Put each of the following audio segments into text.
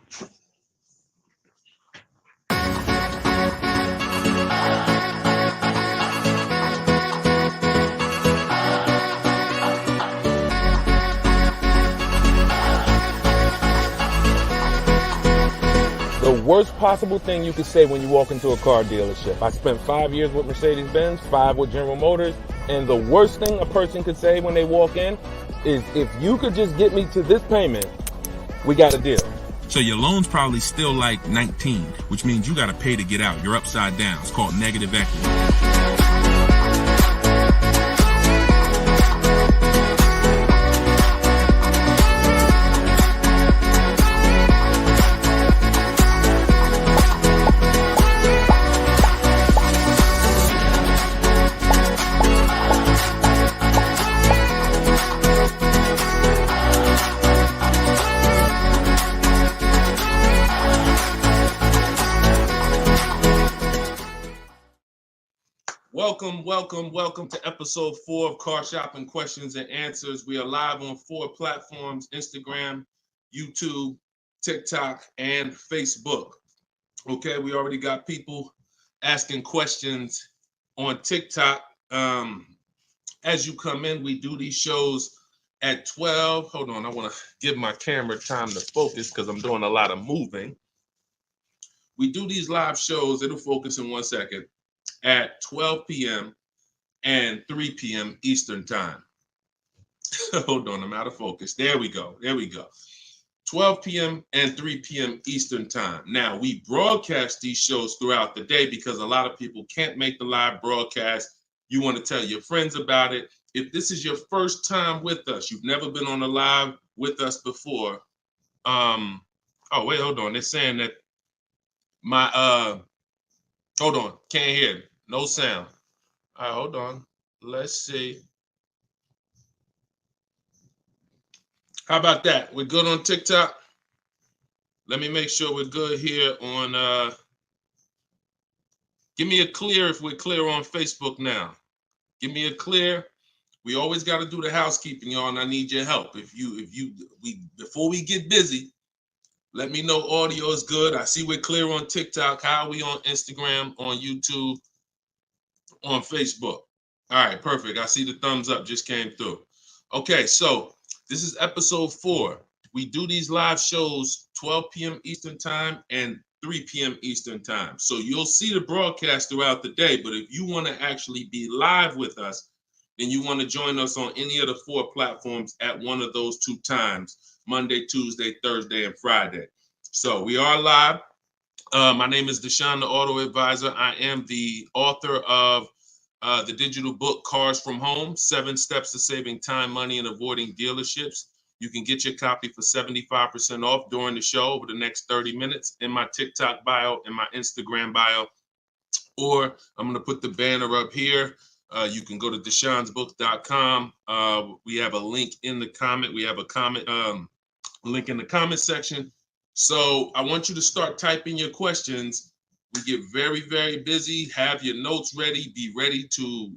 The worst possible thing you could say when you walk into a car dealership. I spent 5 years with Mercedes-Benz, 5 with General Motors, and the worst thing a person could say when they walk in is, if you could just get me to this payment, we got a deal. So your loan's probably still like 19, which means you got to pay to get out. You're upside down. It's called negative equity. Welcome to episode 4 of Car Shopping Questions and Answers. We are live on 4 platforms: Instagram, YouTube, TikTok, and Facebook. Okay, we already got people asking questions on TikTok. As you come in, we do these shows at 12. Hold on, I want to give my camera time to focus because I'm doing a lot of moving. We do these live shows, it'll focus in 1 second, at 12 p.m. and 3 p.m. Eastern time. Hold on, I'm out of focus. There we go. 12 p.m. and 3 p.m. Eastern time. Now, we broadcast these shows throughout the day because a lot of people can't make the live broadcast. You want to tell your friends about it. If this is your first time with us, you've never been on a live with us before. Oh, wait, hold on. They're saying that hold on, can't hear. No sound. All right, hold on. Let's see. How about that? We're good on TikTok? Let me make sure we're good here on, give me a clear if we're clear on Facebook now. Give me a clear. We always got to do the housekeeping, y'all, and I need your help. Before we get busy, let me know audio is good. I see we're clear on TikTok. How are we on Instagram, on YouTube, on Facebook? All right, perfect. I see the thumbs up just came through. Okay, so this is episode 4. We do these live shows 12 p.m. Eastern time and 3 p.m. Eastern time. So you'll see the broadcast throughout the day, but if you want to actually be live with us, then you want to join us on any of the 4 platforms at one of those 2 times: Monday, Tuesday, Thursday, and Friday. So we are live. My name is Deshone the Auto Advisor. I am the author of the digital book, Cars from Home, 7 Steps to Saving Time, Money, and Avoiding Dealerships. You can get your copy for 75% off during the show over the next 30 minutes in my TikTok bio and my Instagram bio. Or I'm going to put the banner up here. You can go to deshonesbook.com. We have a link in the comment. We have a comment link in the comment section. So I want you to start typing your questions. We get very, very busy. Have your notes ready. Be ready to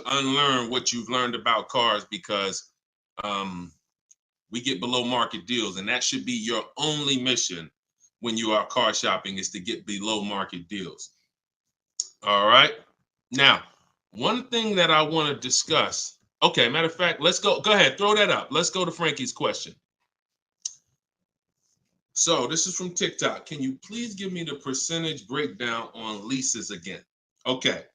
unlearn what you've learned about cars, because we get below market deals, and that should be your only mission when you are car shopping, is to get below market deals. All right. Now, one thing that I want to discuss. Okay, matter of fact, let's go. Go ahead, throw that up. Let's go to Frankie's question. So this is from TikTok. Can you please give me the percentage breakdown on leases again? Okay.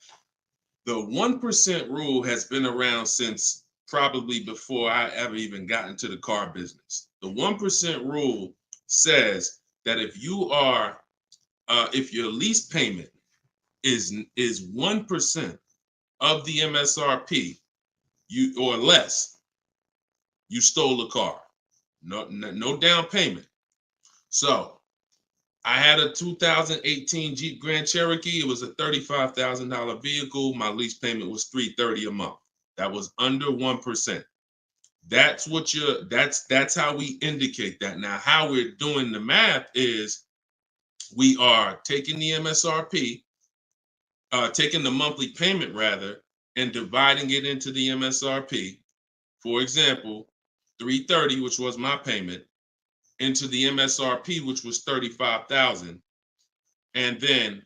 The 1% rule has been around since probably before I ever even got into the car business. The 1% rule says that if your lease payment is 1% of the MSRP, or less, you stole the car. No down payment. So I had a 2018 Jeep Grand Cherokee. It was a $35,000 vehicle. My lease payment was $330 a month. That was under 1%. That's how we indicate that. Now, how we're doing the math is we are taking the MSRP, taking the monthly payment rather, and dividing it into the MSRP. For example, $330, which was my payment, into the MSRP, which was 35,000, and then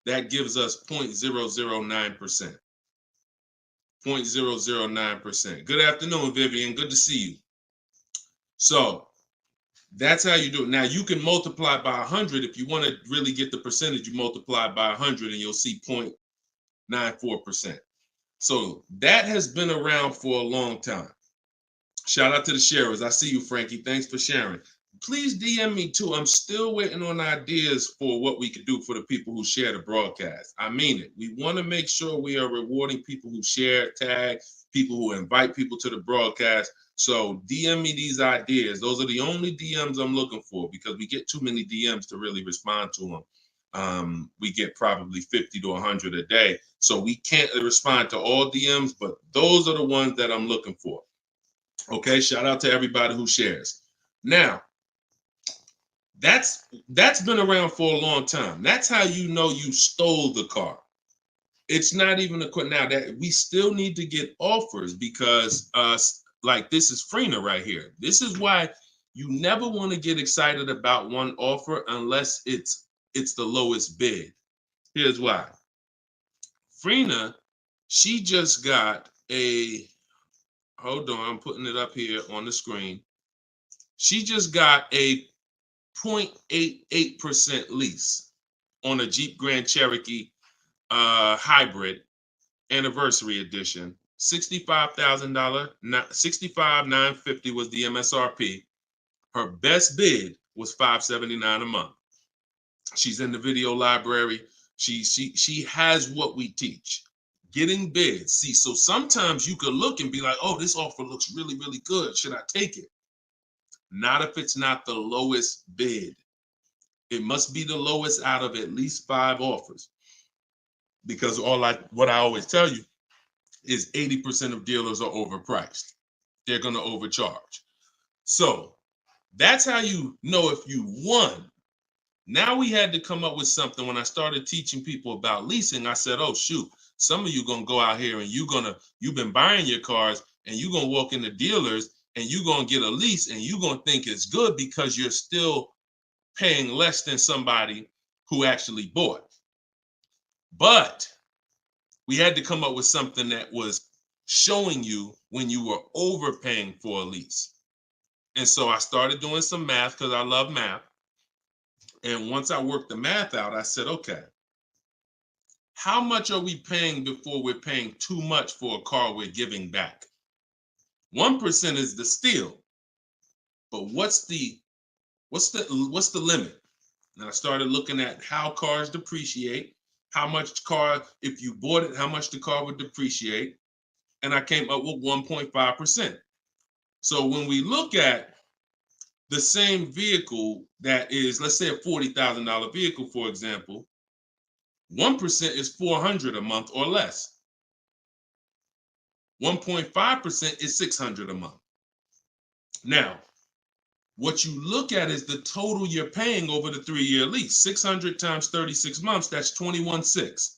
that gives us 0.009%. 0.009%. Good afternoon, Vivian. Good to see you. So that's how you do it. Now you can multiply by 100. If you want to really get the percentage, you multiply by 100 and you'll see 0.94%. So that has been around for a long time. Shout out to the sharers. I see you, Frankie. Thanks for sharing. Please DM me too. I'm still waiting on ideas for what we could do for the people who share the broadcast. I mean it. We want to make sure we are rewarding people who share, tag, people who invite people to the broadcast. So DM me these ideas. Those are the only DMs I'm looking for because we get too many DMs to really respond to them. We get probably 50 to 100 a day. So we can't respond to all DMs, but those are the ones that I'm looking for. Okay, shout out to everybody who shares. Now, that's been around for a long time. That's how you know you stole the car. It's not even a question now that we still need to get offers because like this is Freener right here. This is why you never want to get excited about one offer unless it's the lowest bid. Here's why. Freener, she just got a, hold on, I'm putting it up here on the screen. She just got a 0.88% lease on a Jeep Grand Cherokee hybrid anniversary edition. $65,000, $65,950 was the MSRP. Her best bid was $579 a month. She's in the video library. She has what we teach. Getting bids. See, so sometimes you could look and be like, oh, this offer looks really, really good. Should I take it? Not if it's not the lowest bid. It must be the lowest out of at least 5 offers. Because what I always tell you is 80% of dealers are overpriced. They're going to overcharge. So that's how you know if you won. Now we had to come up with something. When I started teaching people about leasing, I said, oh, shoot, some of you going to go out here and you've been buying your cars and you're going to walk into dealers and you're going to get a lease and you're going to think it's good because you're still paying less than somebody who actually bought. But we had to come up with something that was showing you when you were overpaying for a lease. And so I started doing some math because I love math. And once I worked the math out, I said, okay, how much are we paying before we're paying too much for a car we're giving back? 1% is the steal. But what's the limit? And I started looking at how cars depreciate, how much car, if you bought it, how much the car would depreciate. And I came up with 1.5%. So when we look at the same vehicle that is, let's say a $40,000 vehicle, for example, 1% is $400 a month or less. 1.5% is $600 a month. Now, what you look at is the total you're paying over the 3-year lease. 600 times 36 months, that's 21.6.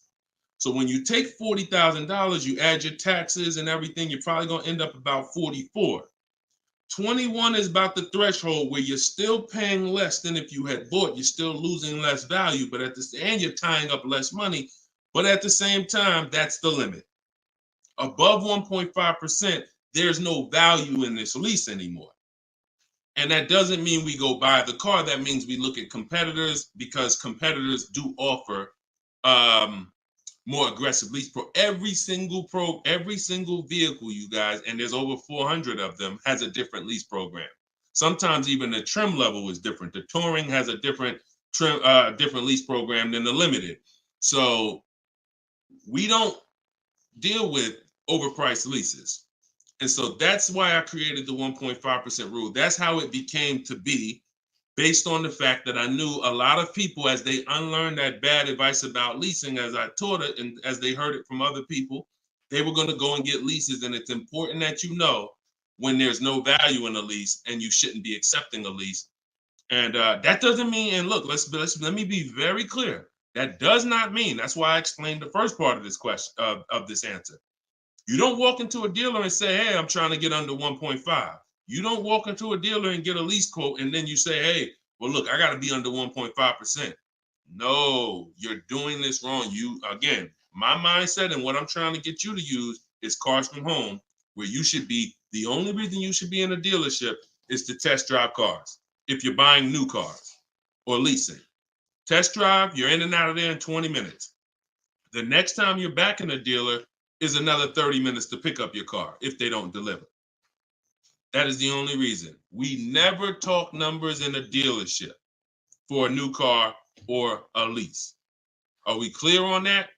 So when you take $40,000, you add your taxes and everything, you're probably going to end up about 44. 21 is about the threshold where you're still paying less than if you had bought. You're still losing less value, but and you're tying up less money. But at the same time, that's the limit. Above 1.5%, there's no value in this lease anymore. And that doesn't mean we go buy the car. That means we look at competitors because competitors do offer more aggressive lease pro. Every single vehicle, you guys, and there's over 400 of them, has a different lease program. Sometimes even the trim level is different. The Touring has a different lease program than the Limited. So we don't deal with overpriced leases. And so that's why I created the 1.5% rule. That's how it became to be, based on the fact that I knew a lot of people, as they unlearned that bad advice about leasing, as I taught it and as they heard it from other people, they were going to go and get leases. And it's important that you know when there's no value in a lease and you shouldn't be accepting a lease. And that doesn't mean, and look, let me be very clear. That does not mean, that's why I explained the first part of this question, of this answer. You don't walk into a dealer and say, hey, I'm trying to get under 1.5. You don't walk into a dealer and get a lease quote and then you say, hey, well, look, I got to be under 1.5%. No, you're doing this wrong. Again, my mindset and what I'm trying to get you to use is Cars from Home, where you should be. The only reason you should be in a dealership is to test drive cars. If you're buying new cars or leasing, test drive, you're in and out of there in 20 minutes. The next time you're back in a dealer is another 30 minutes to pick up your car if they don't deliver. That is the only reason. We never talk numbers in a dealership for a new car or a lease. Are we clear on that?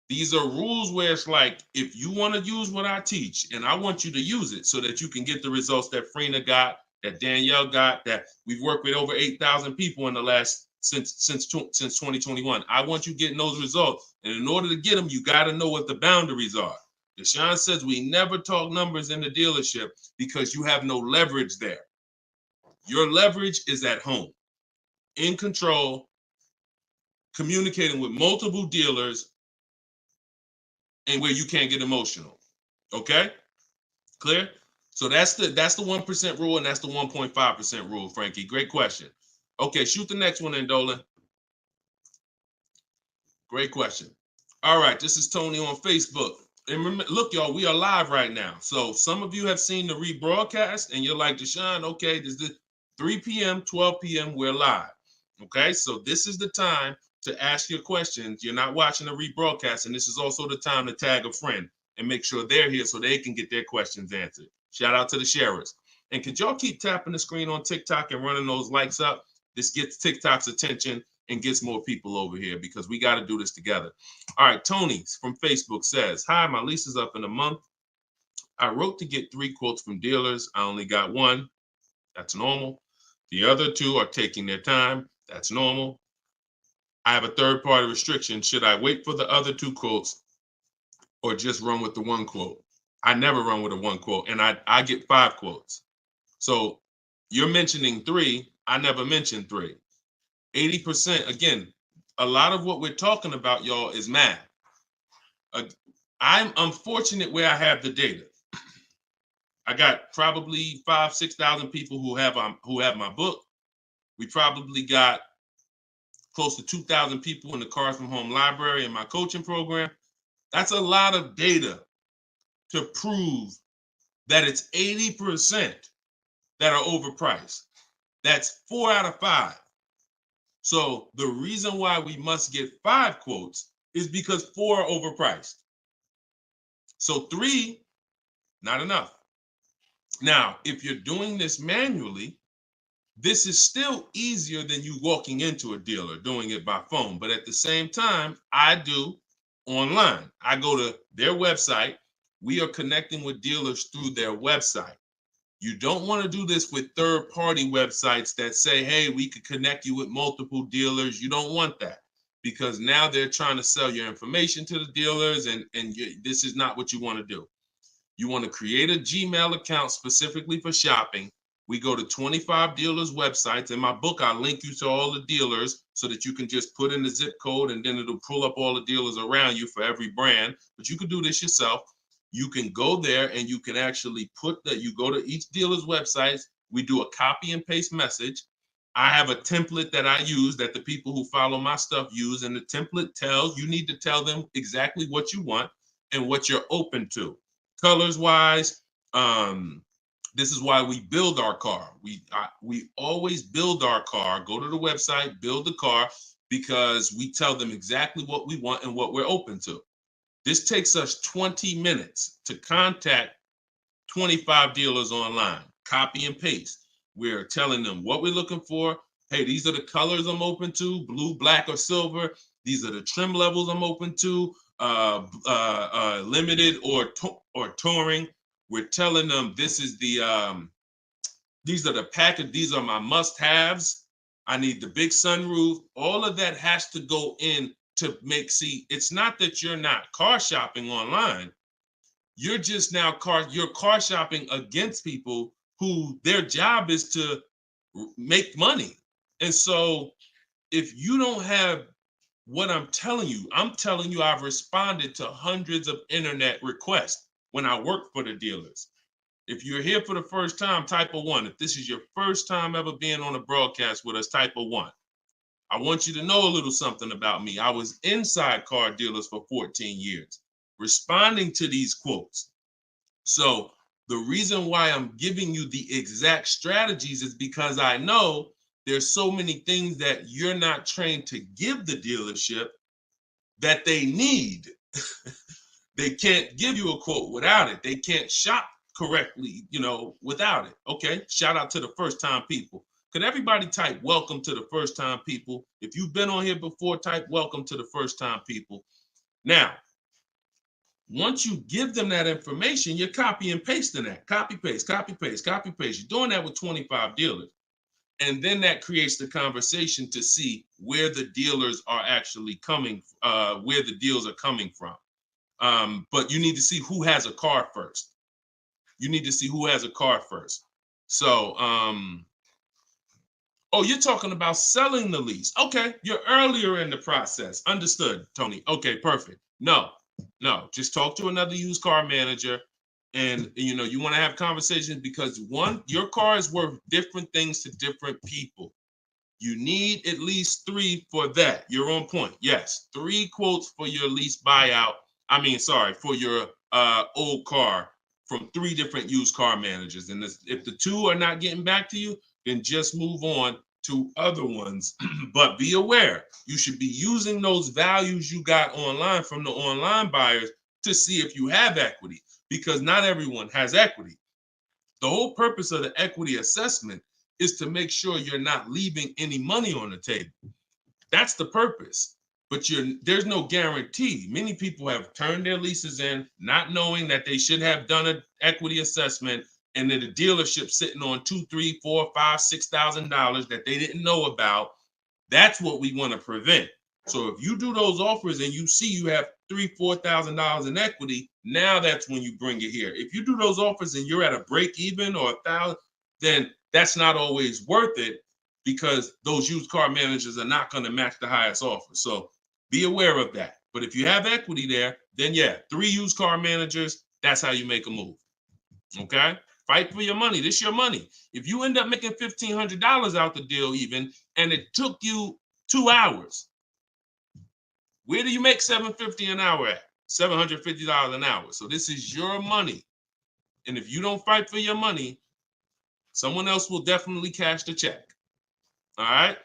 These are rules where it's like, if you want to use what I teach, and I want you to use it so that you can get the results that Frina got, that Danielle got, that we've worked with over 8,000 people in the last since 2021. I want you getting those results. And in order to get them, you got to know what the boundaries are. Deshone says we never talk numbers in the dealership because you have no leverage there. Your leverage is at home, in control, communicating with multiple dealers, and where you can't get emotional. Okay? Clear? So that's the 1% rule, and that's the 1.5% rule, Frankie. Great question. Okay, shoot the next one in, Dolan. Great question. All right, this is Tony on Facebook. And remember, look, y'all, we are live right now. So some of you have seen the rebroadcast, and you're like, Deshone, okay, this is 3 p.m., 12 p.m., we're live. Okay, so this is the time to ask your questions. You're not watching the rebroadcast, and this is also the time to tag a friend and make sure they're here so they can get their questions answered. Shout out to the sharers. And could y'all keep tapping the screen on TikTok and running those likes up? This gets TikTok's attention and gets more people over here because we got to do this together. All right, Tony from Facebook says, hi, my lease is up in a month. I wrote to get 3 quotes from dealers. I only got 1. That's normal. The other 2 are taking their time. That's normal. I have a third-party restriction. Should I wait for the other 2 quotes or just run with the 1 quote? I never run with a 1 quote, and I get 5 quotes. So you're mentioning 3. I never mentioned 3. 80%, again, a lot of what we're talking about, y'all, is math. I'm unfortunate where I have the data. I got probably 5,000-6,000 people who have my book. We probably got close to 2,000 people in the Cars from Home library in my coaching program. That's a lot of data to prove that it's 80% that are overpriced. That's 4 out of 5. So the reason why we must get 5 quotes is because 4 are overpriced. So 3, not enough. Now, if you're doing this manually, this is still easier than you walking into a dealer doing it by phone. But at the same time, I do online. I go to their website. We are connecting with dealers through their website. You don't want to do this with third-party websites that say, hey, we could connect you with multiple dealers. You don't want that because now they're trying to sell your information to the dealers, and this is not what you want to do. You want to create a Gmail account specifically for shopping. We go to 25 dealers' websites. In my book, I link you to all the dealers so that you can just put in the zip code and then it'll pull up all the dealers around you for every brand. But you can do this yourself. You can go there and you can actually you go to each dealer's websites. We do a copy and paste message. I have a template that I use that the people who follow my stuff use. And the template tells, you need to tell them exactly what you want and what you're open to. Colors wise, this is why we build our car. We always build our car, go to the website, build the car, because we tell them exactly what we want and what we're open to. This takes us 20 minutes to contact 25 dealers online, copy and paste. We're telling them what we're looking for. Hey, these are the colors I'm open to, blue, black, or silver. These are the trim levels I'm open to, limited or touring. We're telling them this is these are the package, these are my must-haves. I need the big sunroof. All of that has to go in to it's not that you're not car shopping online. You're just now you're car shopping against people who their job is to make money. And so if you don't have what I'm telling you I've responded to hundreds of internet requests when I work for the dealers. If you're here for the first time, type a 1. If this is your first time ever being on a broadcast with us, type a 1. I want you to know a little something about me. I was inside car dealers for 14 years, responding to these quotes. So the reason why I'm giving you the exact strategies is because I know there's so many things that you're not trained to give the dealership that they need. They can't give you a quote without it. They can't shop correctly, without it. Okay, shout out to the first time people. Could everybody type welcome to the first time people? If you've been on here before, type welcome to the first time people. Now, once you give them that information, you're copy and pasting that. Copy, paste, copy, paste, copy, paste. You're doing that with 25 dealers. And then that creates the conversation to see where the dealers are actually coming, where the deals are coming from. But you need to see who has a car first. You need to see who has a car first. So, oh, you're talking about selling the lease. Okay, you're earlier in the process. Understood, Tony. Okay, perfect. No, just talk to another used car manager. And you want to have conversations because one, your car is worth different things to different people. You need at least 3 for that. You're on point. Yes, 3 quotes for your lease buyout. For your old car from 3 different used car managers. And if the 2 are not getting back to you, then just move on to other ones. But be aware, you should be using those values you got online from the online buyers to see if you have equity, because not everyone has equity. The whole purpose of the equity assessment is to make sure you're not leaving any money on the table. That's the purpose. But there's no guarantee. Many people have turned their leases in not knowing that they should have done an equity assessment, and then the dealership sitting on $2,000, $3,000, $4,000, $5,000, $6,000 that they didn't know about. That's what we want to prevent. So if you do those offers and you see you have $3,000, $4,000 in equity, now that's when you bring it here. If you do those offers and you're at a break even or $1,000, then that's not always worth it, because those used car managers are not going to match the highest offer. So be aware of that. But if you have equity there, then yeah, 3 used car managers, that's how you make a move. Okay? Fight for your money. This is your money. If you end up making $1,500 out the deal even, and it took you 2 hours, where do you make $750 an hour at? $750 an hour. So this is your money. And if you don't fight for your money, someone else will definitely cash the check. All right?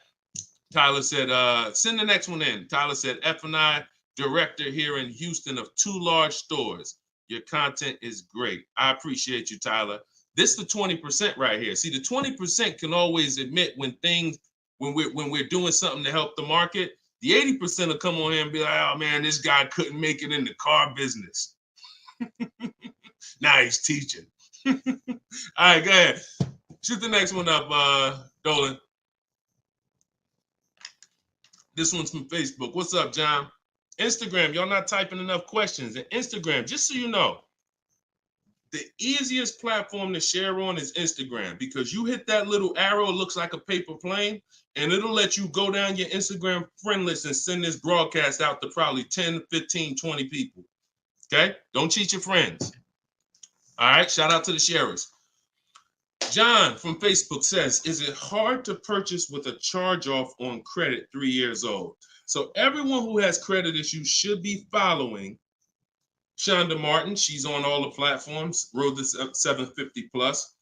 Tyler said, send the next one in. Tyler said, F&I director here in Houston of 2 large stores. Your content is great. I appreciate you, Tyler. This is the 20% right here. See, the 20% can always admit when we're doing something to help the market. The 80% will come on here and be like, oh man, this guy couldn't make it in the car business. Now he's teaching. All right, go ahead. Shoot the next one up, Dolan. This one's from Facebook. What's up, John? Instagram, y'all not typing enough questions. And Instagram, just so you know, the easiest platform to share on is Instagram, because you hit that little arrow, it looks like a paper plane, and it'll let you go down your Instagram friend list and send this broadcast out to probably 10, 15, 20 people. Okay? Don't cheat your friends. All right? Shout out to the sharers. John from Facebook says, is it hard to purchase with a charge-off on credit 3 years old? So everyone who has credit issues should be following Shonda Martin. She's on all the platforms, Road to 750 plus.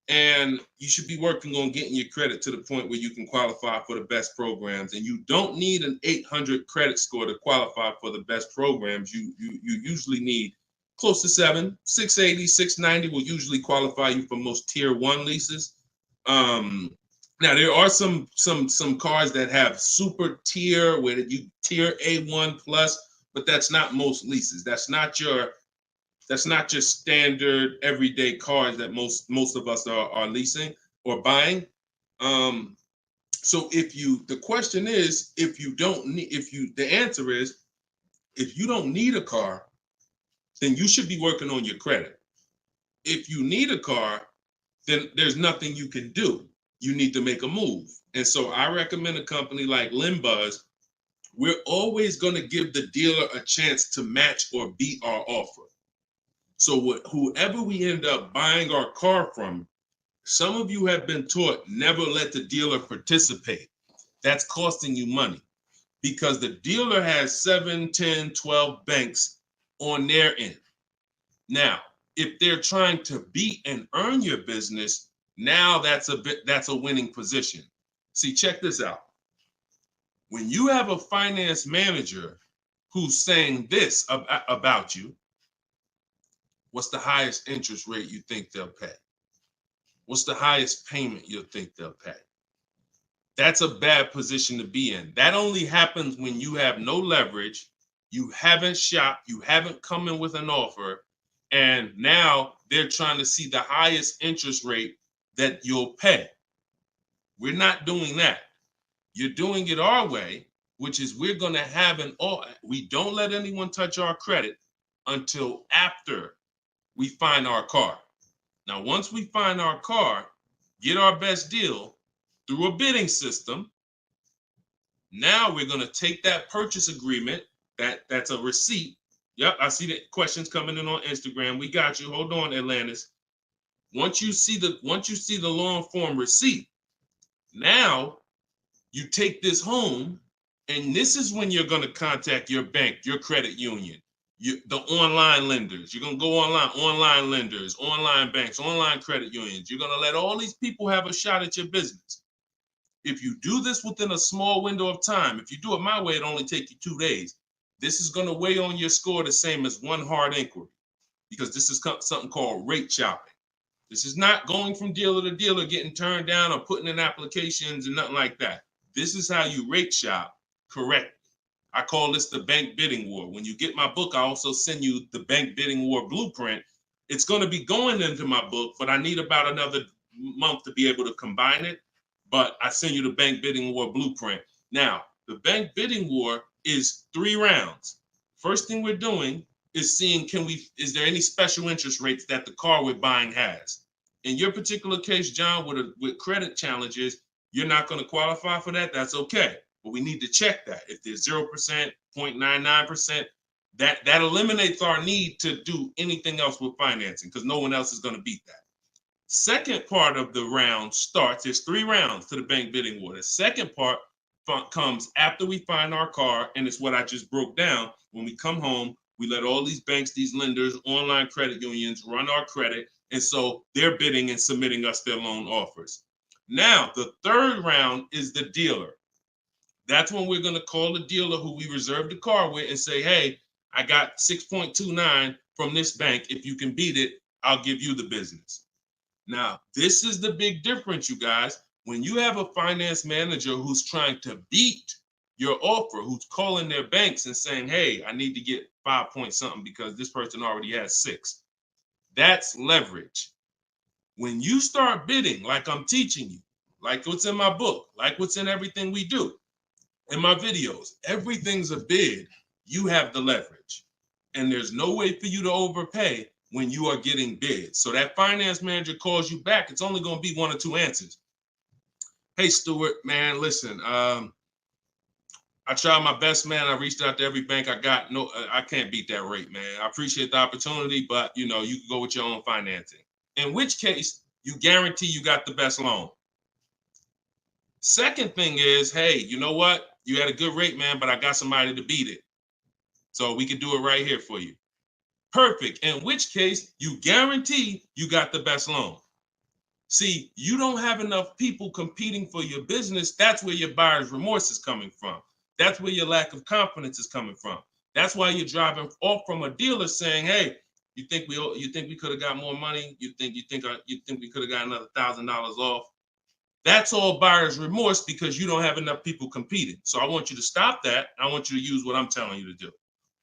And you should be working on getting your credit to the point where you can qualify for the best programs. And you don't need an 800 credit score to qualify for the best programs. You usually need close to 680, 690 will usually qualify you for most tier 1 leases. Now there are some cars that have super tier where you tier A1 plus, but that's not most leases. That's not your standard everyday cars that most of us are leasing or buying. So the question is, the answer is, if you don't need a car, then you should be working on your credit. If you need a car, then there's nothing you can do. You need to make a move. And so I recommend a company like Limbuzz. We're always going to give the dealer a chance to match or beat our offer. So whoever we end up buying our car from, some of you have been taught never let the dealer participate. That's costing you money because the dealer has 7, 10, 12 banks on their end. Now, if they're trying to beat and earn your business, now that's a winning position. See, check this out. When you have a finance manager who's saying this about you, what's the highest interest rate you think they'll pay? What's the highest payment you think they'll pay? That's a bad position to be in. That only happens when you have no leverage, you haven't shopped, you haven't come in with an offer, and now they're trying to see the highest interest rate that you'll pay. We're not doing that. You're doing it our way, which is we're going to have we don't let anyone touch our credit until after we find our car. Now, once we find our car, get our best deal through a bidding system, now we're going to take that purchase agreement, that's a receipt. Yep, I see the questions coming in on Instagram. We got you. Hold on, Atlantis. Once you see the long form receipt, now you take this home, and this is when you're going to contact your bank, your credit union, the online lenders. You're going to go online lenders, online banks, online credit unions. You're going to let all these people have a shot at your business. If you do this within a small window of time, if you do it my way, it only take you 2 days. This is going to weigh on your score the same as one hard inquiry, because this is something called rate shopping. This is not going from dealer to dealer, getting turned down or putting in applications and nothing like that. This is how you rate shop correctly. I call this the bank bidding war. When you get my book, I also send you the bank bidding war blueprint. It's going to be going into my book, but I need about another month to be able to combine it. But I send you the bank bidding war blueprint. Now, the bank bidding war is 3 rounds. First thing we're doing is seeing, is there any special interest rates that the car we're buying has? In your particular case, John, with credit challenges, you're not going to qualify for that. That's okay. But we need to check that. If there's 0%, 0.99%, that eliminates our need to do anything else with financing, because no one else is going to beat that. Second part of the round starts, there's 3 rounds to the bank bidding war. The second part comes after we find our car, and it's what I just broke down. When we come home, we let all these banks, these lenders, online credit unions run our credit, and so they're bidding and submitting us their loan offers. Now, the third round is the dealer. That's when we're going to call the dealer who we reserved the car with and say, hey, I got 6.29 from this bank. If you can beat it, I'll give you the business. Now, this is the big difference, you guys. When you have a finance manager who's trying to beat your offer, who's calling their banks and saying, hey, I need to get 5 point something because this person already has 6. That's leverage. When you start bidding, like I'm teaching you, like what's in my book, like what's in everything we do, in my videos, everything's a bid. You have the leverage. And there's no way for you to overpay when you are getting bids. So that finance manager calls you back, it's only going to be 1 or 2 answers. Hey, Stuart, man, listen, I tried my best, man. I reached out to every bank I got. No, I can't beat that rate, man. I appreciate the opportunity, but you can go with your own financing. In which case, you guarantee you got the best loan. Second thing is, hey, you know what? You had a good rate, man, but I got somebody to beat it. So we can do it right here for you. Perfect. In which case, you guarantee you got the best loan. See, you don't have enough people competing for your business. That's where your buyer's remorse is coming from. That's where your lack of confidence is coming from. That's why you're driving off from a dealer saying, hey, you think we could have got more money? You think we could have got another $1,000 off? That's all buyer's remorse because you don't have enough people competing. So I want you to stop that. I want you to use what I'm telling you to do.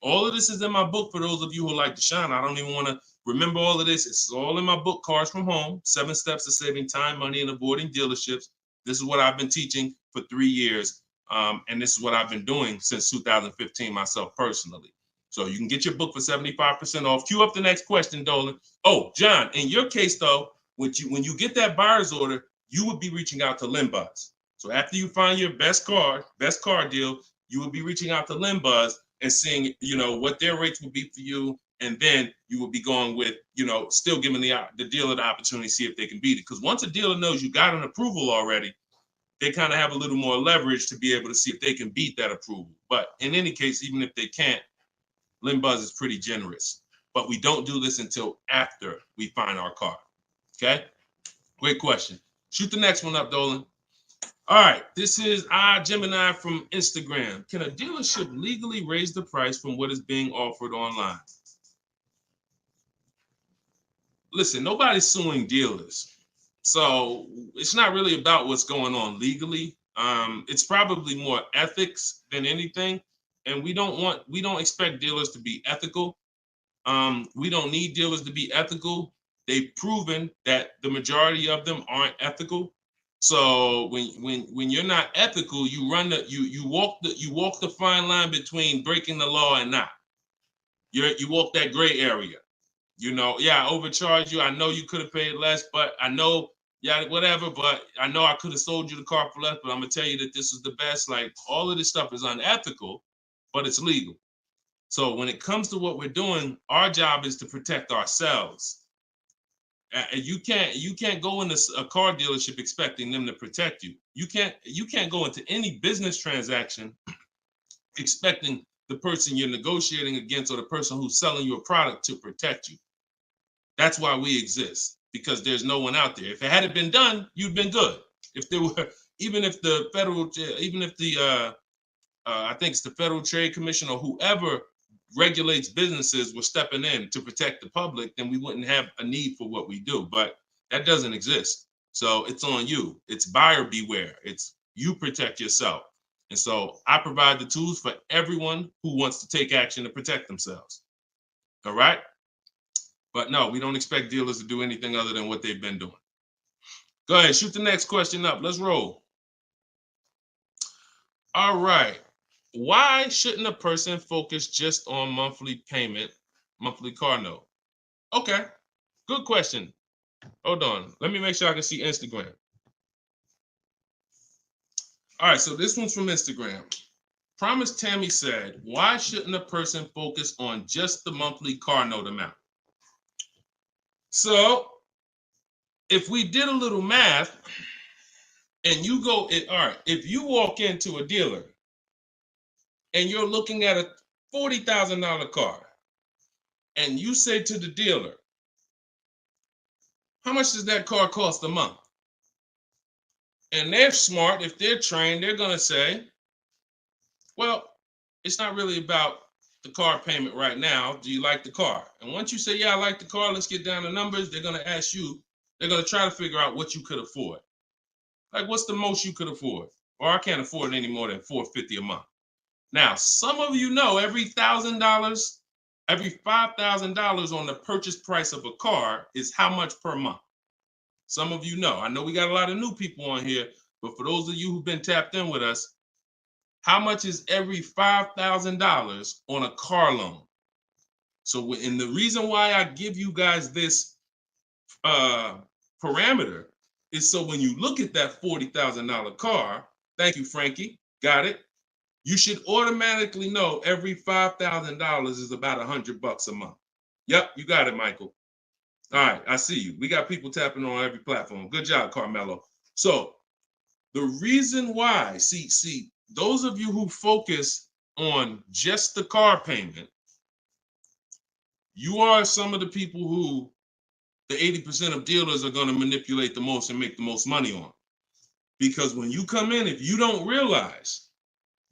All of this is in my book for those of you who like Deshone. I don't even want to remember all of this. It's all in my book, Cars from Home, 7 Steps to Saving Time, Money, and Avoiding Dealerships. This is what I've been teaching for 3 years. And this is what I've been doing since 2015 myself personally. So you can get your book for 75% off. Cue up the next question, Dolan. Oh, John, in your case, though, when you get that buyer's order, you would be reaching out to Limbuzz. So after you find your best car deal, you would be reaching out to Limbuzz and seeing, what their rates would be for you and then you will be going with, still giving the dealer the opportunity to see if they can beat it. Because once a dealer knows you got an approval already, they kind of have a little more leverage to be able to see if they can beat that approval. But in any case, even if they can't, LendBuzz is pretty generous. But we don't do this until after we find our car. Okay? Great question. Shoot the next one up, Dolan. All right, this is Gemini from Instagram. Can a dealership legally raise the price from what is being offered online? Listen, nobody's suing dealers. So it's not really about what's going on legally. It's probably more ethics than anything. And we don't expect dealers to be ethical. We don't need dealers to be ethical. They've proven that the majority of them aren't ethical. So when you're not ethical, you walk the fine line between breaking the law and not. You walk that gray area. I overcharged you. I know you could have paid less, but I know, whatever. But I know I could have sold you the car for less. But I'm gonna tell you that this is the best. Like, all of this stuff is unethical, but it's legal. So when it comes to what we're doing, our job is to protect ourselves. And you can't go into a car dealership expecting them to protect you. You can't go into any business transaction expecting the person you're negotiating against or the person who's selling you a product to protect you. That's why we exist, because there's no one out there. If it hadn't been done, you'd been good. If there were, even if the I think it's the Federal Trade Commission or whoever regulates businesses were stepping in to protect the public, then we wouldn't have a need for what we do. But that doesn't exist. So it's on you. It's buyer beware. It's you protect yourself. And so I provide the tools for everyone who wants to take action to protect themselves. All right? But no, we don't expect dealers to do anything other than what they've been doing. Go ahead, shoot the next question up. Let's roll. All right. Why shouldn't a person focus just on monthly payment, monthly car note? Okay, good question. Hold on. Let me make sure I can see Instagram. All right, so this one's from Instagram. Promise Tammy said, why shouldn't a person focus on just the monthly car note amount? So if we did a little math and you go, all right, if you walk into a dealer and you're looking at a $40,000 car and you say to the dealer, how much does that car cost a month? And they're smart, if they're trained, they're going to say, well, it's not really about the car payment right now. Do you like the car? And once you say, yeah, I like the car, let's get down to numbers, they're going to ask you, they're going to try to figure out what you could afford. Like, what's the most you could afford? Or I can't afford any more than $450 a month. Now, some of you know every $1,000, every $5,000 on the purchase price of a car is how much per month. Some of you know. I know we got a lot of new people on here, but for those of you who've been tapped in with us, how much is every $5,000 on a car loan? So, and the reason why I give you guys this parameter is so when you look at that $40,000 car, thank you, Frankie, got it. You should automatically know every $5,000 is about $100 a month. Yep, you got it, Michael. All right, I see you. We got people tapping on every platform. Good job, Carmelo. So the reason why, see, those of you who focus on just the car payment, you are some of the people who the 80% of dealers are going to manipulate the most and make the most money on. Because when you come in, if you don't realize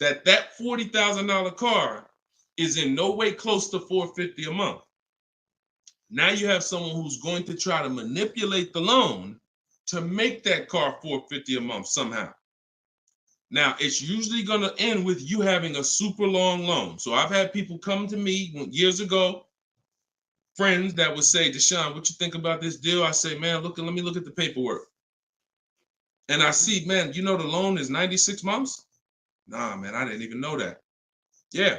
that $40,000 car is in no way close to $450 a month, now you have someone who's going to try to manipulate the loan to make that car $450 a month somehow. Now, it's usually going to end with you having a super long loan. So I've had people come to me years ago, friends that would say, Deshone, what you think about this deal? I say, man, let me look at the paperwork. And I see, man, you know the loan is 96 months? Nah, man, I didn't even know that. Yeah,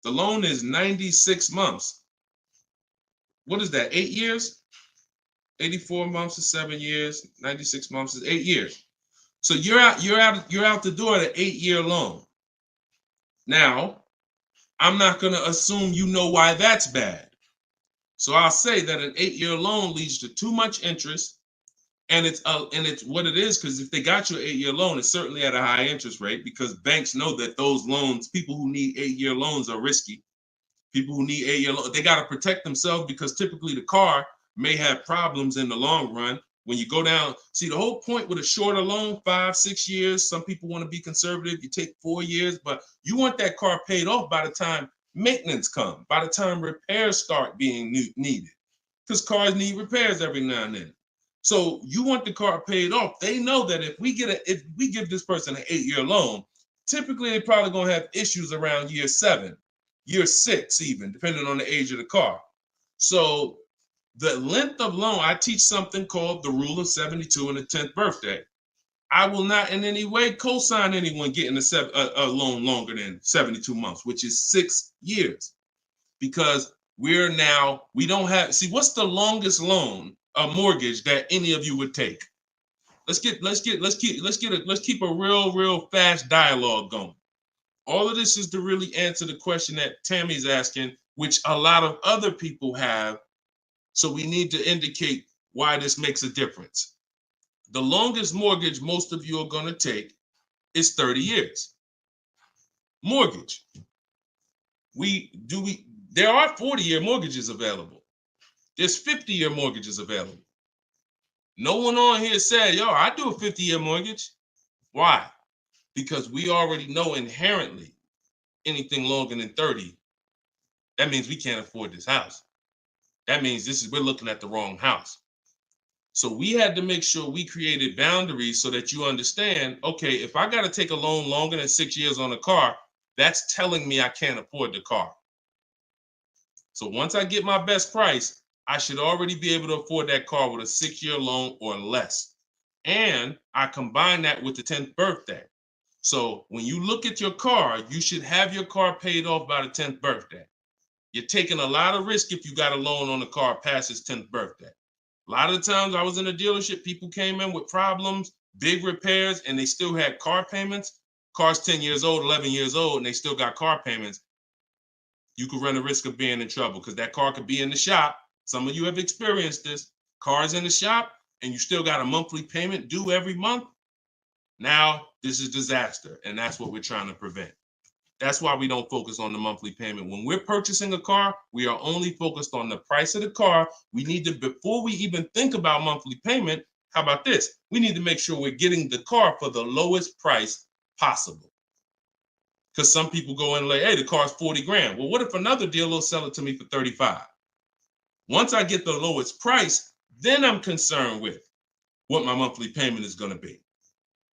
the loan is 96 months. What is that, 8 years? 84 months is 7 years, 96 months is 8 years. So you're out the door at an 8-year loan. Now, I'm not gonna assume you know why that's bad. So I'll say that an 8-year loan leads to too much interest, and it's what it is, because if they got you an 8-year loan, it's certainly at a high interest rate, because banks know that those loans, people who need 8-year loans are risky. People who need 8-year loans, they got to protect themselves, because typically the car may have problems in the long run. When you go down, see, the whole point with a shorter loan, 5-6 years, some people want to be conservative, you take 4 years, but you want that car paid off by the time maintenance comes, by the time repairs start being needed, because cars need repairs every now and then. So you want the car paid off. They know that if we give this person an 8-year loan, typically they're probably going to have issues around year 7, year 6, even depending on the age of the car. So the length of loan, I teach something called the rule of 72 and the 10th birthday. I will not in any way co-sign anyone getting a loan longer than 72 months, which is 6 years, because we don't have, see, what's the longest loan, a mortgage, that any of you would take? Let's keep a real fast dialogue going. All of this is to really answer the question that Tammy's asking, which a lot of other people have. So we need to indicate why this makes a difference. The longest mortgage most of you are going to take is 30 years. Mortgage. There are 40-year mortgages available. There's 50-year mortgages available. No one on here said, yo, I do a 50-year mortgage. Why? Because we already know inherently anything longer than 30, that means we can't afford this house. That means we're looking at the wrong house. So we had to make sure we created boundaries so that you understand, okay, if I got to take a loan longer than 6 years on a car, that's telling me I can't afford the car. So once I get my best price, I should already be able to afford that car with a 6-year loan or less. And I combine that with the 10th birthday. So when you look at your car, you should have your car paid off by the 10th birthday. You're taking a lot of risk if you got a loan on the car past its 10th birthday. A lot of the times I was in a dealership, people came in with problems, big repairs, and they still had car payments. Car's 10 years old, 11 years old, and they still got car payments. You could run the risk of being in trouble, because that car could be in the shop. Some of you have experienced this. Car's in the shop, and you still got a monthly payment due every month. Now, this is disaster, and that's what we're trying to prevent. That's why we don't focus on the monthly payment. When we're purchasing a car, we are only focused on the price of the car. We need to, before we even think about monthly payment, how about this? We need to make sure we're getting the car for the lowest price possible. Because some people go in and like, hey, the car's 40 grand. Well, what if another dealer will sell it to me for 35? Once I get the lowest price, then I'm concerned with what my monthly payment is going to be.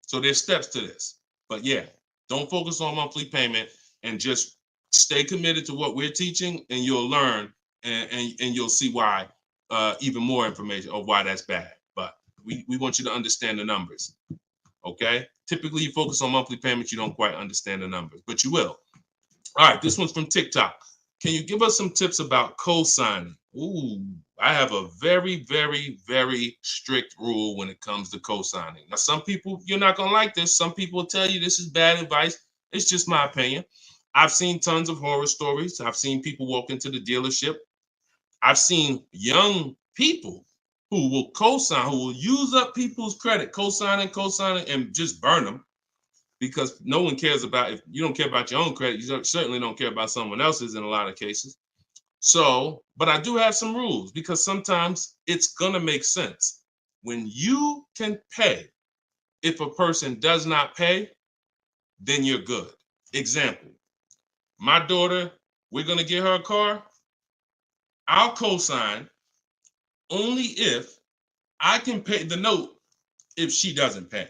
So there's steps to this. But yeah, don't focus on monthly payment, and just stay committed to what we're teaching, and you'll learn, and you'll see why, even more information of why that's bad. But we want you to understand the numbers, okay? Typically, you focus on monthly payments, you don't quite understand the numbers, but you will. All right, this one's from TikTok. Can you give us some tips about co-signing? Ooh, I have a very, very, very strict rule when it comes to co-signing. Now, some people, you're not going to like this. Some people will tell you this is bad advice. It's just my opinion. I've seen tons of horror stories. I've seen people walk into the dealership. I've seen young people who will co-sign, who will use up people's credit, co-signing, and just burn them, because no one cares about, if you don't care about your own credit, you certainly don't care about someone else's in a lot of cases. So, but I do have some rules, because sometimes it's going to make sense. When you can pay, if a person does not pay, then you're good. Example, my daughter, we're going to get her a car. I'll co-sign only if I can pay the note if she doesn't pay.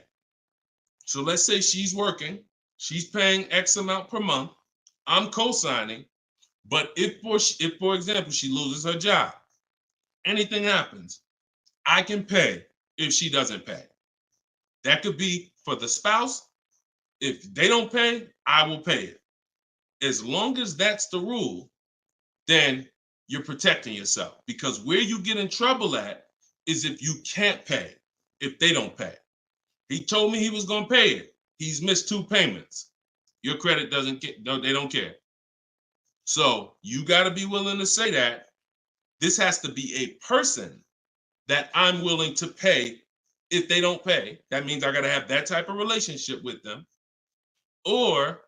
So let's say she's working, she's paying X amount per month. I'm co-signing, but if for example, she loses her job, anything happens, I can pay if she doesn't pay. That could be for the spouse. If they don't pay, I will pay it. As long as that's the rule, then you're protecting yourself, because where you get in trouble at is if you can't pay, if they don't pay. He told me he was going to pay it. He's missed 2 payments. Your credit doesn't get, no, they don't care. So you got to be willing to say that. This has to be a person that I'm willing to pay if they don't pay. That means I got to have that type of relationship with them. Or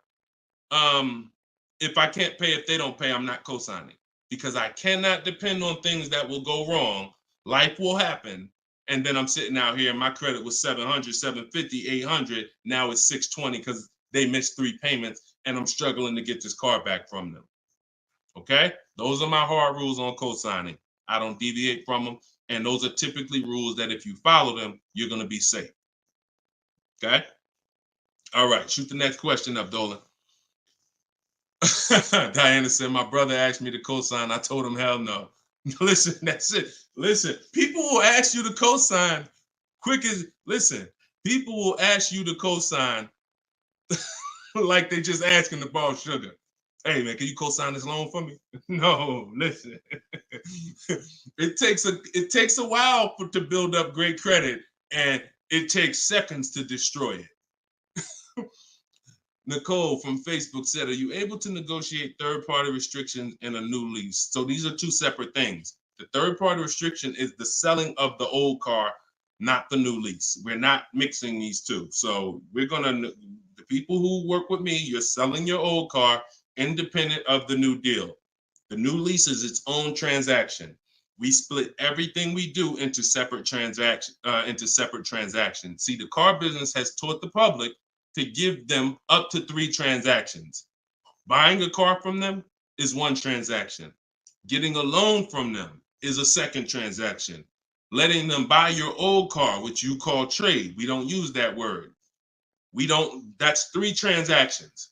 if I can't pay if they don't pay, I'm not co-signing, because I cannot depend on things that will go wrong. Life will happen. And then I'm sitting out here and my credit was 700, 750, 800. Now it's 620 because they missed 3 payments and I'm struggling to get this car back from them. Okay? Those are my hard rules on co-signing. I don't deviate from them. And those are typically rules that if you follow them, you're going to be safe. Okay? All right. Shoot the next question up, Dolan. Diana said, my brother asked me to co-sign. I told him, hell no. Listen, that's it. Listen, people will ask you to co-sign quick as, listen, people will ask you to co-sign like they just asking to borrow sugar. Hey man, can you co-sign this loan for me? No, listen. It takes a while to build up great credit, and it takes seconds to destroy it. Nicole from Facebook said, are you able to negotiate third-party restrictions in a new lease? So these are two separate things. The third-party restriction is the selling of the old car, not the new lease. We're not mixing these two. So we're going to, the people who work with me, you're selling your old car independent of the new deal. The new lease is its own transaction. We split everything we do into separate transactions. See, the car business has taught the public to give them up to 3 transactions. Buying a car from them is 1 transaction. Getting a loan from them is a 2nd transaction. Letting them buy your old car, which you call trade. We don't use that word. That's 3 transactions.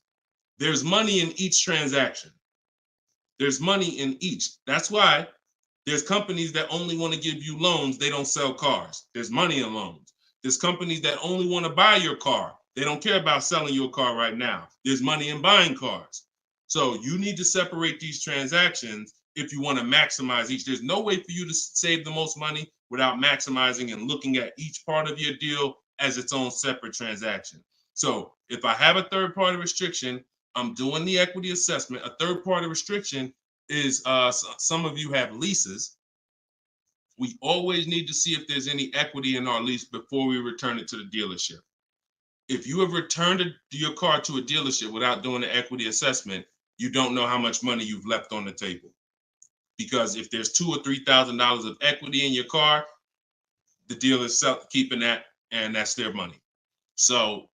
There's money in each transaction. There's money in each. That's why there's companies that only want to give you loans. They don't sell cars. There's money in loans. There's companies that only want to buy your car. They don't care about selling your car right now. There's money in buying cars. So you need to separate these transactions if you want to maximize each. There's no way for you to save the most money without maximizing and looking at each part of your deal as its own separate transaction. So if I have a third-party restriction, I'm doing the equity assessment. A third-party restriction is, some of you have leases. We always need to see if there's any equity in our lease before we return it to the dealership. If you have returned your car to a dealership without doing the equity assessment, you don't know how much money you've left on the table. Because if there's $2,000 or $3,000 of equity in your car, the dealer's keeping that, and that's their money. So,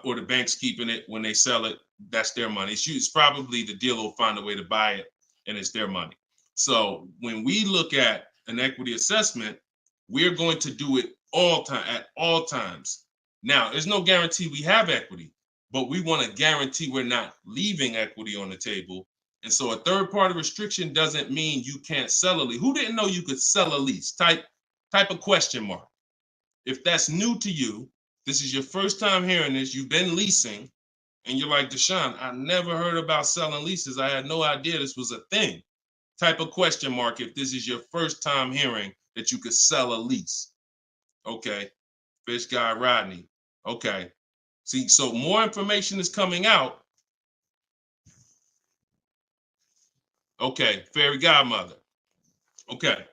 or the bank's keeping it when they sell it, that's their money. It's probably the dealer will find a way to buy it, and it's their money. So when we look at an equity assessment, we're going to do it at all times. Now, there's no guarantee we have equity, but we want to guarantee we're not leaving equity on the table. And so a third-party restriction doesn't mean you can't sell a lease. Who didn't know you could sell a lease? Type a question mark. If that's new to you, this is your first time hearing this, you've been leasing, and you're like, Deshone, I never heard about selling leases. I had no idea this was a thing. Type a question mark if this is your first time hearing that you could sell a lease. Okay. Fish Guy Rodney. Okay. See, so more information is coming out. Okay. Fairy Godmother. Okay.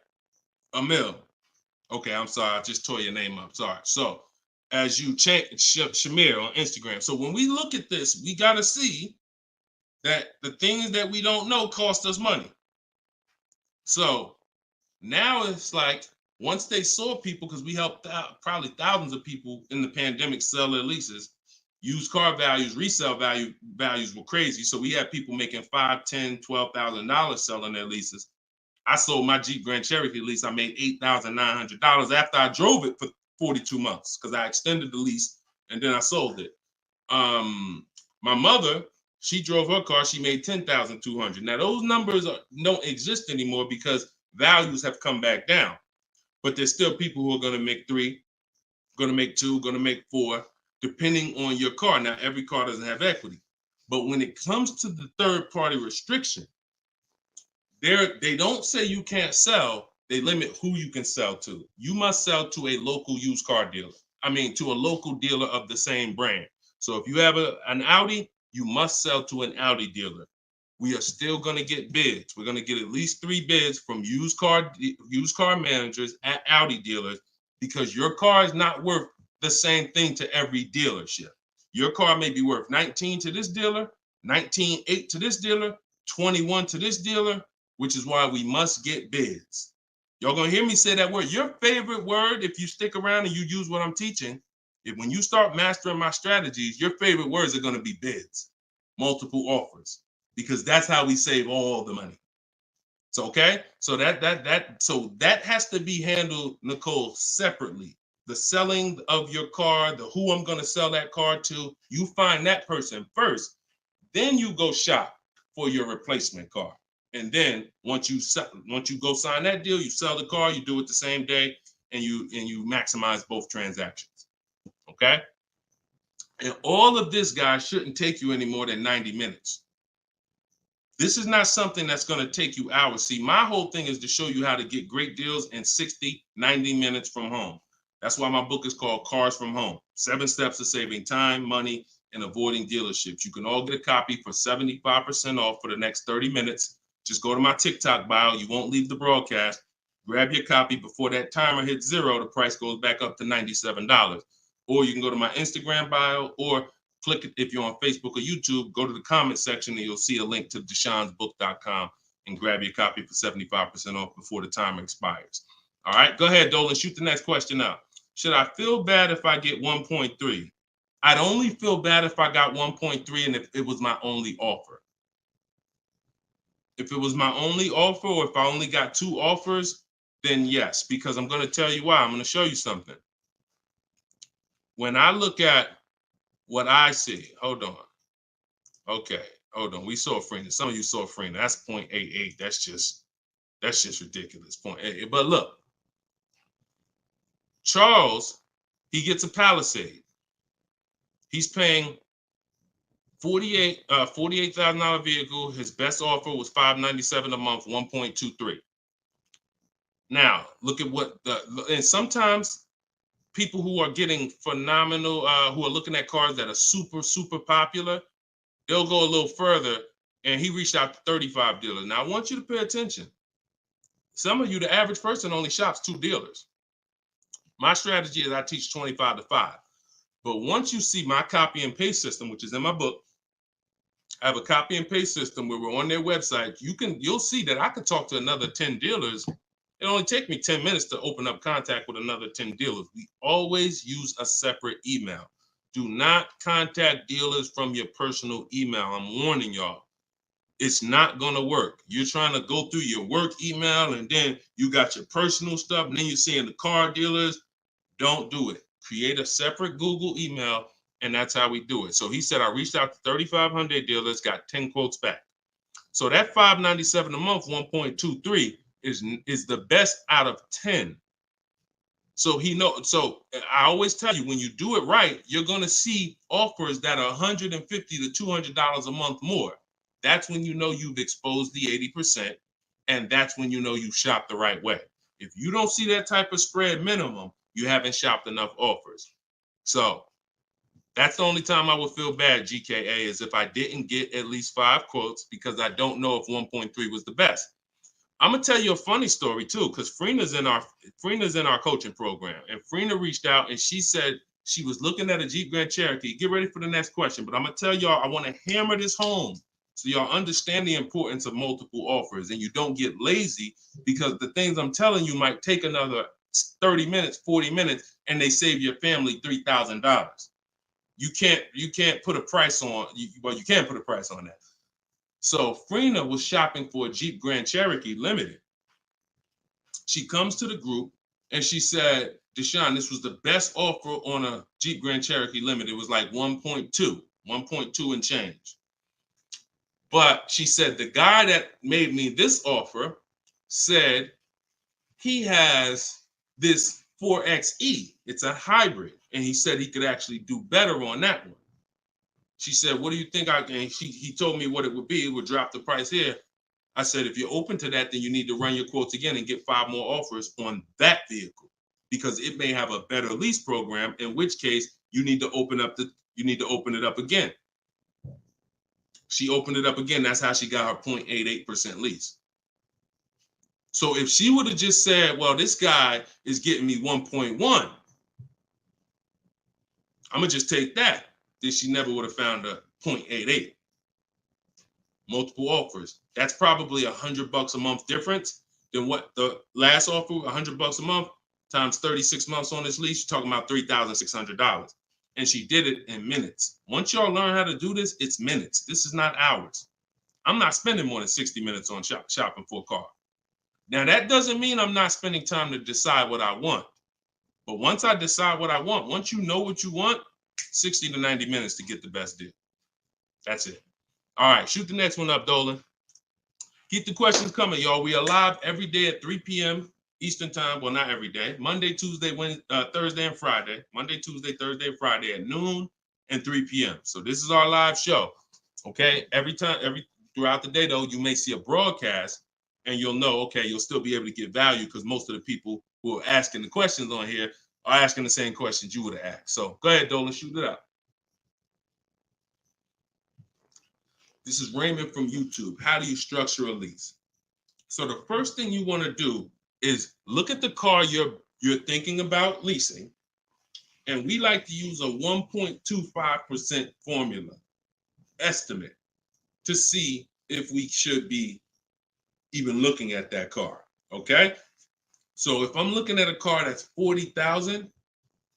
Emil. Okay, I'm sorry. I just tore your name up. Sorry. So as you change Shamir on Instagram. So when we look at this, we got to see that the things that we don't know cost us money. So now it's like, once they saw people, because we helped out probably thousands of people in the pandemic sell their leases, used car values, resale values were crazy. So we had people making $5,000, $10,000, $12,000 selling their leases. I sold my Jeep Grand Cherokee lease. I made $8,900 after I drove it for 42 months because I extended the lease and then I sold it. My mother, she drove her car. She made $10,200. Now those numbers don't exist anymore because values have come back down. But there's still people who are going to make 3, going to make 2, going to make 4, depending on your car. Now, every car doesn't have equity. But when it comes to the third-party restriction, they don't say you can't sell. They limit who you can sell to. You must sell to a local used car dealer. To a local dealer of the same brand. So if you have an Audi, you must sell to an Audi dealer. we are still going to get bids. We're going to get at least 3 bids from used car managers at Audi dealers, because your car is not worth the same thing to every dealership. Your car may be worth 19 to this dealer, 19.8 to this dealer, 21 to this dealer, which is why we must get bids. Y'all gonna hear me say that word. Your favorite word, if you stick around and you use what I'm teaching, when you start mastering my strategies, your favorite words are gonna be bids, multiple offers, because that's how we save all the money. So okay, so that has to be handled, Nicole, separately. The selling of your car, the who I'm gonna sell that car to, you find that person first. Then you go shop for your replacement car. And then once you go sign that deal, you sell the car, you do it the same day, and you maximize both transactions. Okay? And all of this, guys, shouldn't take you any more than 90 minutes. This is not something that's going to take you hours. See, my whole thing is to show you how to get great deals in 60, 90 minutes from home. That's why my book is called Cars from Home: 7 Steps to Saving Time, Money, and Avoiding Dealerships. You can all get a copy for 75% off for the next 30 minutes. Just go to my TikTok bio. You won't leave the broadcast. Grab your copy before that timer hits 0. The price goes back up to $97. Or you can go to my Instagram bio, or click it if you're on Facebook or YouTube. Go to the comment section and you'll see a link to deshonsbook.com and grab your copy for 75% off before the timer expires. All right, go ahead, Dolan. Shoot the next question out. Should I feel bad if I get 1.3? I'd only feel bad if I got 1.3 and if it was my only offer. If it was my only offer, or if I only got 2 offers, then yes, because I'm going to tell you why. I'm going to show you something. When I look at what I see, hold on. Okay, hold on. We saw Freener. Some of you saw Freener. That's 0.88. That's just ridiculous. 0.88. But look, Charles, he gets a Palisade. He's paying $48,000 vehicle. His best offer was $597 a month, 1.23. Now look at and sometimes people who are getting phenomenal, who are looking at cars that are super, super popular, they'll go a little further, and he reached out to 35 dealers. Now I want you to pay attention. Some of you, the average person only shops 2 dealers. My strategy is I teach 25 to 5. But once you see my copy and paste system, which is in my book, I have a copy and paste system where we're on their website. You'll see that I could talk to another 10 dealers. It only take me 10 minutes to open up contact with another 10 dealers. We always use a separate email. Do not contact dealers from your personal email. I'm warning y'all. It's not going to work. You're trying to go through your work email, and then you got your personal stuff, and then you're seeing the car dealers. Don't do it. Create a separate Google email, and that's how we do it. So he said, I reached out to 3,500 dealers, got 10 quotes back. So that $597 a month, 1.23 is the best out of 10. So so I always tell you, when you do it right, you're going to see offers that are $150 to $200 a month more. That's when you know you've exposed the 80%, and that's when you know you shopped the right way. If you don't see that type of spread minimum, you haven't shopped enough offers. So that's the only time I would feel bad, GKA, is if I didn't get at least 5 quotes, because I don't know if 1.3 was the best. I'm gonna tell you a funny story too, because Freena's in our coaching program, and Freena reached out and she said she was looking at a Jeep Grand Cherokee. Get ready for the next question, but I'm gonna tell y'all, I want to hammer this home so y'all understand the importance of multiple offers, and you don't get lazy, because the things I'm telling you might take another 30 minutes, 40 minutes, and they save your family $3,000. You can't put a price on. Well, you can put a price on that. So Freena was shopping for a Jeep Grand Cherokee Limited. She comes to the group and she said, Deshone, this was the best offer on a Jeep Grand Cherokee Limited. It was like 1.2 and change. But she said, the guy that made me this offer said he has this 4XE. It's a hybrid. And he said he could actually do better on that one. She said, what do you think I can? He told me what it would be. It would drop the price here. I said, if you're open to that, then you need to run your quotes again and get 5 more offers on that vehicle, because it may have a better lease program, in which case you need to open it up again. She opened it up again. That's how she got her 0.88% lease. So if she would have just said, well, this guy is getting me 1.1, I'm going to just take that, then she never would have found a 0.88. Multiple offers. That's probably $100 a month difference than what the last offer, $100 a month times 36 months on this lease. You're talking about $3,600. And she did it in minutes. Once y'all learn how to do this, it's minutes. This is not hours. I'm not spending more than 60 minutes on shopping for a car. Now, that doesn't mean I'm not spending time to decide what I want. But once I decide what I want, once you know what you want, 60 to 90 minutes to get the best deal. That's it. All right, shoot the next one up, Dolan. Keep the questions coming, y'all. We are live every day at 3 p.m. Eastern time. Well, not every day. Monday, Tuesday, Wednesday, Thursday, and Friday. Monday, Tuesday, Thursday, and Friday at noon and 3 p.m. So this is our live show. Okay. Throughout the day, though, you may see a broadcast and you'll know, okay, you'll still be able to get value because most of the people who are asking the questions on here are asking the same questions you would have asked. So go ahead, Dolan, shoot it out. This is Raymond from YouTube. How do you structure a lease? So the first thing you want to do is look at the car you're thinking about leasing, and we like to use a 1.25% formula estimate to see if we should be even looking at that car. Okay? So if I'm looking at a car that's $40,000,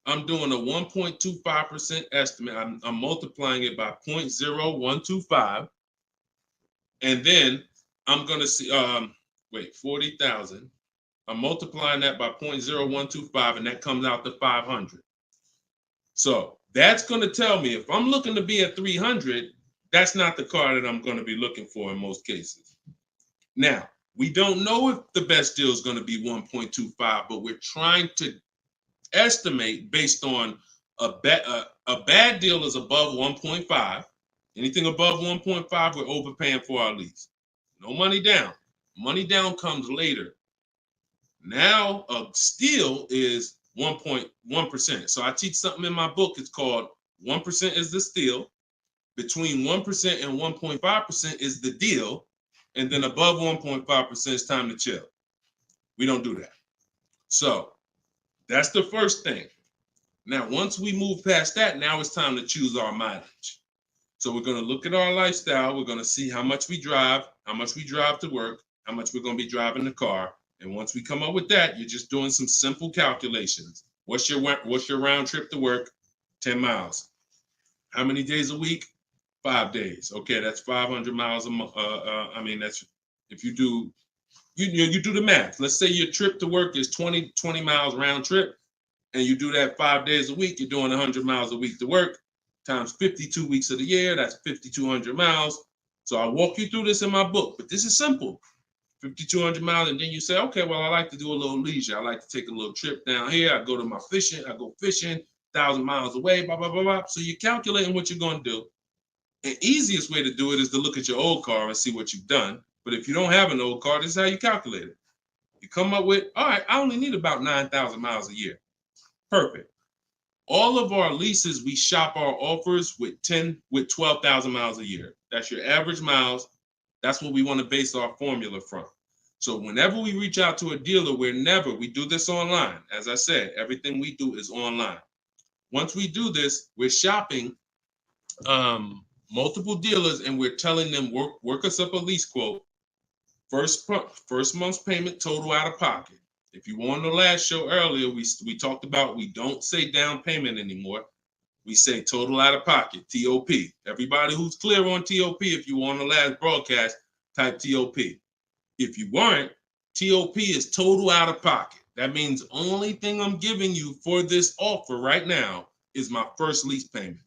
I'm doing a 1.25% estimate. I'm multiplying it by 0.0125. And then I'm going to see, 40,000. I'm multiplying that by 0.0125, and that comes out to 500. So that's going to tell me if I'm looking to be at 300, that's not the car that I'm going to be looking for in most cases. Now, we don't know if the best deal is going to be 1.25, but we're trying to estimate based on a bad deal is above 1.5. Anything above 1.5, we're overpaying for our lease. No money down. Money down comes later. Now, a steal is 1.1%. So I teach something in my book. It's called 1% is the steal. Between 1% and 1.5% is the deal. And then above 1.5% is time to chill. We don't do that. So that's the first thing. Now, once we move past that, now it's time to choose our mileage. So we're going to look at our lifestyle. We're going to see how much we drive to work, how much we're going to be driving the car. And once we come up with that, you're just doing some simple calculations. What's your round trip to work? 10 miles. How many days a week? 5 days. Okay, that's 500 miles a month. That's if you do the math. Let's say your trip to work is 20 miles round trip, and you do that 5 days a week. You're doing 100 miles a week to work. Times 52 weeks of the year, that's 5,200 miles. So I walk you through this in my book, but this is simple. 5,200 miles, and then you say, okay, well, I like to do a little leisure. I like to take a little trip down here. I go to my fishing. I go fishing 1,000 miles away, blah, blah, blah, blah. So you're calculating what you're going to do. The easiest way to do it is to look at your old car and see what you've done. But if you don't have an old car, this is how you calculate it. You come up with, all right, I only need about 9,000 miles a year. Perfect. All of our leases, we shop our offers with 12,000 miles a year. That's your average miles. That's what we want to base our formula from. So whenever we reach out to a dealer, we do this online. As I said, everything we do is online. Once we do this, we're shopping multiple dealers, and we're telling them, work us up a lease quote. First month's payment, total out of pocket. If you were on the last show earlier, we talked about we don't say down payment anymore. We say total out of pocket, TOP. Everybody who's clear on TOP, if you were on the last broadcast, type TOP. If you weren't, TOP is total out of pocket. That means only thing I'm giving you for this offer right now is my first lease payment,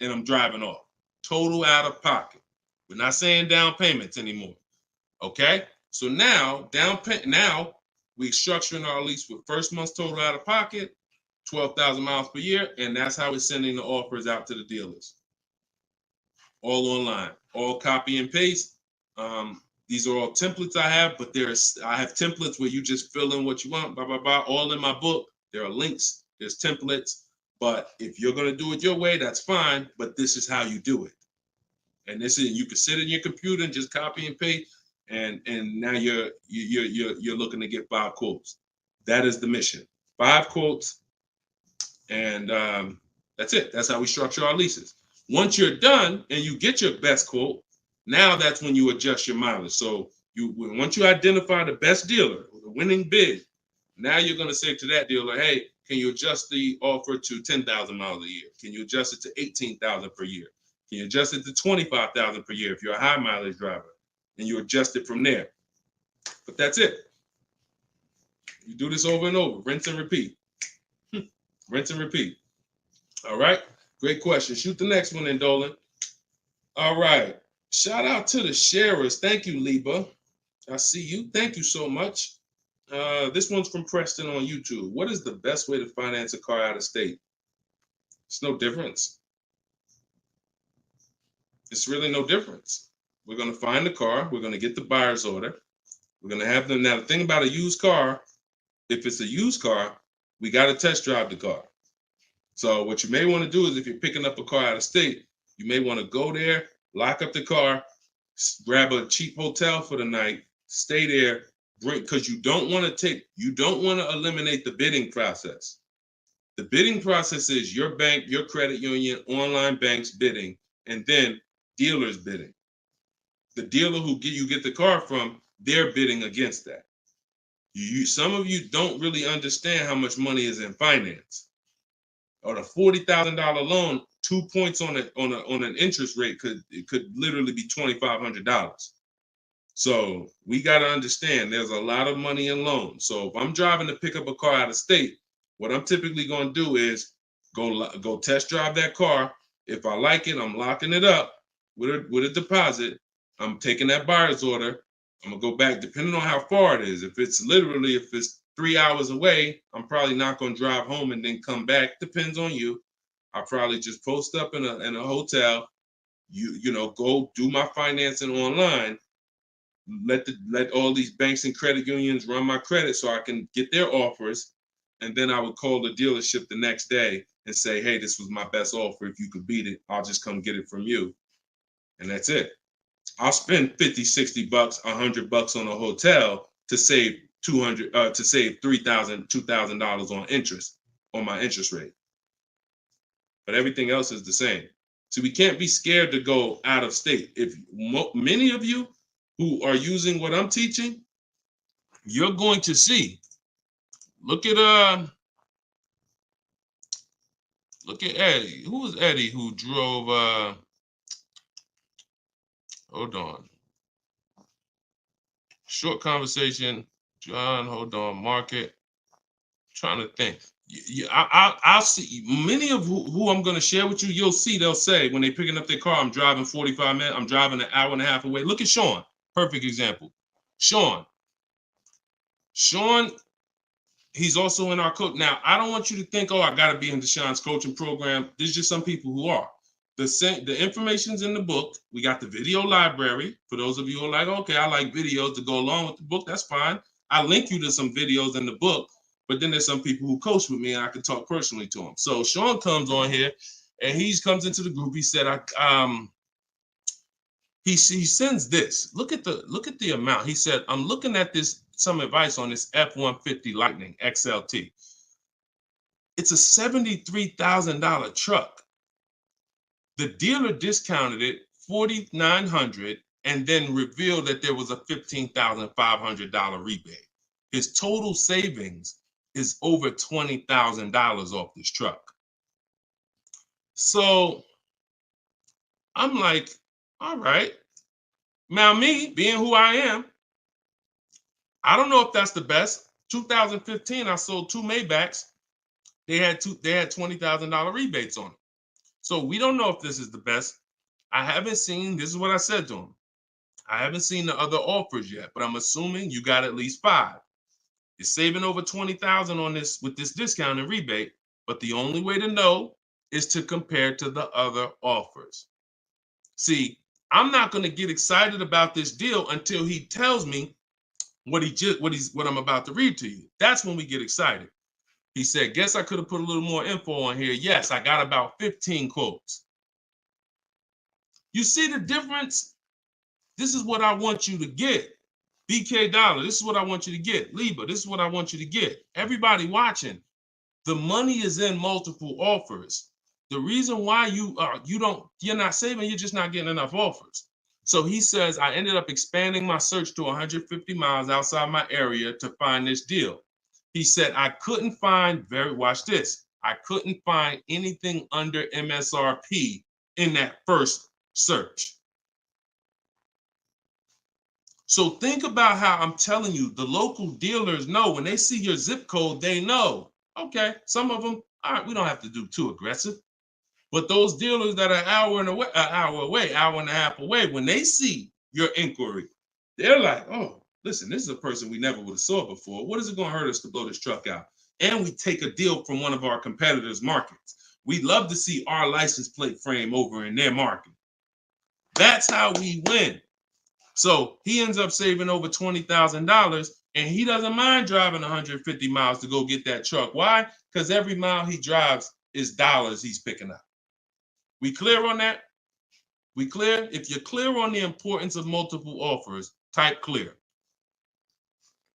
and I'm driving off. Total out of pocket. We're not saying down payments anymore. Okay? So now, we're structuring our lease with first month's total out of pocket, 12,000 miles per year, and that's how we're sending the offers out to the dealers. All online, all copy and paste. These are all templates I have, but I have templates where you just fill in what you want, blah, blah, blah, all in my book. There are links, there's templates, but if you're going to do it your way, that's fine, but this is how you do it. And this is, you can sit in your computer and just copy and paste, and now you're looking to get 5 quotes. That is the mission. 5 quotes, and that's it. That's how we structure our leases. Once you're done and you get your best quote, now that's when you adjust your mileage. So once you identify the best dealer, the winning bid, now you're going to say to that dealer, hey, can you adjust the offer to 10,000 miles a year? Can you adjust it to 18,000 per year? Can you adjust it to 25,000 per year if you're a high mileage driver? And you adjust it from there. But that's it. You do this over and over, rinse and repeat. Rinse and repeat. All right. Great question. Shoot the next one in, Dolan. All right. Shout out to the sharers. Thank you, Liba. I see you. Thank you so much. This one's from Preston on YouTube. What is the best way to finance a car out of state? It's no difference. It's really no difference. We're going to find the car. We're going to get the buyer's order. We're going to have them. Now, the thing about a used car, if it's a used car, we got to test drive the car. So what you may want to do is, if you're picking up a car out of state, you may want to go there, lock up the car, grab a cheap hotel for the night, stay there, because you don't want to eliminate the bidding process. The bidding process is your bank, your credit union, online banks bidding, and then dealers bidding. The dealer who you get the car from, they're bidding against that. Some of you don't really understand how much money is in finance. On a $40,000 loan, 2 points on an interest rate could literally be $2,500. So we got to understand there's a lot of money in loans. So if I'm driving to pick up a car out of state, what I'm typically going to do is go test drive that car. If I like it, I'm locking it up with a deposit. I'm taking that buyer's order. I'm gonna go back, depending on how far it is. If it's 3 hours away, I'm probably not gonna drive home and then come back. Depends on you. I'll probably just post up in a hotel. Go do my financing online. Let all these banks and credit unions run my credit so I can get their offers, and then I would call the dealership the next day and say, hey, this was my best offer. If you could beat it, I'll just come get it from you. And that's it. I'll spend $50, $60, $100 on a hotel to save $3,000, $2,000 on interest, on my interest rate. But everything else is the same. So we can't be scared to go out of state. If many of you who are using what I'm teaching, you're going to see. Look at Eddie. Who was Eddie who drove? Hold on. Short conversation. John, hold on. Market. Trying to think. I'll see many of who I'm going to share with you. You'll see, they'll say when they're picking up their car, I'm driving 45 minutes. I'm driving an hour and a half away. Look at Sean. Perfect example. Sean, he's also in our coach. Now, I don't want you to think, oh, I got to be in Deshaun's coaching program. There's just some people who are. The information's in the book. We got the video library. For those of you who are like, okay, I like videos to go along with the book. That's fine. I link you to some videos in the book. But then there's some people who coach with me, and I can talk personally to them. So Sean comes on here, and he comes into the group. He said, he sends this. Look at the amount. He said, I'm looking at some advice on this F-150 Lightning XLT. It's a $73,000 truck. The dealer discounted it $4,900 and then revealed that there was a $15,500 rebate. His total savings is over $20,000 off this truck. So I'm like, all right. Now me, being who I am, I don't know if that's the best. 2015, I sold 2 Maybachs. They had $20,000 rebates on them. So we don't know if this is the best. I haven't seen, this is what I said to him. I haven't seen the other offers yet, but I'm assuming you got at least 5. You're saving over $20,000 on this with this discount and rebate, but the only way to know is to compare to the other offers. See, I'm not going to get excited about this deal until he tells me what I'm about to read to you. That's when we get excited. He said, guess I could have put a little more info on here. Yes, I got about 15 quotes. You see the difference? This is what I want you to get. BK Dollar, this is what I want you to get. Liba, this is what I want you to get. Everybody watching, the money is in multiple offers. The reason why you're not saving, you're just not getting enough offers. So he says, I ended up expanding my search to 150 miles outside my area to find this deal. He said, I couldn't find, watch this, I couldn't find anything under MSRP in that first search. So think about how I'm telling you, the local dealers know when they see your zip code, they know, okay, some of them, all right, we don't have to do too aggressive. But those dealers that are an hour and a half away, when they see your inquiry, they're like, oh, listen, this is a person we never would have saw before. What is it going to hurt us to blow this truck out? And we take a deal from one of our competitors' markets. We'd love to see our license plate frame over in their market. That's how we win. So he ends up saving over $20,000, and he doesn't mind driving 150 miles to go get that truck. Why? Because every mile he drives is dollars he's picking up. We clear on that? We clear? If you're clear on the importance of multiple offers, type clear.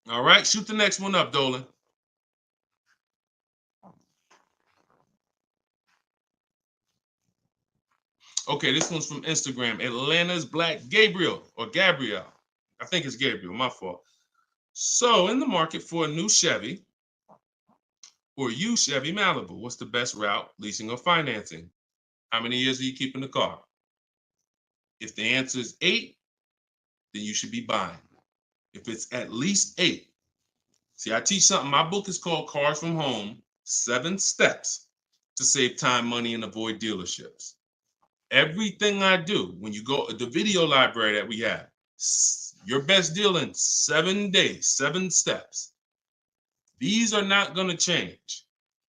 All right, shoot the next one up, Dolan. Okay, this one's from Instagram. Atlanta's Black Gabriel, or Gabrielle. I think it's Gabriel, my fault. So, in the market for a new Chevy or used Chevy Malibu, what's the best route, leasing or financing? How many years are you keeping the car? If the answer is 8, then you should be buying. If it's at least 8, see, I teach something. My book is called Cars from Home, 7 Steps to Save Time, Money, and Avoid Dealerships. Everything I do, when you go, the video library that we have, your best deal in 7 days, 7 steps. These are not going to change.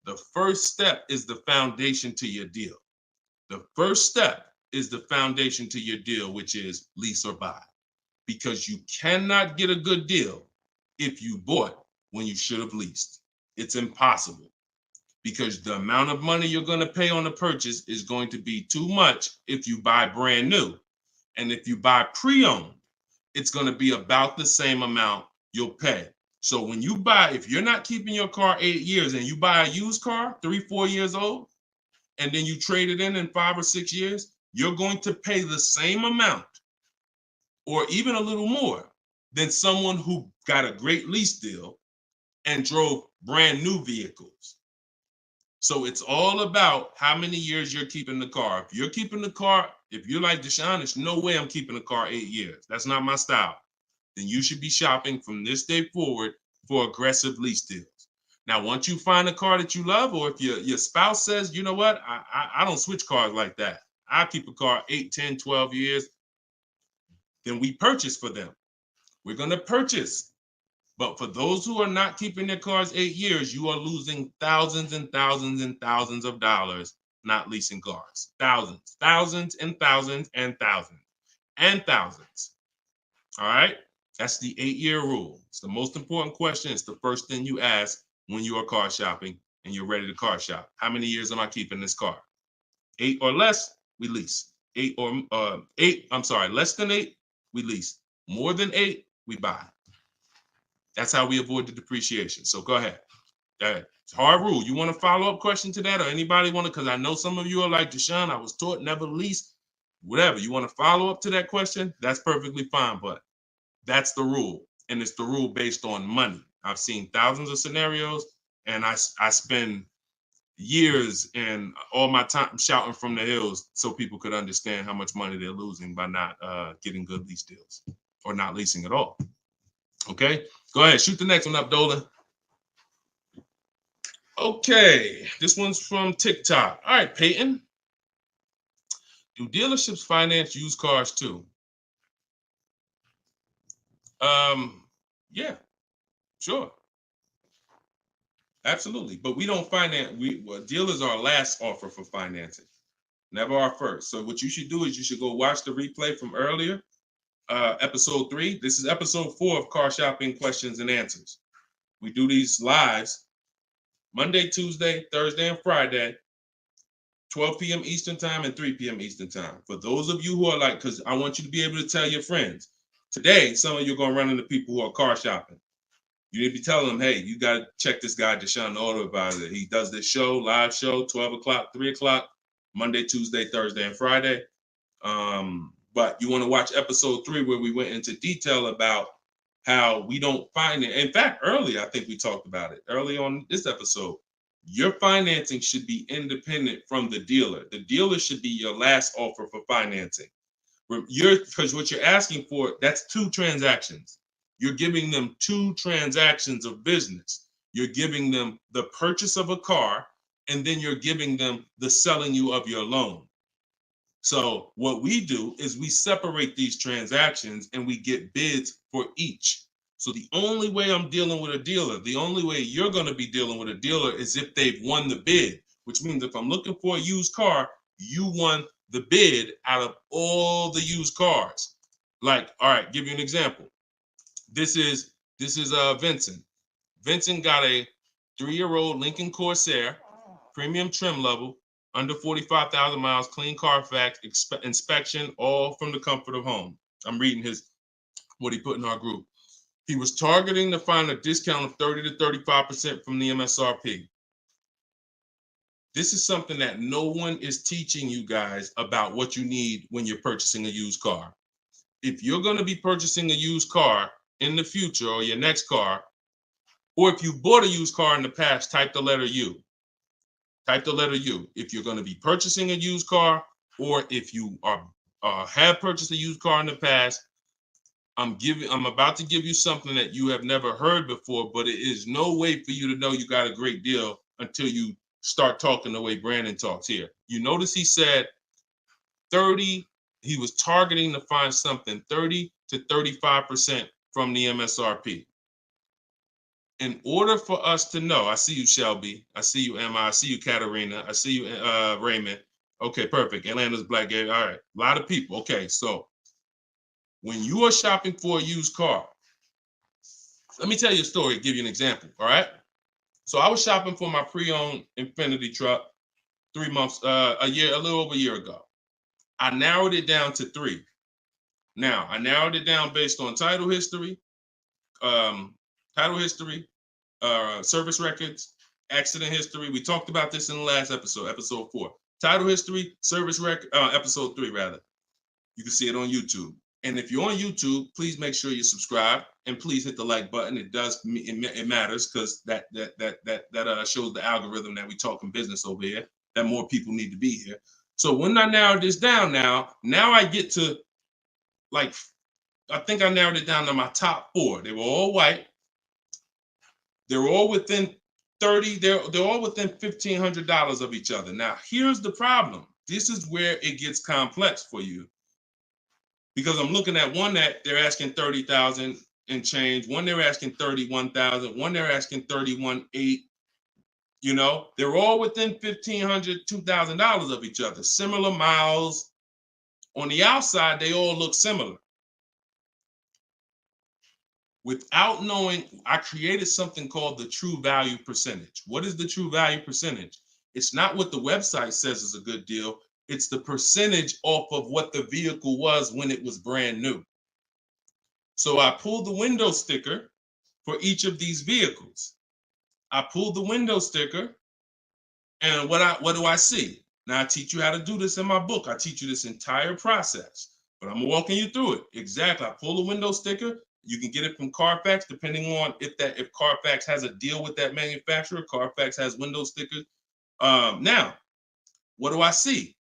The first step is the foundation to your deal. The first step is the foundation to your deal, which is lease or buy. Because you cannot get a good deal if you bought when you should have leased. It's impossible. Because the amount of money you're going to pay on the purchase is going to be too much if you buy brand new. And if you buy pre-owned, it's going to be about the same amount you'll pay. So when you buy, if you're not keeping your car 8 years and you buy a used car, 3-4 years old, and then you trade it in 5 or 6 years, you're going to pay the same amount or even a little more than someone who got a great lease deal and drove brand new vehicles. So it's all about how many years you're keeping the car. If you're keeping the car, if you're like Deshone, there's no way I'm keeping the car 8 years. That's not my style. Then you should be shopping from this day forward for aggressive lease deals. Now, once you find a car that you love, or if your spouse says, you know what, I don't switch cars like that. I keep a car 8, 10, 12 years. Then we purchase for them. We're going to purchase. But for those who are not keeping their cars 8 years, you are losing thousands and thousands and thousands of dollars not leasing cars. Thousands, thousands and thousands and thousands and thousands. All right? That's the 8-year rule. It's the most important question. It's the first thing you ask when you are car shopping and you're ready to car shop. How many years am I keeping this car? 8 or less, we lease. Less than 8, we lease. More than 8, we buy. That's how we avoid the depreciation. So go ahead. It's a hard rule. You want a follow-up question to that, or anybody want to? Because I know some of you are like, Deshone, I was taught never lease. Whatever. You want to follow up to that question? That's perfectly fine. But that's the rule. And it's the rule based on money. I've seen thousands of scenarios, and I spend years and all my time shouting from the hills so people could understand how much money they're losing by not getting good lease deals or not leasing at all. Okay, go ahead, shoot the next one up, Dolan. Okay, this one's from TikTok. All right, Peyton. Do dealerships finance used cars too? Yeah, sure. Absolutely. But we don't finance, dealers are our last offer for financing, never our first. So what you should do is you should go watch the replay from earlier, episode 3. This is episode 4 of Car Shopping Questions and Answers. We do these lives Monday, Tuesday, Thursday, and Friday 12 p.m. Eastern time and 3 p.m. Eastern time. For those of you who are like, because I want you to be able to tell your friends. Today, some of you are going to run into people who are car shopping. You need to be telling them, hey, you got to check this guy, Deshone the Auto Advisor. He does this show, live show, 12 o'clock, 3 o'clock, Monday, Tuesday, Thursday, and Friday. But you want to watch episode 3 where we went into detail about how we don't find it. In fact, earlier, I think we talked about it early on this episode. Your financing should be independent from the dealer. The dealer should be your last offer for financing. Because what you're asking for, that's 2 transactions. You're giving them 2 transactions of business. You're giving them the purchase of a car, and then you're giving them the selling you of your loan. So what we do is we separate these transactions and we get bids for each. So the only way I'm dealing with a dealer, the only way you're going to be dealing with a dealer is if they've won the bid, which means if I'm looking for a used car, you won the bid out of all the used cars. Like, all right, give you an example. This is Vincent. Vincent got a 3-year-old Lincoln Corsair, premium trim level, under 45,000 miles, clean Carfax, inspection, all from the comfort of home. I'm reading what he put in our group. He was targeting to find a discount of 30 to 35% from the MSRP. This is something that no one is teaching you guys about what you need when you're purchasing a used car. If you're going to be purchasing a used car in the future, or your next car, or if you bought a used car in the past, type the letter U. Type the letter U. If you're going to be purchasing a used car, or if you have purchased a used car in the past, I'm about to give you something that you have never heard before, but it is no way for you to know you got a great deal until you start talking the way Brandon talks here. You notice he said 30, he was targeting to find something 30 to 35% from the MSRP. In order for us to know, I see you, Shelby. I see you, Emma. I see you, Katarina. I see you, Raymond. Okay, perfect. Atlanta's Black Gay. All right, a lot of people. Okay, so when you are shopping for a used car, let me tell you a story, give you an example, all right? So I was shopping for my pre-owned Infiniti truck 3 months, a little over a year ago. I narrowed it down to 3. Now, I narrowed it down based on title history, service records, accident history. We talked about this in the last episode, episode 4. Title history, service record, episode 3 rather. You can see it on YouTube. And if you're on YouTube, please make sure you subscribe and please hit the like button. It matters because that shows the algorithm that we talking business over here, that more people need to be here. So when I narrowed this down now I get to, like, I think I narrowed it down to my top 4. They were all white. They're all within 30, they're all within $1,500 of each other. Now, here's the problem. This is where it gets complex for you. Because I'm looking at one that they're asking 30,000 and change, one they're asking 31,000, one they're asking 31,800. You know, they're all within $1,500, $2,000 of each other. Similar miles. On the outside, they all look similar. Without knowing, I created something called the true value percentage. What is the true value percentage? It's not what the website says is a good deal. It's the percentage off of what the vehicle was when it was brand new. So I pulled the window sticker for each of these vehicles. I pulled the window sticker, and what do I see? Now I teach you how to do this in my book. I teach you this entire process, but I'm walking you through it. Exactly. I pull the window sticker. You can get it from Carfax, depending on if Carfax has a deal with that manufacturer. Carfax has window stickers. Now, what do I see?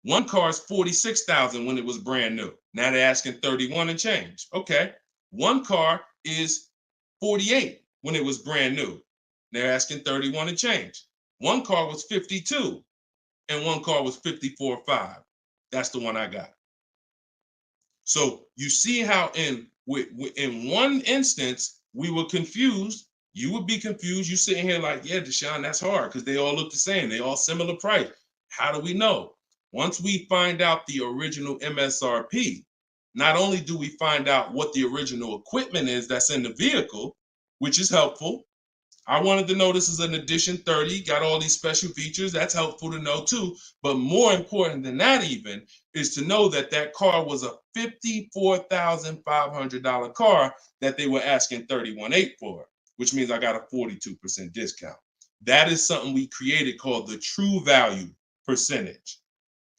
One car is 46,000 when it was brand new. Now they're asking 31 and change. Okay. One car is 48 when it was brand new. They're asking 31 and change. One car was 52 and one car was 54.5. That's the one I got. So you see how in one instance we were confused. You would be confused. You sitting here like, yeah, Deshone, that's hard because they all look the same. They all similar price. How do we know? Once we find out the original MSRP, not only do we find out what the original equipment is that's in the vehicle, which is helpful. I wanted to know this is an edition 30, got all these special features. That's helpful to know too. But more important than that even is to know that that car was a $54,500 car that they were asking $31,800 for, which means I got a 42% discount. That is something we created called the true value percentage.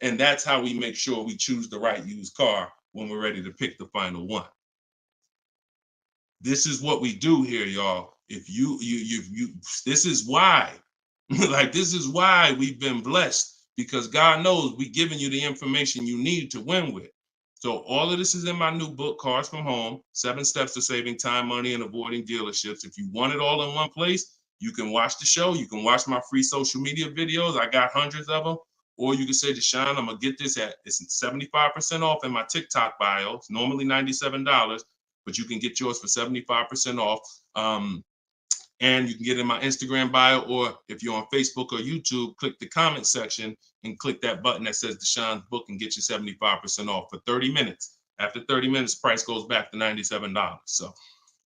And that's how we make sure we choose the right used car when we're ready to pick the final one. This is what we do here, y'all. If you this is why, like, this is why we've been blessed, because God knows we're giving you the information you need to win with. So all of this is in my new book, Cars from Home, 7 Steps to Saving Time, Money, and Avoiding Dealerships. If you want it all in one place, you can watch the show. You can watch my free social media videos. I got hundreds of them. Or you can say, Deshone, I'm going to get this it's 75% off in my TikTok bio. It's normally $97, but you can get yours for 75% off. And you can get it in my Instagram bio, or if you're on Facebook or YouTube, click the comment section and click that button that says Deshone's book and get you 75% off for 30 minutes. After 30 minutes, price goes back to $97. So,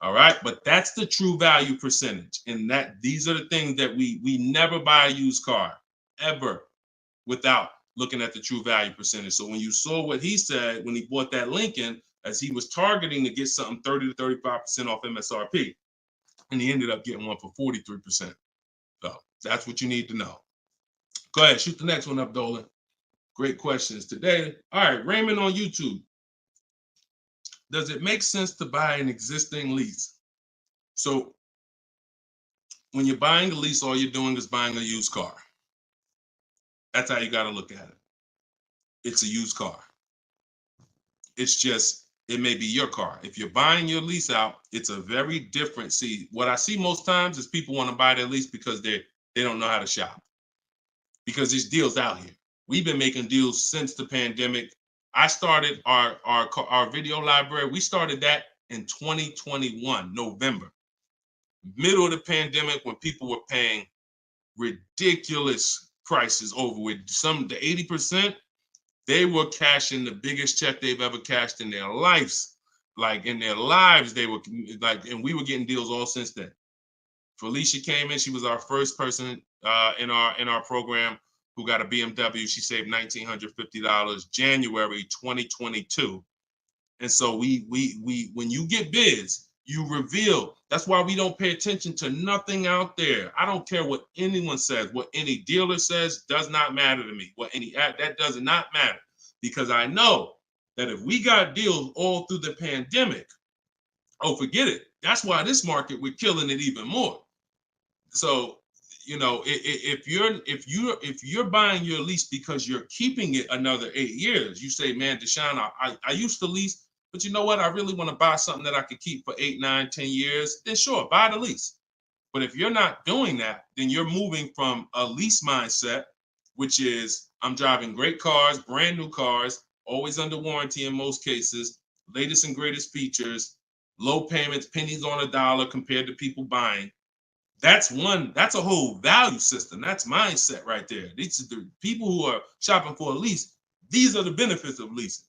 all right, but that's the true value percentage. And that these are the things that we never buy a used car ever without looking at the true value percentage. So when you saw what he said when he bought that Lincoln, as he was targeting to get something 30 to 35% off MSRP, and he ended up getting one for 43%. So that's what you need to know. Go ahead, shoot the next one up, Dolan. Great questions today. All right, Raymond on YouTube. Does it make sense to buy an existing lease? So when you're buying a lease, all you're doing is buying a used car. That's how you got to look at it. It's a used car. It's just, it may be your car. If you're buying your lease out, it's a very different. See, what I see most times is people want to buy their lease because they don't know how to shop. Because there's deals out here. We've been making deals since the pandemic. I started our video library. We started that in 2021, November. Middle of the pandemic, when people were paying ridiculous prices over with some the 80%. They were cashing the biggest check they've ever cashed in their lives. Like in their lives, they were like, and we were getting deals all since then. Felicia came in. She was our first person in our program who got a BMW. She saved $1,950 January 2022. And so we when you get bids, you reveal. That's why we don't pay attention to nothing out there. I don't care what anyone says, what any dealer says does not matter to me. That does not matter, because I know that if we got deals all through the pandemic, oh, forget it. That's why this market, we're killing it even more. So, you know, if you're buying your lease because you're keeping it another 8 years, you say, man, Deshone, I used to lease, but you know what? I really want to buy something that I could keep for 8, 9, 10 years. Then sure, buy the lease. But if you're not doing that, then you're moving from a lease mindset, which is I'm driving great cars, brand new cars, always under warranty in most cases, latest and greatest features, low payments, pennies on a dollar compared to people buying. That's a whole value system. That's mindset right there. These are the people who are shopping for a lease. These are the benefits of leasing.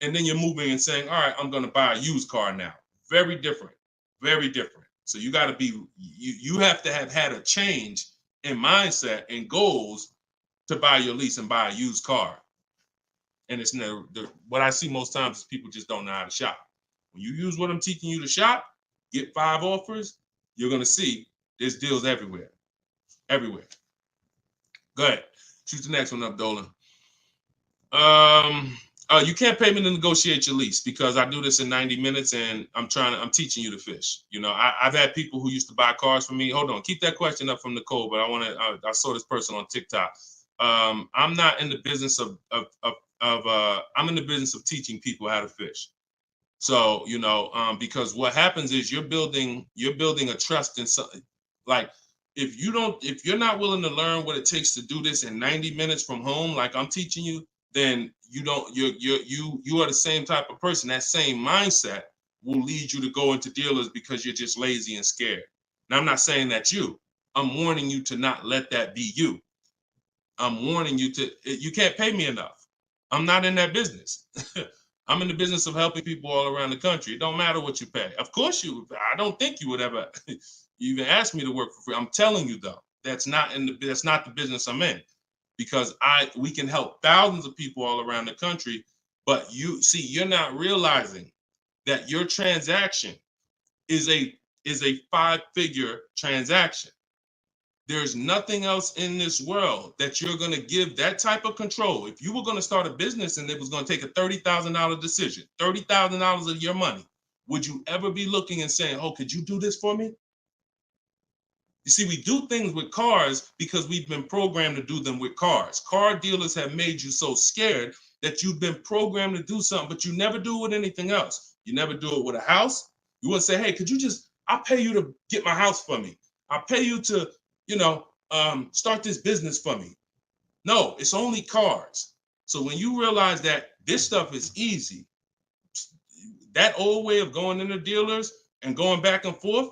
And then you're moving and saying, all right, I'm going to buy a used car now. Very different, very different. So you got to be, you have to have had a change in mindset and goals to buy your lease and buy a used car. And it's what I see most times is people just don't know how to shop. When you use what I'm teaching you to shop, get 5 offers, you're going to see there's deals everywhere. Everywhere. Go ahead. Shoot the next one up, Dolan. You can't pay me to negotiate your lease because I do this in 90 minutes and I'm teaching you to fish. You know, I've had people who used to buy cars from me. Hold on, keep that question up from Nicole, but I saw this person on TikTok. I'm not in the business I'm in the business of teaching people how to fish. So, you know, because what happens is you're building a trust in something. Like if you're not willing to learn what it takes to do this in 90 minutes from home, like I'm teaching you, then you are the same type of person. That same mindset will lead you to go into dealers because you're just lazy and scared. Now, I'm not saying that's you. I'm warning you to not let that be you. I'm warning you you can't pay me enough. I'm not in that business. I'm in the business of helping people all around the country. It don't matter what you pay. Of course I don't think you would ever, You even asked me to work for free. I'm telling you though, that's not the business I'm in, because we can help thousands of people all around the country. But you're not realizing that your transaction is a 5-figure transaction. There's nothing else in this world that you're going to give that type of control. If you were going to start a business and it was going to take a $30,000 decision, $30,000 of your money, would you ever be looking and saying, oh, could you do this for me? You see, we do things with cars because we've been programmed to do them with cars. Car dealers have made you so scared that you've been programmed to do something, but you never do it with anything else. You never do it with a house. You wouldn't say, hey, I'll pay you to get my house for me. I'll pay you to, start this business for me. No, it's only cars. So when you realize that this stuff is easy, that old way of going into dealers and going back and forth,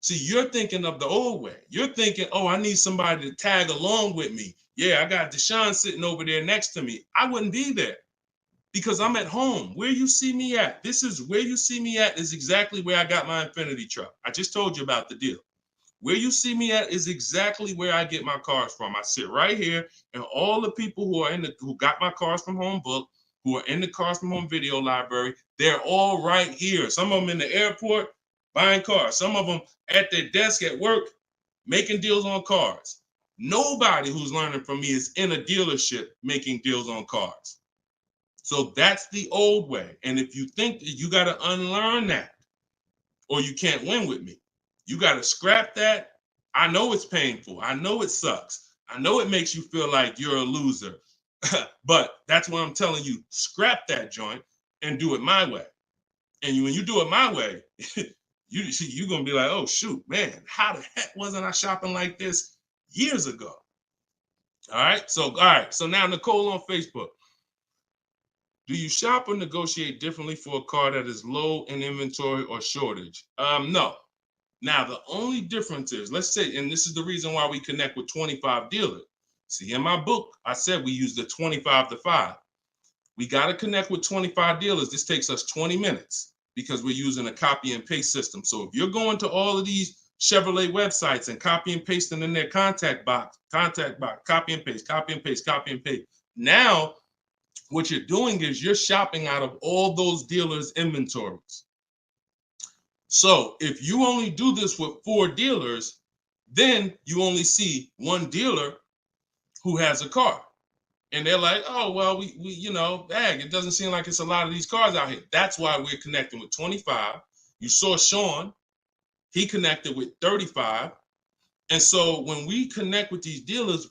see, you're thinking of the old way. You're thinking, oh, I need somebody to tag along with me. Yeah, I got Deshone sitting over there next to me. I wouldn't be there because I'm at home. Where you see me at, where you see me at is exactly where I got my Infinity truck. I just told you about the deal. Where you see me at is exactly where I get my cars from. I sit right here, and all the people who got my Cars from Home book, who are in the Cars from Home video library, they're all right here. Some of them in the airport buying cars. Some of them at their desk at work making deals on cars. Nobody who's learning from me is in a dealership making deals on cars. So that's the old way. And if you think that you got to unlearn that or you can't win with me, you got to scrap that. I know it's painful. I know it sucks. I know it makes you feel like you're a loser. But that's why I'm telling you, scrap that joint and do it my way. And when you do it my way, you're going to be like, oh, shoot, man, how the heck wasn't I shopping like this years ago? All right. So now Nicole on Facebook. Do you shop or negotiate differently for a car that is low in inventory or shortage? No. Now, the only difference is, let's say, and this is the reason why we connect with 25 dealers. See, in my book, I said we use the 25 to 5. We got to connect with 25 dealers. This takes us 20 minutes because we're using a copy and paste system. So if you're going to all of these Chevrolet websites and copy and pasting in their contact box, copy and paste, copy and paste, copy and paste. Now, what you're doing is you're shopping out of all those dealers' inventories. So if you only do this with 4 dealers, then you only see one dealer who has a car. And they're like, oh, well, we it doesn't seem like it's a lot of these cars out here. That's why we're connecting with 25. You saw Sean, he connected with 35. And so when we connect with these dealers,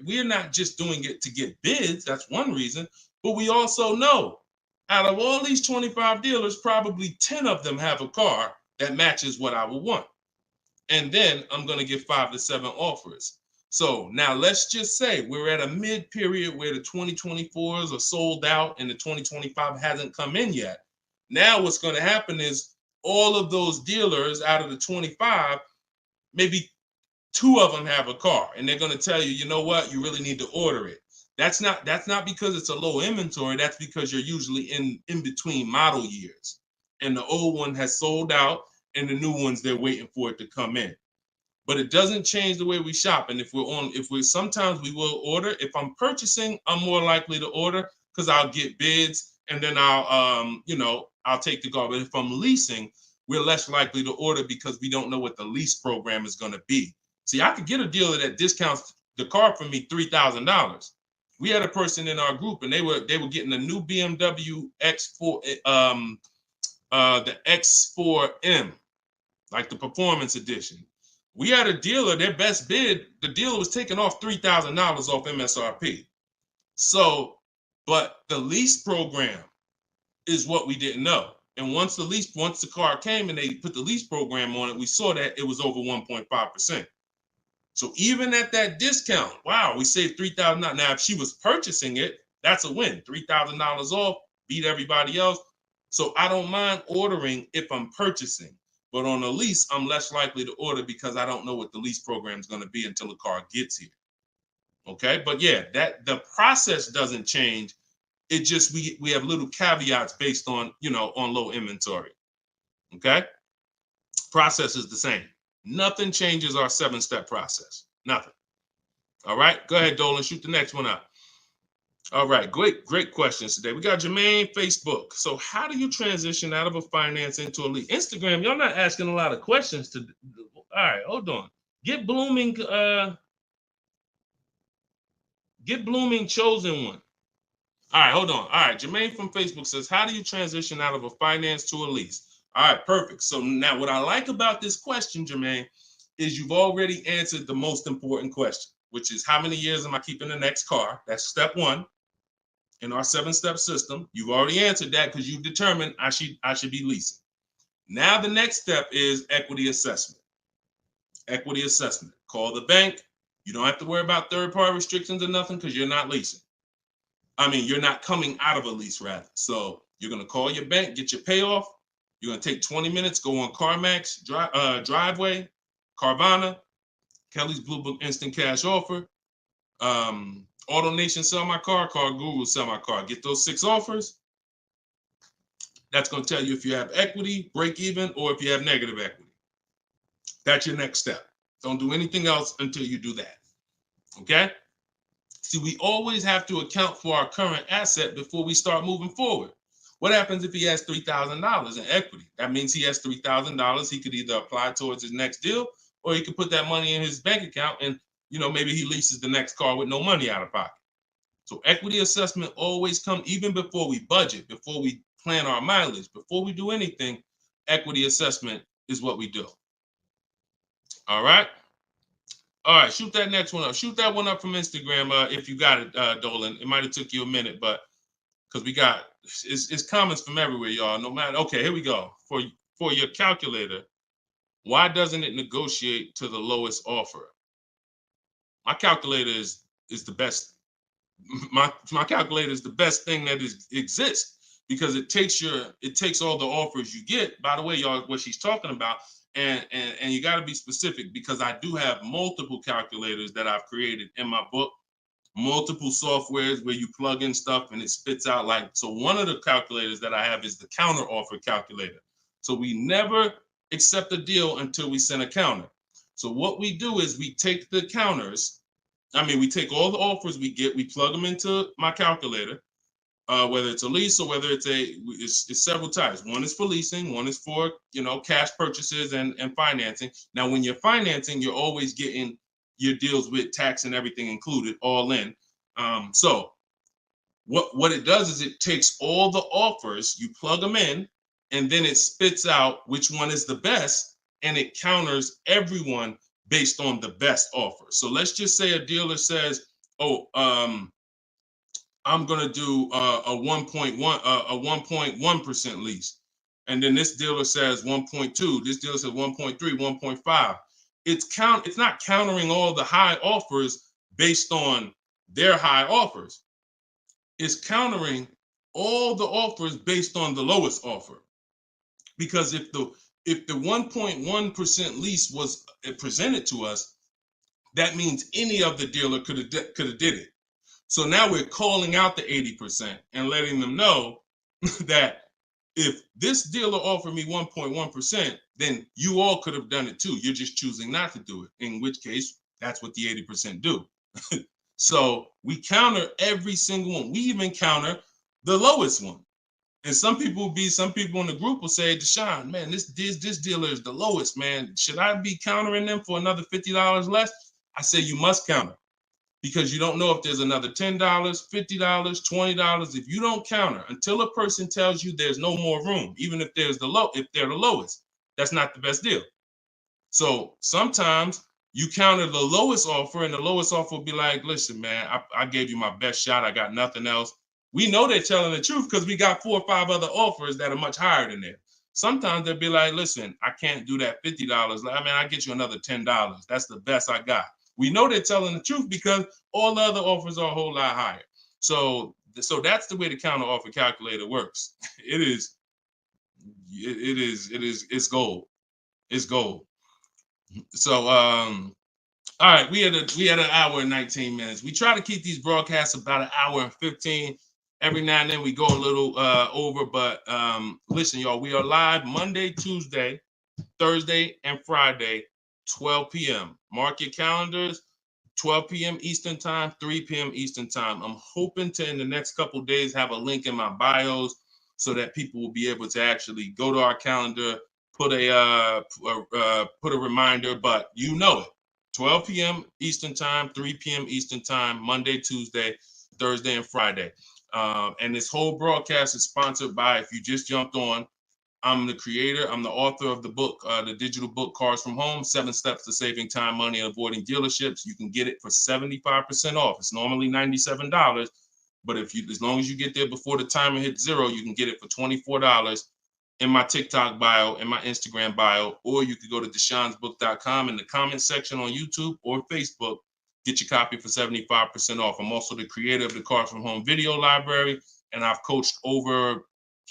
we're not just doing it to get bids. That's one reason. But we also know out of all these 25 dealers, probably 10 of them have a car that matches what I would want. And then I'm going to give 5 to 7 offers. So now let's just say we're at a mid period where the 2024s are sold out and the 2025 hasn't come in yet. Now what's going to happen is all of those dealers out of the 25, maybe 2 of them have a car, and they're going to tell you, you know what, you really need to order it. That's not because it's a low inventory. That's because you're usually in between model years, and the old one has sold out, and the new ones, they're waiting for it to come in. But it doesn't change the way we shop. And sometimes we will order. If I'm purchasing, I'm more likely to order because I'll get bids, and then I'll take the car. But if I'm leasing, we're less likely to order because we don't know what the lease program is going to be. See, I could get a dealer that discounts the car for me $3,000. We had a person in our group, and they were getting a new BMW X4, the X4M, like the performance edition. We had a dealer, their best bid, the dealer was taking off $3,000 off MSRP. So, but the lease program is what we didn't know. And once the car came and they put the lease program on it, we saw that it was over 1.5%. So even at that discount, wow, we saved $3,000. Now, if she was purchasing it, that's a win. $3,000 off, beat everybody else. So I don't mind ordering if I'm purchasing. But on a lease, I'm less likely to order because I don't know what the lease program is going to be until the car gets here. Okay, but yeah, that the process doesn't change. It just we have little caveats based on on low inventory. Okay, process is the same. Nothing changes our 7-step process. Nothing. All right, go ahead, Dolan. Shoot the next one up. All right, great questions today. We got Jermaine, Facebook. So how do you transition out of a finance into a lease? Instagram, y'all not asking a lot of questions to. All right, hold on. Get blooming chosen one. All right, hold on. All right, Jermaine from Facebook says, how do you transition out of a finance to a lease? All right, perfect. So now what I like about this question, Jermaine, is you've already answered the most important question, which is how many years am I keeping the next car? That's step one in our 7-step system. You've already answered that because you've determined I should be leasing. Now the next step is equity assessment. Equity assessment. Call the bank. You don't have to worry about third-party restrictions or nothing because you're not leasing. I mean, you're not coming out of a lease, rather. So you're going to call your bank, get your payoff. You're going to take 20 minutes, go on CarMax, Driveway, Carvana, Kelly's Blue Book Instant Cash Offer, AutoNation Sell My Car, Car Guru Sell My Car. Get those 6 offers. That's going to tell you if you have equity, break even, or if you have negative equity. That's your next step. Don't do anything else until you do that. Okay? See, we always have to account for our current asset before we start moving forward. What happens if he has $3,000 in equity? That means he has $3,000. He could either apply towards his next deal, or he could put that money in his bank account and, maybe he leases the next car with no money out of pocket. So equity assessment always comes, even before we budget, before we plan our mileage, before we do anything, equity assessment is what we do. All right? All right, shoot that next one up. Shoot that one up from Instagram if you got it, Dolan. It might have took you a minute, but because we got it's comments from everywhere, y'all. No matter. Okay, here we go. For your calculator, why doesn't it negotiate to the lowest offer? My calculator is the best. My calculator is the best thing that exists because it takes all the offers you get. By the way, y'all, what she's talking about. And you got to be specific because I do have multiple calculators that I've created in my book, multiple softwares where you plug in stuff and it spits out so one of the calculators that I have is the counter offer calculator. So we never accept a deal until we send a counter. So what we do is we take the counters. We take all the offers we get, we plug them into my calculator. Whether it's a lease or whether it's several types. One is for leasing, one is for cash purchases and financing. Now, when you're financing, you're always getting your deals with tax and everything included, all in. So what it does is it takes all the offers, you plug them in, and then it spits out which one is the best, and it counters everyone based on the best offer. So let's just say a dealer says, I'm gonna do a 1.1% lease, and then this dealer says 1.2. This dealer says 1.3, 1.5. It's not countering all the high offers based on their high offers. It's countering all the offers based on the lowest offer. Because if the 1.1% lease was presented to us, that means any of the dealer could have did it. So now we're calling out the 80% and letting them know that if this dealer offered me 1.1%, then you all could have done it too. You're just choosing not to do it, in which case that's what the 80% do. So we counter every single one. We even counter the lowest one. And some people in the group will say, Deshone, man, this dealer is the lowest, man. Should I be countering them for another $50 less? I say you must counter. Because you don't know if there's another $10, $50, $20. If you don't counter until a person tells you there's no more room, even if they're the lowest, that's not the best deal. So sometimes you counter the lowest offer, and the lowest offer will be like, listen, man, I gave you my best shot. I got nothing else. We know they're telling the truth because we got 4 or 5 other offers that are much higher than that. Sometimes they'll be like, listen, I can't do that $50. I'll get you another $10. That's the best I got. We know they're telling the truth because all the other offers are a whole lot higher. So that's the way the counter offer calculator works. It's gold. It's gold. So all right, we had an hour and 19 minutes. We try to keep these broadcasts about an hour and 15. Every now and then we go a little over, but listen, y'all, we are live Monday, Tuesday, Thursday, and Friday 12 p.m. Mark your calendars. 12 p.m. Eastern time, 3 p.m. Eastern time. I'm hoping to, in the next couple of days, have a link in my bios so that people will be able to actually go to our calendar, put a reminder, but you know it. 12 p.m. Eastern time, 3 p.m. Eastern time, Monday, Tuesday, Thursday, and Friday. And this whole broadcast is sponsored by, if you just jumped on, I'm the creator. I'm the author of the book, the digital book, Cars from Home, 7 Steps to Saving Time, Money, and Avoiding Dealerships. You can get it for 75% off. It's normally $97. But if you, as long as you get there before the timer hits 0, you can get it for $24 in my TikTok bio, in my Instagram bio, or you could go to deshonsbook.com in the comment section on YouTube or Facebook. Get your copy for 75% off. I'm also the creator of the Cars from Home video library, and I've coached over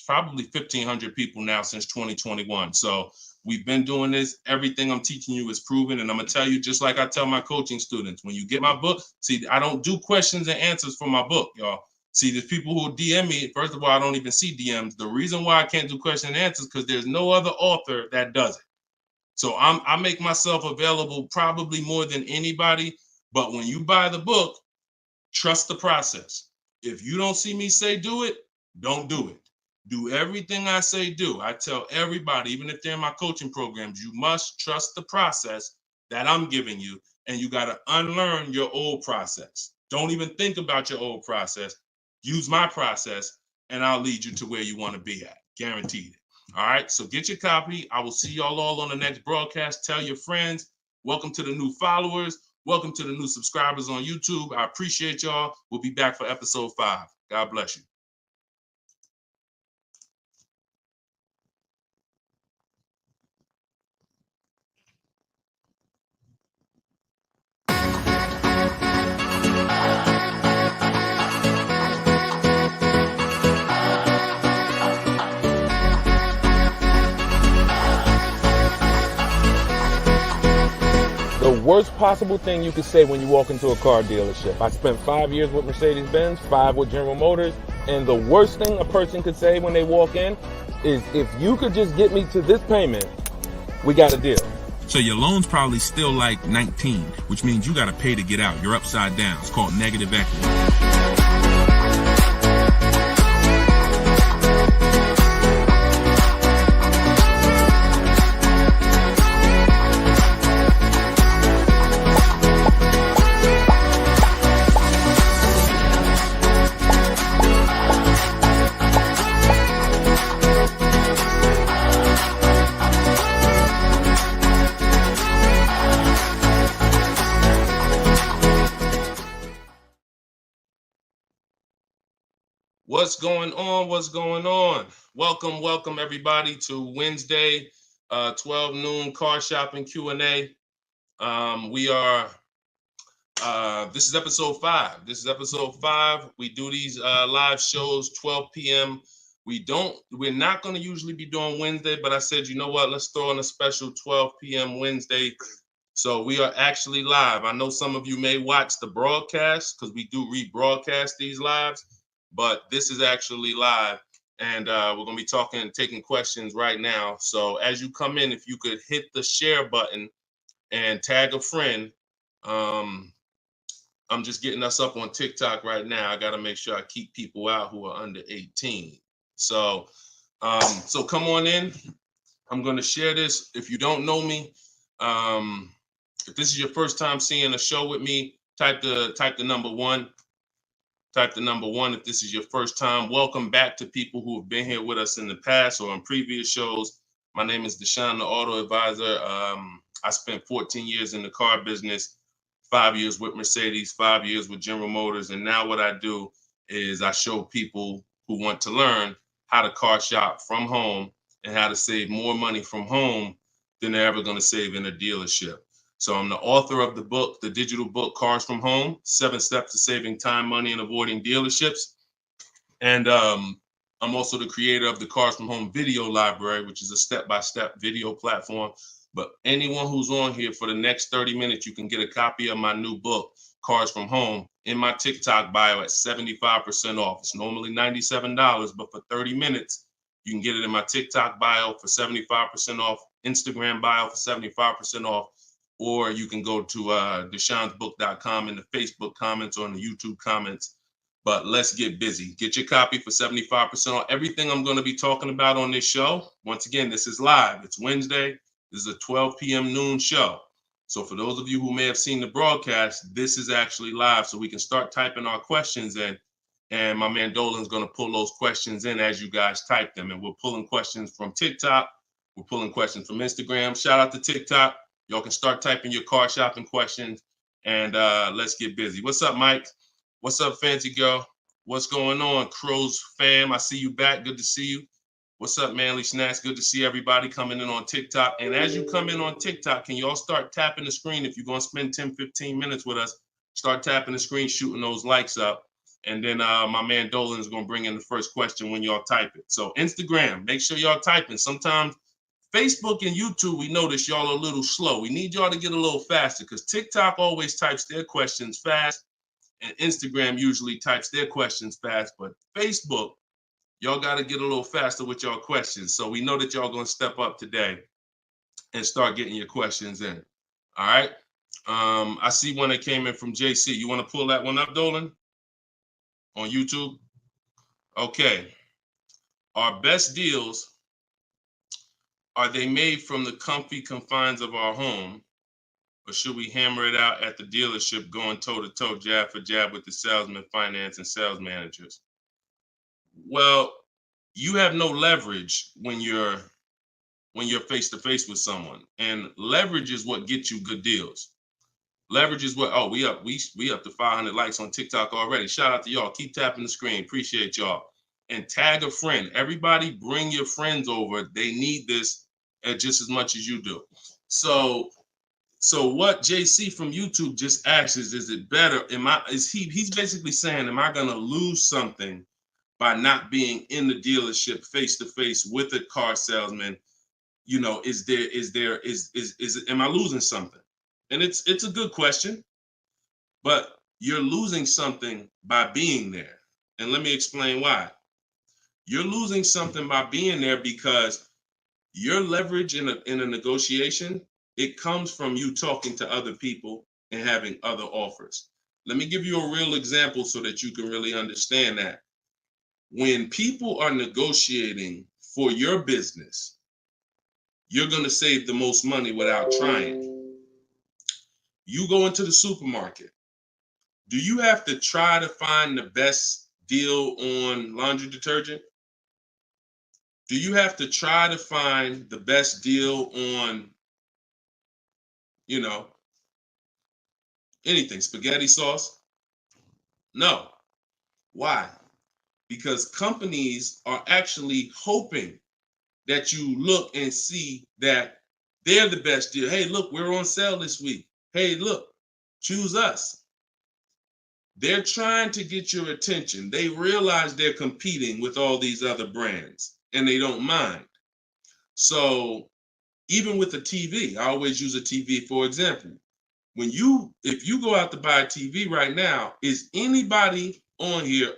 probably 1,500 people now since 2021. So we've been doing this. Everything I'm teaching you is proven. And I'm going to tell you, just like I tell my coaching students, when you get my book, see, I don't do questions and answers for my book, y'all. See, there's people who DM me. First of all, I don't even see DMs. The reason why I can't do question and answers because there's no other author that does it. So I make myself available probably more than anybody. But when you buy the book, trust the process. If you don't see me say do it, don't do it. Do everything I say do. I tell everybody, even if they're in my coaching programs, you must trust the process that I'm giving you, and you got to unlearn your old process. Don't even think about your old process. Use my process, and I'll lead you to where you want to be at. Guaranteed. All right, so get your copy. I will see y'all all on the next broadcast. Tell your friends. Welcome to the new followers. Welcome to the new subscribers on YouTube. I appreciate y'all. We'll be back for episode 5. God bless you. The worst possible thing you could say when you walk into a car dealership. I spent 5 years with Mercedes-Benz, 5 with General Motors, and the worst thing a person could say when they walk in is, if you could just get me to this payment, we got a deal. So your loan's probably still like 19, which means you got to pay to get out. You're upside down. It's called negative equity. What's going on? What's going on? Welcome everybody to Wednesday, 12 noon car shopping Q&A. This is episode 5. We do these live shows 12 p.m. We're not going to usually be doing Wednesday, but I said, you know what? Let's throw in a special 12 p.m. Wednesday. So we are actually live. I know some of you may watch the broadcast because we do rebroadcast these lives, but this is actually live, and we're going to be talking and taking questions right now. So as you come in, if you could hit the share button and tag a friend. I'm just getting us up on TikTok right now. I got to make sure I keep people out who are under 18. So come on in. I'm going to share this. If you don't know me, if this is your first time seeing a show with me, type the number 1. Type the number 1 if this is your first time. Welcome back to people who have been here with us in the past or on previous shows. My name is Deshone the Auto Advisor. I spent 14 years in the car business, 5 years with Mercedes, 5 years with General Motors. And now what I do is I show people who want to learn how to car shop from home and how to save more money from home than they're ever going to save in a dealership. So I'm the author of the book, the digital book, Cars from Home, 7 Steps to Saving Time, Money, and Avoiding Dealerships. And I'm also the creator of the Cars from Home video library, which is a step-by-step video platform. But anyone who's on here for the next 30 minutes, you can get a copy of my new book, Cars from Home, in my TikTok bio at 75% off. It's normally $97, but for 30 minutes, you can get it in my TikTok bio for 75% off, Instagram bio for 75% off. or you can go to deshonsbook.com in the Facebook comments or in the YouTube comments. But let's get busy. Get your copy for 75% on everything I'm going to be talking about on this show. Once again, this is live. It's Wednesday. This is a 12 p.m. noon show. So for those of you who may have seen the broadcast, this is actually live. So we can start typing our questions in. And my man Dolan's going to pull those questions in as you guys type them. And we're pulling questions from TikTok. We're pulling questions from Instagram. Shout out to TikTok. Y'all can start typing your car shopping questions. And let's get busy. What's up, Mike? What's up, Fancy Girl? What's going on, Crows fam? I see you back. Good to see you. What's up, Manly Snacks? Good to see everybody coming in on TikTok. And as you come in on TikTok, can you all start tapping the screen? If you're going to spend 10, 15 minutes with us, start tapping the screen, shooting those likes up. And then my man Dolan is going to bring in the first question when y'all type it. So Instagram, make sure y'all typing. Sometimes Facebook and YouTube, we notice y'all are a little slow. We need y'all to get a little faster because TikTok always types their questions fast. And Instagram usually types their questions fast, but Facebook, y'all got to get a little faster with y'all questions. So we know that y'all going to step up today and start getting your questions in. All right. I see one that came in from JC. You want to pull that one up, Dolan? On YouTube? Okay. Our best deals, are they made from the comfy confines of our home? Or should we hammer it out at the dealership going toe-to-toe, jab for jab with the salesman, finance, and sales managers? Well, you have no leverage when you're face-to-face with someone. And leverage is what gets you good deals. Leverage is what, we up to 500 likes on TikTok already. Shout out to y'all. Keep tapping the screen. Appreciate y'all. And tag a friend. Everybody bring your friends over. They need this just as much as you do. So what JC from YouTube just asks is it better? He's basically saying, am I gonna lose something by not being in the dealership face to face with a car salesman? You know, am I losing something? And it's a good question, but you're losing something by being there. And let me explain why. You're losing something by being there because your leverage in a negotiation, it comes from you talking to other people and having other offers. Let me give you a real example so that you can really understand that. When people are negotiating for your business, you're going to save the most money without trying. You go into the supermarket. Do you have to try to find the best deal on laundry detergent? Do you have to try to find the best deal on anything, spaghetti sauce? No. Why? Because companies are actually hoping that you look and see that they're the best deal. Hey, look, we're on sale this week. Hey, look, choose us. They're trying to get your attention. They realize they're competing with all these other brands and they don't mind. So even with the TV, I always use a TV for example. If you go out to buy a TV right now, is anybody on here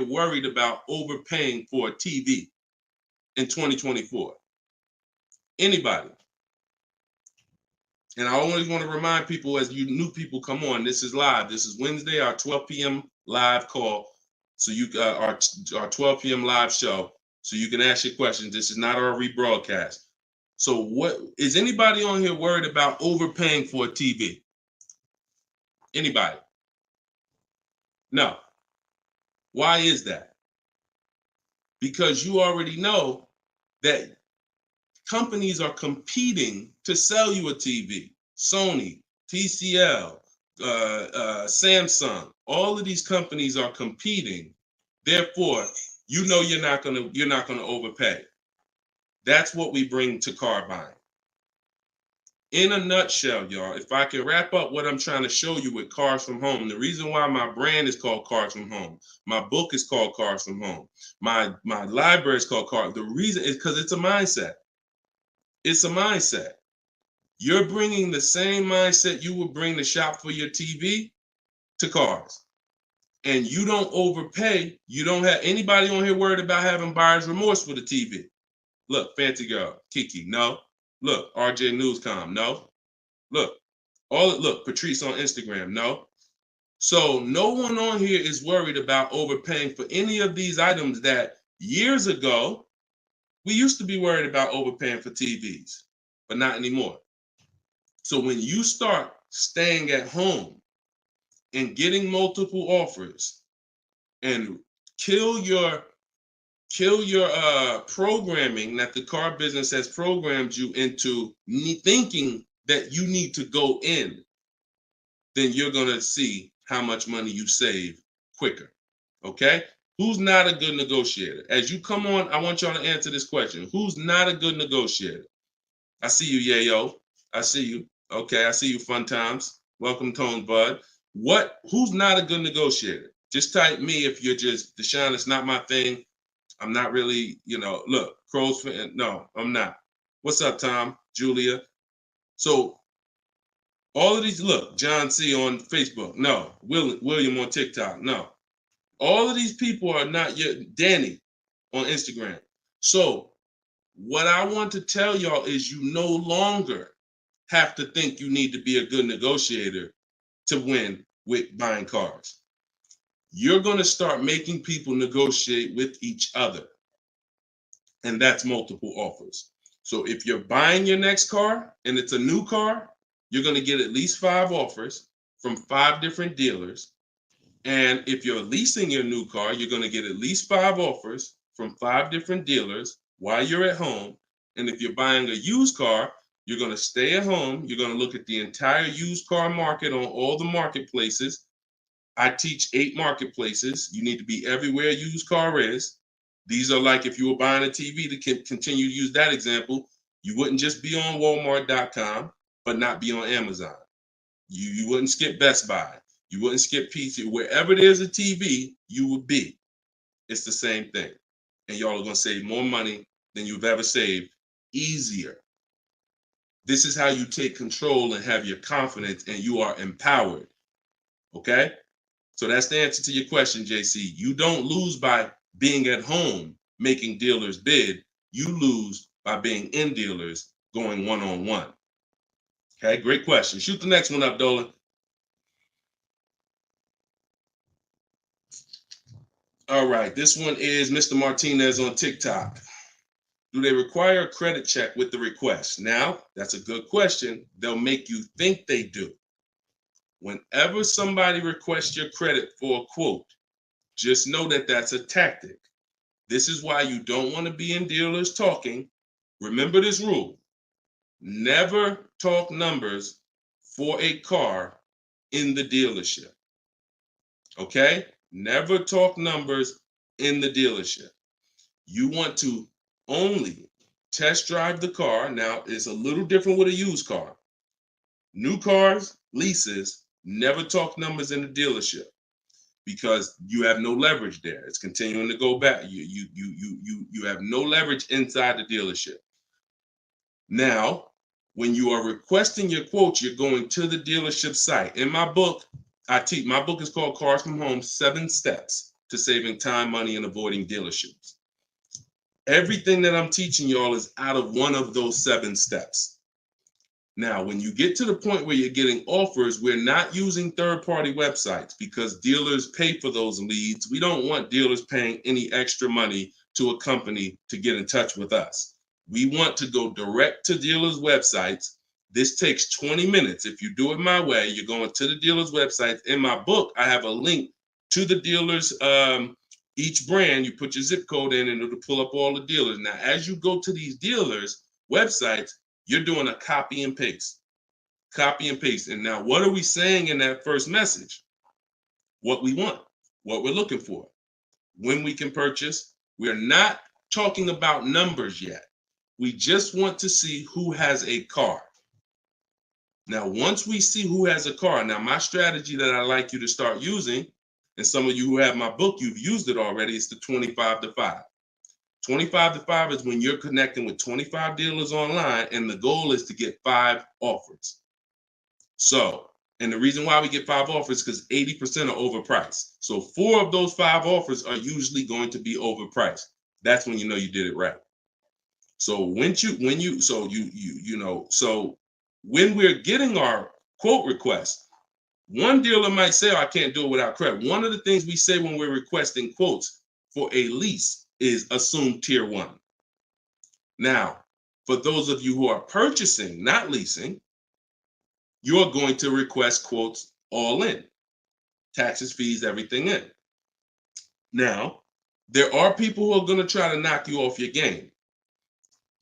worried about overpaying for a TV in 2024? Anybody? And I always want to remind people, as you new people come on, this is live. This is Wednesday, our 12 p.m. live call. So our 12 p.m. live show. So you can ask your questions. This is not our rebroadcast. So what is anybody on here worried about overpaying for a TV? Anybody? No. Why is that? Because you already know that companies are competing to sell you a TV. Sony, TCL, Samsung, all of these companies are competing. Therefore, you know you're not gonna overpay. That's what we bring to car buying. In a nutshell, y'all, if I can wrap up what I'm trying to show you with Cars From Home, the reason why my brand is called Cars From Home, my book is called Cars From Home, my library is called Cars. The reason is because it's a mindset. It's a mindset. You're bringing the same mindset you would bring to shop for your TV to cars. And you don't overpay. You don't have anybody on here worried about having buyer's remorse for the TV. Look, Fancy Girl, Kiki, no. Look, RJ Newscom, no. Look, look, Patrice on Instagram, no. So no one on here is worried about overpaying for any of these items that years ago, we used to be worried about overpaying for TVs, but not anymore. So when you start staying at home and getting multiple offers and kill your programming that the car business has programmed you into thinking that you need to go in, then you're going to see how much money you save quicker. Okay? Who's not a good negotiator? As you come on, I want y'all to answer this question. Who's not a good negotiator? I see you, Yayo. I see you. Okay, I see you, Fun Times. Welcome, Tone Bud. Who's not a good negotiator? Just type me if you're just, Deshone, it's not my thing. I'm not really, look, Crow's fan. No, I'm not. What's up, Tom? Julia? So all of these, look, John C. on Facebook. No. William on TikTok. No. All of these people are not yet. Danny on Instagram. So what I want to tell y'all is you no longer have to think you need to be a good negotiator to win with buying cars. You're going to start making people negotiate with each other. And that's multiple offers. So if you're buying your next car and it's a new car, you're going to get at least 5 offers from 5 different dealers. And if you're leasing your new car, you're going to get at least 5 offers from 5 different dealers while you're at home. And if you're buying a used car, you're going to stay at home. You're going to look at the entire used car market on all the marketplaces. I teach 8 marketplaces. You need to be everywhere a used car is. These are like if you were buying a TV, to continue to use that example, you wouldn't just be on Walmart.com, but not be on Amazon. You wouldn't skip Best Buy. You wouldn't skip PC. Wherever there's a TV, you would be. It's the same thing. And y'all are going to save more money than you've ever saved, easier. This is how you take control and have your confidence, and you are empowered. Okay? So that's the answer to your question, JC. You don't lose by being at home making dealers bid. You lose by being in dealers going one-on-one. Okay, great question. Shoot the next one up, Dolan. All right, this one is Mr. Martinez on TikTok. Do they require a credit check with the request? Now, that's a good question. They'll make you think they do. Whenever somebody requests your credit for a quote, just know that that's a tactic. This is why you don't want to be in dealers talking. Remember this rule. Never talk numbers for a car in the dealership. Okay? Never talk numbers in the dealership. You want to only test drive the car. Now, it's a little different with a used car. New cars, leases, never talk numbers in the dealership because you have no leverage there. It's continuing to go back. You have no leverage inside the dealership. Now, when you are requesting your quote, you're going to the dealership site. In my book, my book is called Cars from Home, 7 Steps to Saving Time, Money, and Avoiding Dealerships. Everything that I'm teaching y'all is out of one of those 7 steps. Now, when you get to the point where you're getting offers, we're not using third-party websites because dealers pay for those leads. We don't want dealers paying any extra money to a company to get in touch with us. We want to go direct to dealers' websites. This takes 20 minutes. If you do it my way, you're going to the dealers' websites. In my book, I have a link to the dealers, each brand. You put your zip code in and it'll pull up all the dealers. Now, as you go to these dealers' websites, you're doing a copy and paste. Copy and paste. And now, what are we saying in that first message? What we want, what we're looking for, when we can purchase. We're not talking about numbers yet. We just want to see who has a car. Now, once we see who has a car, now my strategy that I like you to start using, and some of you who have my book, you've used it already, is the 25 to 5. 25 to 5 is when you're connecting with 25 dealers online, and the goal is to get 5 offers. So, and the reason why we get 5 offers is because 80% are overpriced. So 4 of those 5 offers are usually going to be overpriced. That's when you know you did it right. So when we're getting our quote request, one dealer might say, I can't do it without credit. One of the things we say when we're requesting quotes for a lease is assume tier 1. Now, for those of you who are purchasing, not leasing, you're going to request quotes all in, taxes, fees, everything in. Now, there are people who are going to try to knock you off your game.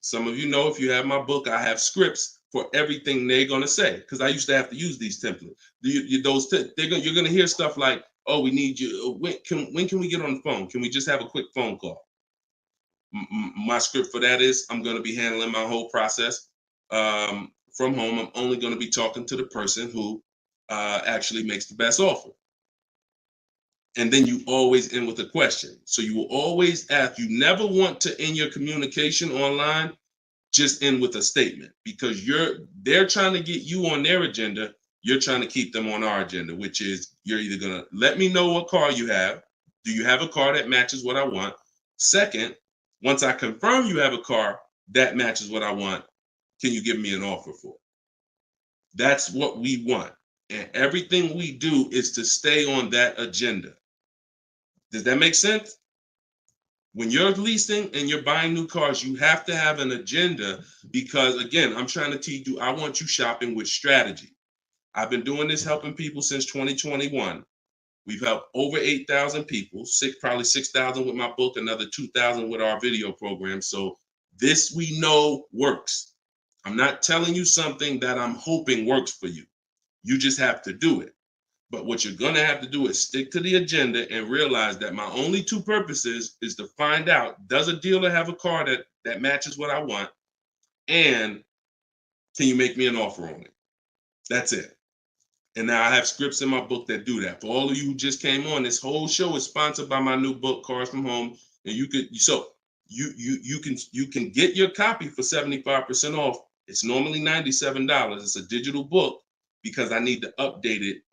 Some of you know, if you have my book, I have scripts for everything they're going to say, because I used to have to use these templates. You're going to hear stuff like, oh, we need you. When can we get on the phone? Can we just have a quick phone call? My script for that is I'm going to be handling my whole process from home. I'm only going to be talking to the person who actually makes the best offer. And then you always end with a question. So you will always ask. You never want to end your communication online just end with a statement, because they're trying to get you on their agenda. You're trying to keep them on our agenda, which is you're either going to let me know what car you have. Do you have a car that matches what I want? Second, once I confirm you have a car that matches what I want, can you give me an offer for it? That's what we want. And everything we do is to stay on that agenda. Does that make sense? When you're leasing and you're buying new cars, you have to have an agenda, because, again, I'm trying to teach you, I want you shopping with strategy. I've been doing this, helping people since 2021. We've helped over 8,000 people, probably 6,000 with my book, another 2,000 with our video program. So this we know works. I'm not telling you something that I'm hoping works for you. You just have to do it. But what you're going to have to do is stick to the agenda and realize that my only two purposes is to find out, does a dealer have a car that matches what I want? And can you make me an offer on it? That's it. And now I have scripts in my book that do that. For all of you who just came on, this whole show is sponsored by my new book, Cars from Home. And you can get your copy for 75% off. It's normally $97. It's a digital book because I need to update it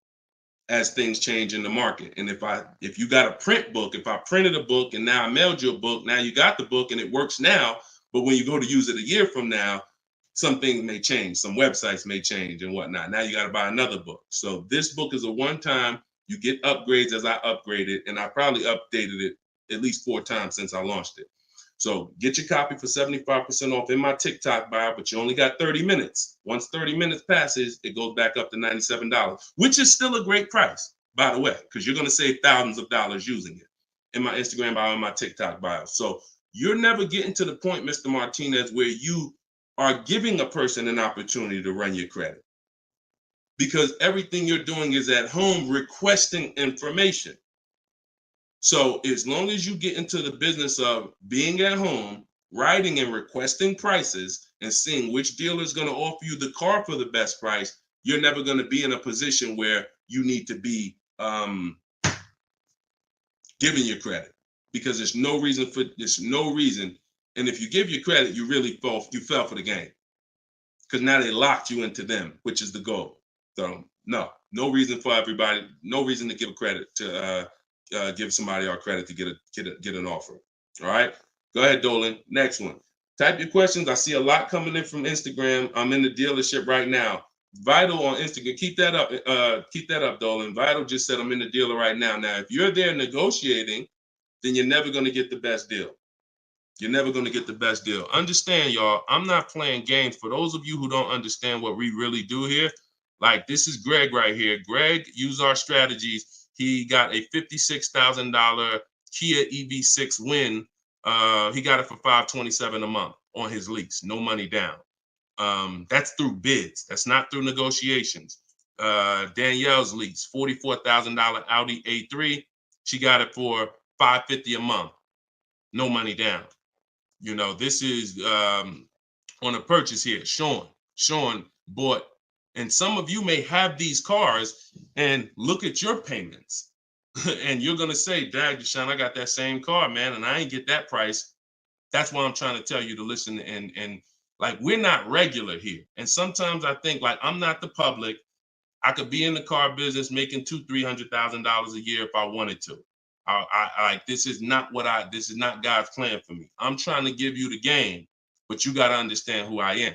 as things change in the market. And if you got a print book, if I printed a book and now I mailed you a book, now you got the book and it works now, but when you go to use it a year from now, some things may change, some websites may change and whatnot. Now you got to buy another book. So this book is a one-time, you get upgrades as I upgrade it, and I probably updated it at least 4 times since I launched it. So get your copy for 75% off in my TikTok bio, but you only got 30 minutes. Once 30 minutes passes, it goes back up to $97, which is still a great price, by the way, because you're going to save thousands of dollars using it in my Instagram bio and my TikTok bio. So you're never getting to the point, Mr. Martinez, where you are giving a person an opportunity to run your credit, because everything you're doing is at home requesting information. So as long as you get into the business of being at home, writing and requesting prices and seeing which dealer is going to offer you the car for the best price, you're never going to be in a position where you need to be giving your credit, because there's no reason. And if you give your credit, you really fell for the game, because now they locked you into them, which is the goal. So no reason for everybody, no reason to give credit to give somebody our credit to get an offer. All right, go ahead, Dolan. Next one. Type your questions. I see a lot coming in from Instagram. I'm in the dealership right now. Vital on Instagram. Keep that up, Dolan. Vital just said I'm in the dealer right now. Now, if you're there negotiating, then you're never going to get the best deal. You're never going to get the best deal. Understand, y'all, I'm not playing games. For those of you who don't understand what we really do here, like, this is Greg right here. Greg used our strategies. He got a $56,000 Kia EV6 win. He got it for $527 a month on his lease, no money down. That's through bids. That's not through negotiations. Danielle's lease, $44,000 Audi A3. She got it for $550 a month, no money down. You know, this is on a purchase here. Sean bought, and some of you may have these cars and look at your payments and you're going to say, Dag, Deshone, I got that same car, man, and I ain't get that price. That's why I'm trying to tell you to listen. And like, we're not regular here. And sometimes I think, like, I'm not the public. I could be in the car business making $200,000-$300,000 a year if I wanted to. This is not God's plan for me. I'm trying to give you the game but you got to understand who I am.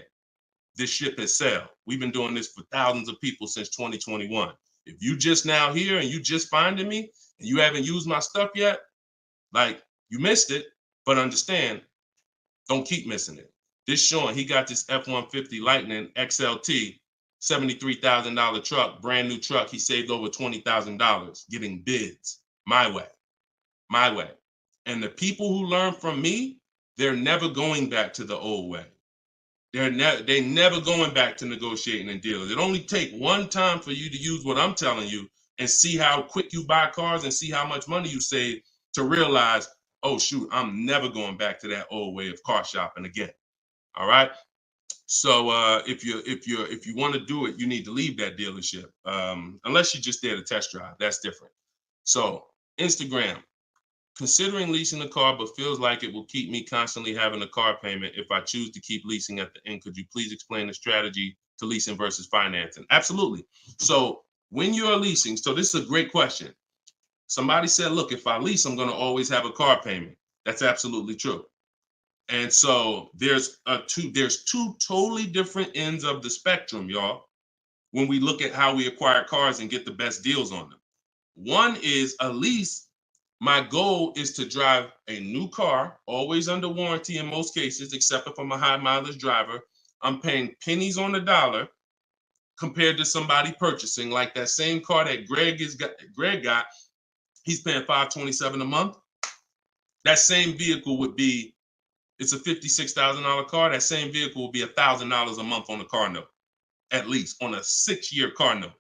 This ship has sailed. We've been doing this for thousands of people since 2021. If you just now here and you just finding me and you haven't used my stuff yet, like, you missed it, but understand, don't keep missing it. This Sean, he got this F-150 Lightning XLT, $73,000 truck, brand new truck. He saved over $20,000 getting bids my way. And the people who learn from me, they're never going back to the old way. They never going back to negotiating and deals. It only take one time for you to use what I'm telling you and see how quick you buy cars and see how much money you save to realize, oh shoot, I'm never going back to that old way of car shopping again. All right. So if you want to do it, you need to leave that dealership. Unless you're just there to test drive, that's different. So Instagram. Considering leasing a car, but feels like it will keep me constantly having a car payment if I choose to keep leasing at the end. Could you please explain the strategy to leasing versus financing? Absolutely. So when you're leasing, so this is a great question. Somebody said, look, if I lease, I'm going to always have a car payment. That's absolutely true. And so there's two totally different ends of the spectrum, y'all, when we look at how we acquire cars and get the best deals on them. One is a lease. My goal is to drive a new car, always under warranty in most cases, except if I'm a high mileage driver. I'm paying pennies on the dollar compared to somebody purchasing, like that same car that Greg got. He's paying $527 a month. That same vehicle would be, it's a $56,000 car. That same vehicle will be $1,000 a month on the car note, at least on a 6-year car note.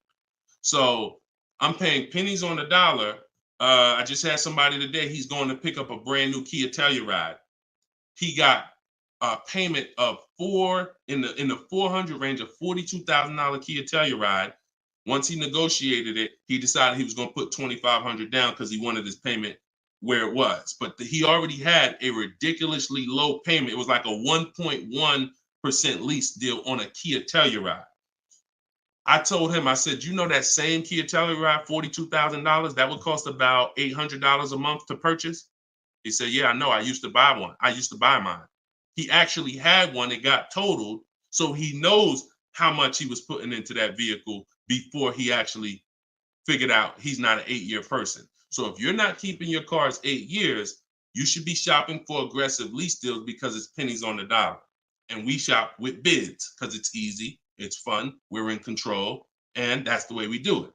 So I'm paying pennies on the dollar. I just had somebody today, he's going to pick up a brand new Kia Telluride. He got a payment of in the 400 range of $42,000 Kia Telluride. Once he negotiated it, he decided he was going to put $2,500 down because he wanted his payment where it was. But he already had a ridiculously low payment. It was like a 1.1% lease deal on a Kia Telluride. I told him, I said, you know that same Kia Telluride, $42,000, that would cost about $800 a month to purchase? He said, yeah, I know. I used to buy one. I used to buy mine. He actually had one. It got totaled. So he knows how much he was putting into that vehicle before he actually figured out he's not an 8-year person. So if you're not keeping your cars 8 years, you should be shopping for aggressive lease deals because it's pennies on the dollar. And we shop with bids because it's easy. It's fun. We're in control. And that's the way we do it.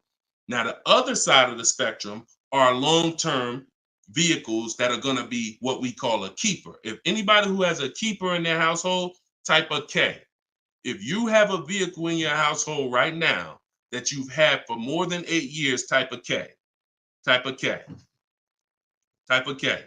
Now, the other side of the spectrum are long-term vehicles that are going to be what we call a keeper. If anybody who has a keeper in their household, type a K. If you have a vehicle in your household right now that you've had for more than 8 years, type a K. Type a K. Type a K.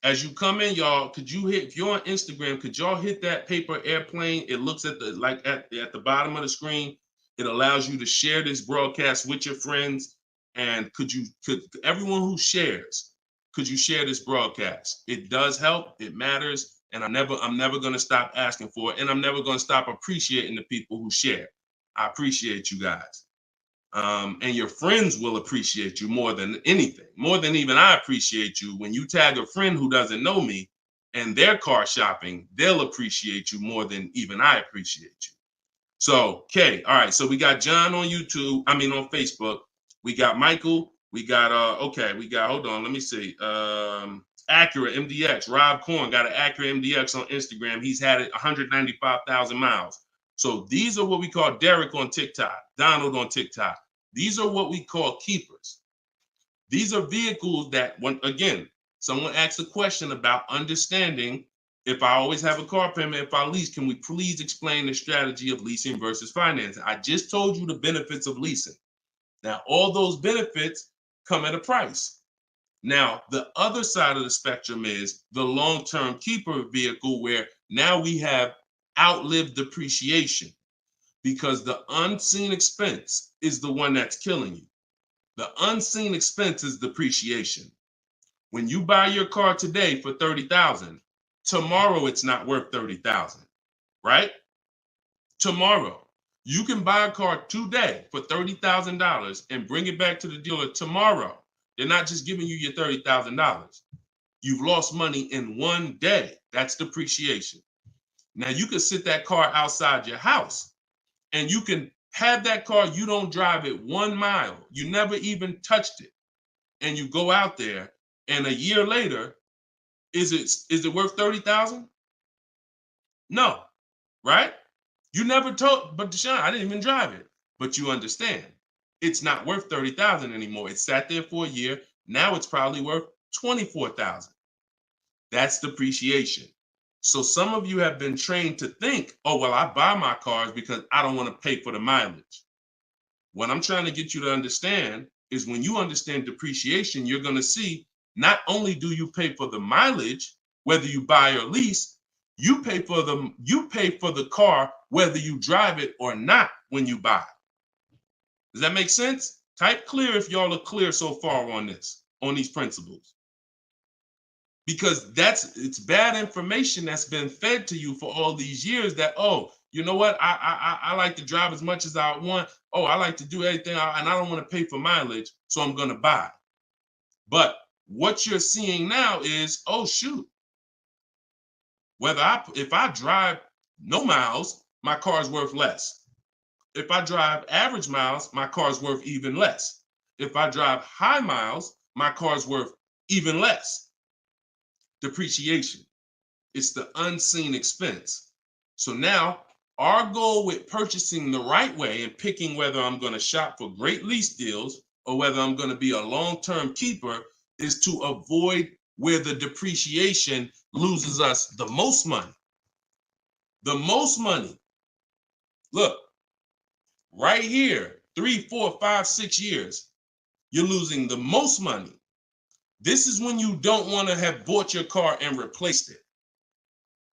As you come in, y'all, if you're on Instagram, could y'all hit that paper airplane? It looks at the bottom of the screen. It allows you to share this broadcast with your friends. And could everyone who shares, could you share this broadcast? It does help. It matters. And I'm never going to stop asking for it. And I'm never going to stop appreciating the people who share. I appreciate you guys. And your friends will appreciate you more than anything, more than even I appreciate you. When you tag a friend who doesn't know me and they're car shopping, they'll appreciate you more than even I appreciate you. So, okay, all right. So we got John on on Facebook. We got Michael. We got hold on, let me see. Acura MDX. Rob Korn got an Acura MDX on Instagram. He's had it 195,000 miles. So these are what we call Derek on TikTok, Donald on TikTok. These are what we call keepers. These are vehicles that, again, someone asked a question about understanding if I always have a car payment, if I lease, can we please explain the strategy of leasing versus financing? I just told you the benefits of leasing. Now, all those benefits come at a price. Now, the other side of the spectrum is the long-term keeper vehicle where now we have outlived depreciation because the unseen expense is the one that's killing you. The unseen expense is depreciation. When you buy your car today for $30,000, tomorrow it's not worth $30,000, right? Tomorrow. You can buy a car today for $30,000 and bring it back to the dealer tomorrow. They're not just giving you your $30,000. You've lost money in 1 day. That's depreciation. Now you can sit that car outside your house and you can have that car, you don't drive it 1 mile. You never even touched it. And you go out there and a year later, is it worth 30,000? No, right? You never told, but Deshone, I didn't even drive it. But you understand, it's not worth 30,000 anymore. It sat there for a year. Now it's probably worth 24,000. That's depreciation. So some of you have been trained to think, oh, well, I buy my cars because I don't want to pay for the mileage. What I'm trying to get you to understand is when you understand depreciation, you're going to see not only do you pay for the mileage, whether you buy or lease, you pay for the car whether you drive it or not when you buy. Does that make sense? Type clear if y'all are clear so far on this, on these principles. Because it's bad information that's been fed to you for all these years that, oh, you know what? I like to drive as much as I want. Oh, I like to do everything and I don't want to pay for mileage, so I'm going to buy. But what you're seeing now is, oh, shoot. If I drive no miles, my car's worth less. If I drive average miles, my car's worth even less. If I drive high miles, my car's worth even less. Depreciation. It's the unseen expense. So now our goal with purchasing the right way and picking whether I'm going to shop for great lease deals or whether I'm going to be a long-term keeper is to avoid where the depreciation loses us the most money. The most money. Look, right here, 3, 4, 5, 6 years, you're losing the most money. This is when you don't want to have bought your car and replaced it,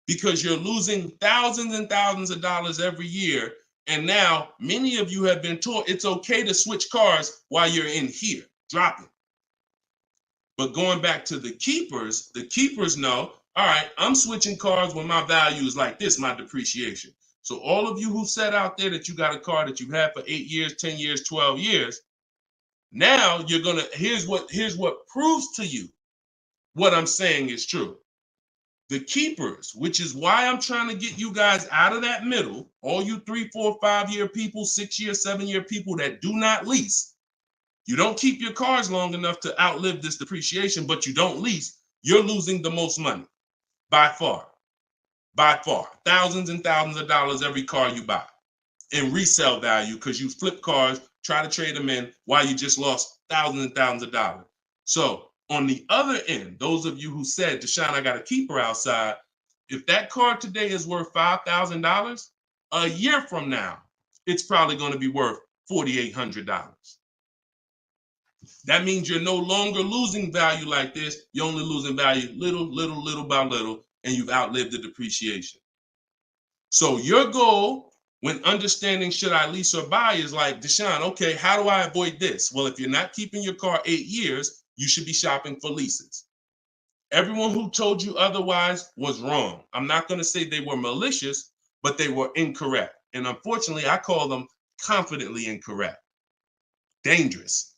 because you're losing thousands and thousands of dollars every year. And now many of you have been taught it's okay to switch cars while you're in here, dropping. But going back to the keepers know, all right, I'm switching cars when my value is like this, my depreciation. So all of you who said out there that you got a car that you've had for 8 years, 10 years, 12 years, now you're gonna, here's what proves to you what I'm saying is true. The keepers, which is why I'm trying to get you guys out of that middle, all you 3, 4, 5 year people, 6 year, 7 year people that do not lease. You don't keep your cars long enough to outlive this depreciation, but you don't lease. You're losing the most money by far. By far. Thousands and thousands of dollars every car you buy in resale value because you flip cars, try to trade them in while you just lost thousands and thousands of dollars. So on the other end, those of you who said, Deshone, I got a keeper outside, if that car today is worth $5,000, a year from now, it's probably going to be worth $4,800. That means you're no longer losing value like this. You're only losing value little by little, and you've outlived the depreciation. So your goal when understanding should I lease or buy is like, Deshone, okay, how do I avoid this? Well, if you're not keeping your car 8 years, you should be shopping for leases. Everyone who told you otherwise was wrong. I'm not going to say they were malicious, but they were incorrect. And unfortunately, I call them confidently incorrect. Dangerous.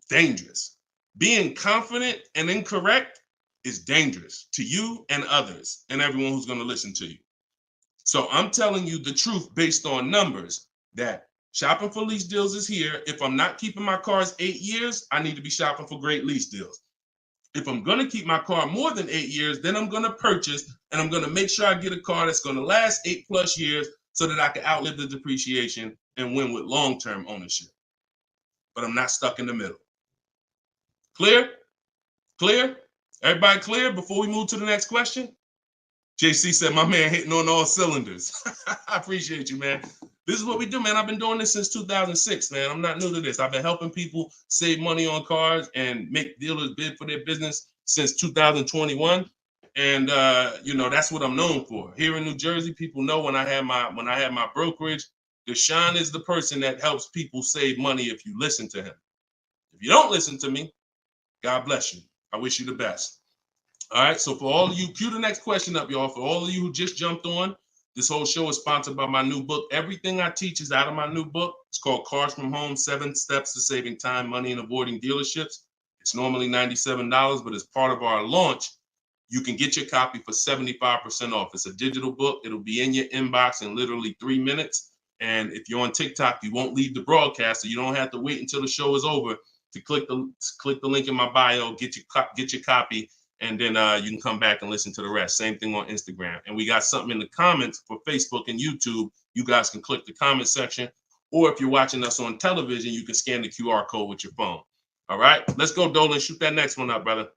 Dangerous. Being confident and incorrect is dangerous to you and others and everyone who's going to listen to you. So I'm telling you the truth based on numbers that shopping for lease deals is here. If I'm not keeping my cars 8 years, I need to be shopping for great lease deals. If I'm going to keep my car more than 8 years, then I'm going to purchase and I'm going to make sure I get a car that's going to last 8+ years so that I can outlive the depreciation and win with long-term ownership. But I'm not stuck in the middle. Clear? Clear? Everybody clear before we move to the next question? JC said, my man hitting on all cylinders. I appreciate you, man. This is what we do, man. I've been doing this since 2006, man. I'm not new to this. I've been helping people save money on cars and make dealers bid for their business since 2021. And that's what I'm known for. Here in New Jersey, people know when I had my brokerage, Deshone is the person that helps people save money if you listen to him. If you don't listen to me, God bless you. I wish you the best. All right, so for all of you, cue the next question up, y'all. For all of you who just jumped on, this whole show is sponsored by my new book. Everything I teach is out of my new book. It's called Cars from Home, 7 Steps to Saving Time, Money, and Avoiding Dealerships. It's normally $97, but as part of our launch, you can get your copy for 75% off. It's a digital book. It'll be in your inbox in literally 3 minutes. And if you're on TikTok, you won't leave the broadcast, so you don't have to wait until the show is over to click the link in my bio, get your copy, and then you can come back and listen to the rest. Same thing on Instagram. And we got something in the comments for Facebook and YouTube. You guys can click the comment section, or if you're watching us on television, you can scan the QR code with your phone. All right, let's go, Dolan. Shoot that next one up, brother.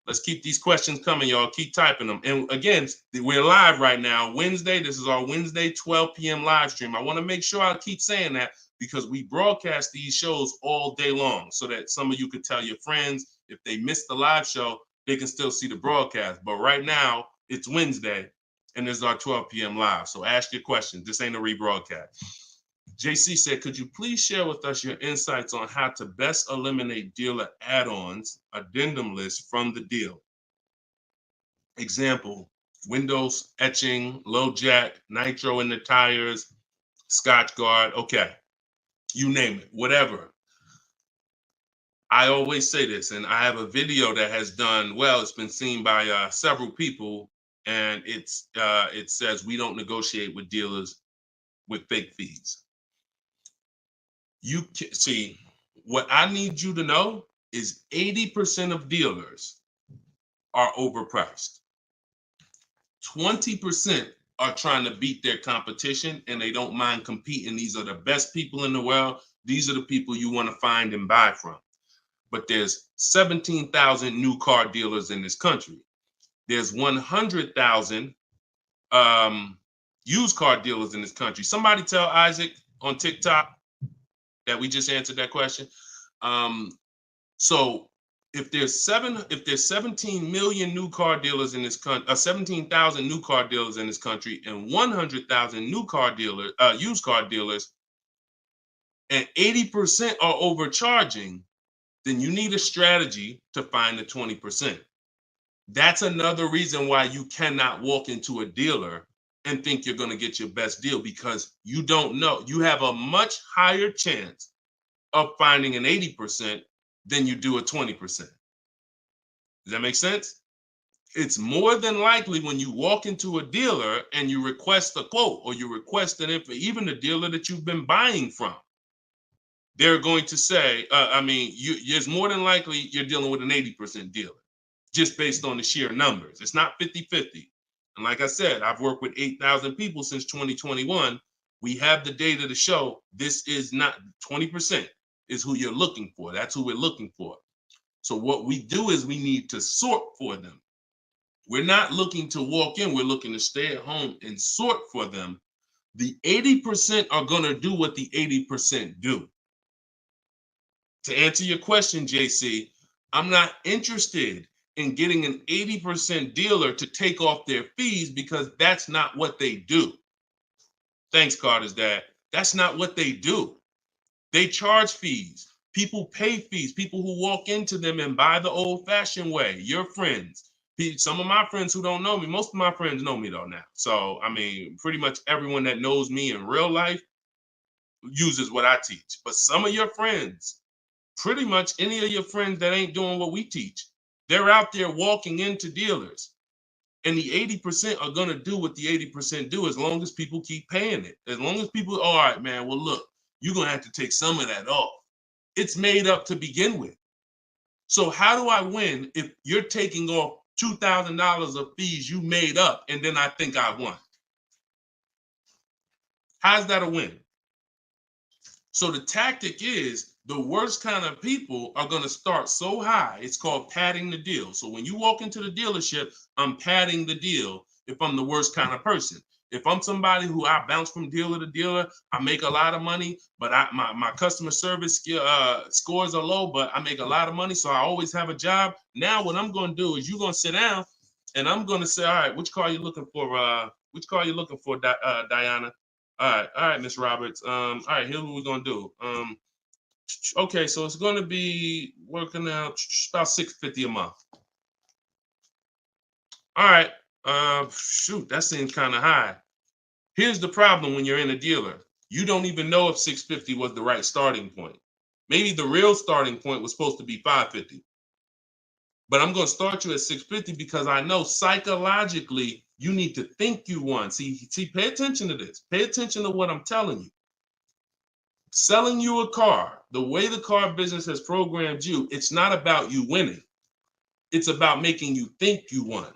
Let's keep these questions coming, y'all. Keep typing them. And again, we're live right now, Wednesday. This is our Wednesday 12 p.m. live stream. I want to make sure I keep saying that because we broadcast these shows all day long so that some of you could tell your friends if they missed the live show, they can still see the broadcast. But right now, it's Wednesday, and this is our 12 p.m. live. So ask your questions. This ain't a rebroadcast. JC said, could you please share with us your insights on how to best eliminate dealer add-ons, addendum lists from the deal? Example, windows etching, low jack, nitro in the tires, Scotch guard, okay. You name it, whatever. I always say this, and I have a video that has done well. It's been seen by several people, and it says we don't negotiate with dealers with fake fees. You can see what I need you to know is 80% of dealers are overpriced. 20% are trying to beat their competition and they don't mind competing. These are the best people in the world. These are the people you want to find and buy from. But there's 17,000 new car dealers in this country. There's 100,000 used car dealers in this country. Somebody tell Isaac on TikTok that we just answered that question. So if there's 17 million new car dealers in this country, 17,000 new car dealers in this country, and 100,000 new car dealers, used car dealers, and 80% are overcharging, then you need a strategy to find the 20%. That's another reason why you cannot walk into a dealer and think you're going to get your best deal, because you don't know. You have a much higher chance of finding an 80% than you do a 20%. Does that make sense? It's more than likely when you walk into a dealer and you request a quote or you request an info, even the dealer that you've been buying from, they're going to say, it's more than likely you're dealing with an 80% dealer just based on the sheer numbers. It's not 50-50. And like I said, I've worked with 8,000 people since 2021. We have the data to show this is not 20% is who you're looking for. That's who we're looking for. So what we do is we need to sort for them. We're not looking to walk in. We're looking to stay at home and sort for them. The 80% are going to do what the 80% do. To answer your question, JC, I'm not interested in getting an 80% dealer to take off their fees because that's not what they do. Thanks, Carter's dad. That's not what they do. They charge fees. People pay fees. People who walk into them and buy the old-fashioned way. Your friends. Some of my friends who don't know me, most of my friends know me though now. So, pretty much everyone that knows me in real life uses what I teach. But some of your friends, pretty much any of your friends that ain't doing what we teach, they're out there walking into dealers. And the 80% are going to do what the 80% do as long as people keep paying it. As long as people, all right, man, well, look, you're going to have to take some of that off. It's made up to begin with. So how do I win if you're taking off $2,000 of fees you made up and then I think I won? How's that a win? So the tactic is the worst kind of people are going to start so high. It's called padding the deal. So when you walk into the dealership, I'm padding the deal if I'm the worst kind of person. If I'm somebody who I bounce from dealer to dealer, I make a lot of money, but my customer service scores are low, but I make a lot of money, so I always have a job. Now what I'm going to do is you're going to sit down, and I'm going to say, all right, which car are you looking for? Which car are you looking for, Diana? All right, Miss Roberts. All right, here's what we're going to do. Okay, so it's going to be working out about $650 a month. All right. Shoot, that seems kind of high. Here's the problem when you're in a dealer. You don't even know if $650 was the right starting point. Maybe the real starting point was supposed to be $550. But I'm going to start you at $650 because I know psychologically you need to think you won. See, pay attention to this. Pay attention to what I'm telling you. Selling you a car, the way the car business has programmed you, it's not about you winning. It's about making you think you won.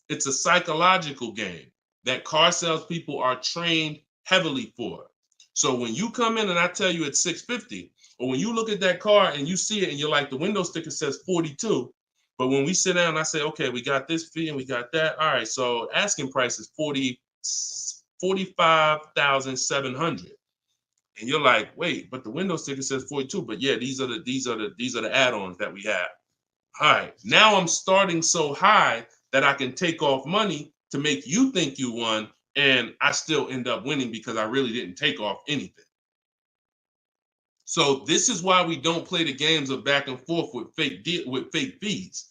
It's a psychological game that car salespeople are trained heavily for. So when you come in and I tell you it's $650, or when you look at that car and you see it and you're like, the window sticker says 42, but when we sit down and I say, okay, we got this fee and we got that. All right, so asking price is $45,700. And you're like, wait, but the window sticker says 42. But yeah, these are the add-ons that we have. All right, now I'm starting so high that I can take off money to make you think you won, and I still end up winning because I really didn't take off anything. So this is why we don't play the games of back and forth with fake fees.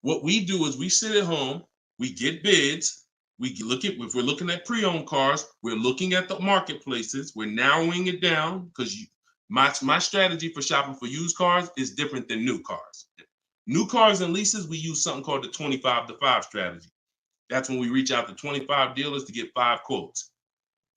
What we do is we sit at home, we get bids, if we're looking at pre-owned cars, we're looking at the marketplaces, we're narrowing it down because my strategy for shopping for used cars is different than new cars. New cars and leases, we use something called the 25 to 5 strategy. That's when we reach out to 25 dealers to get 5 quotes.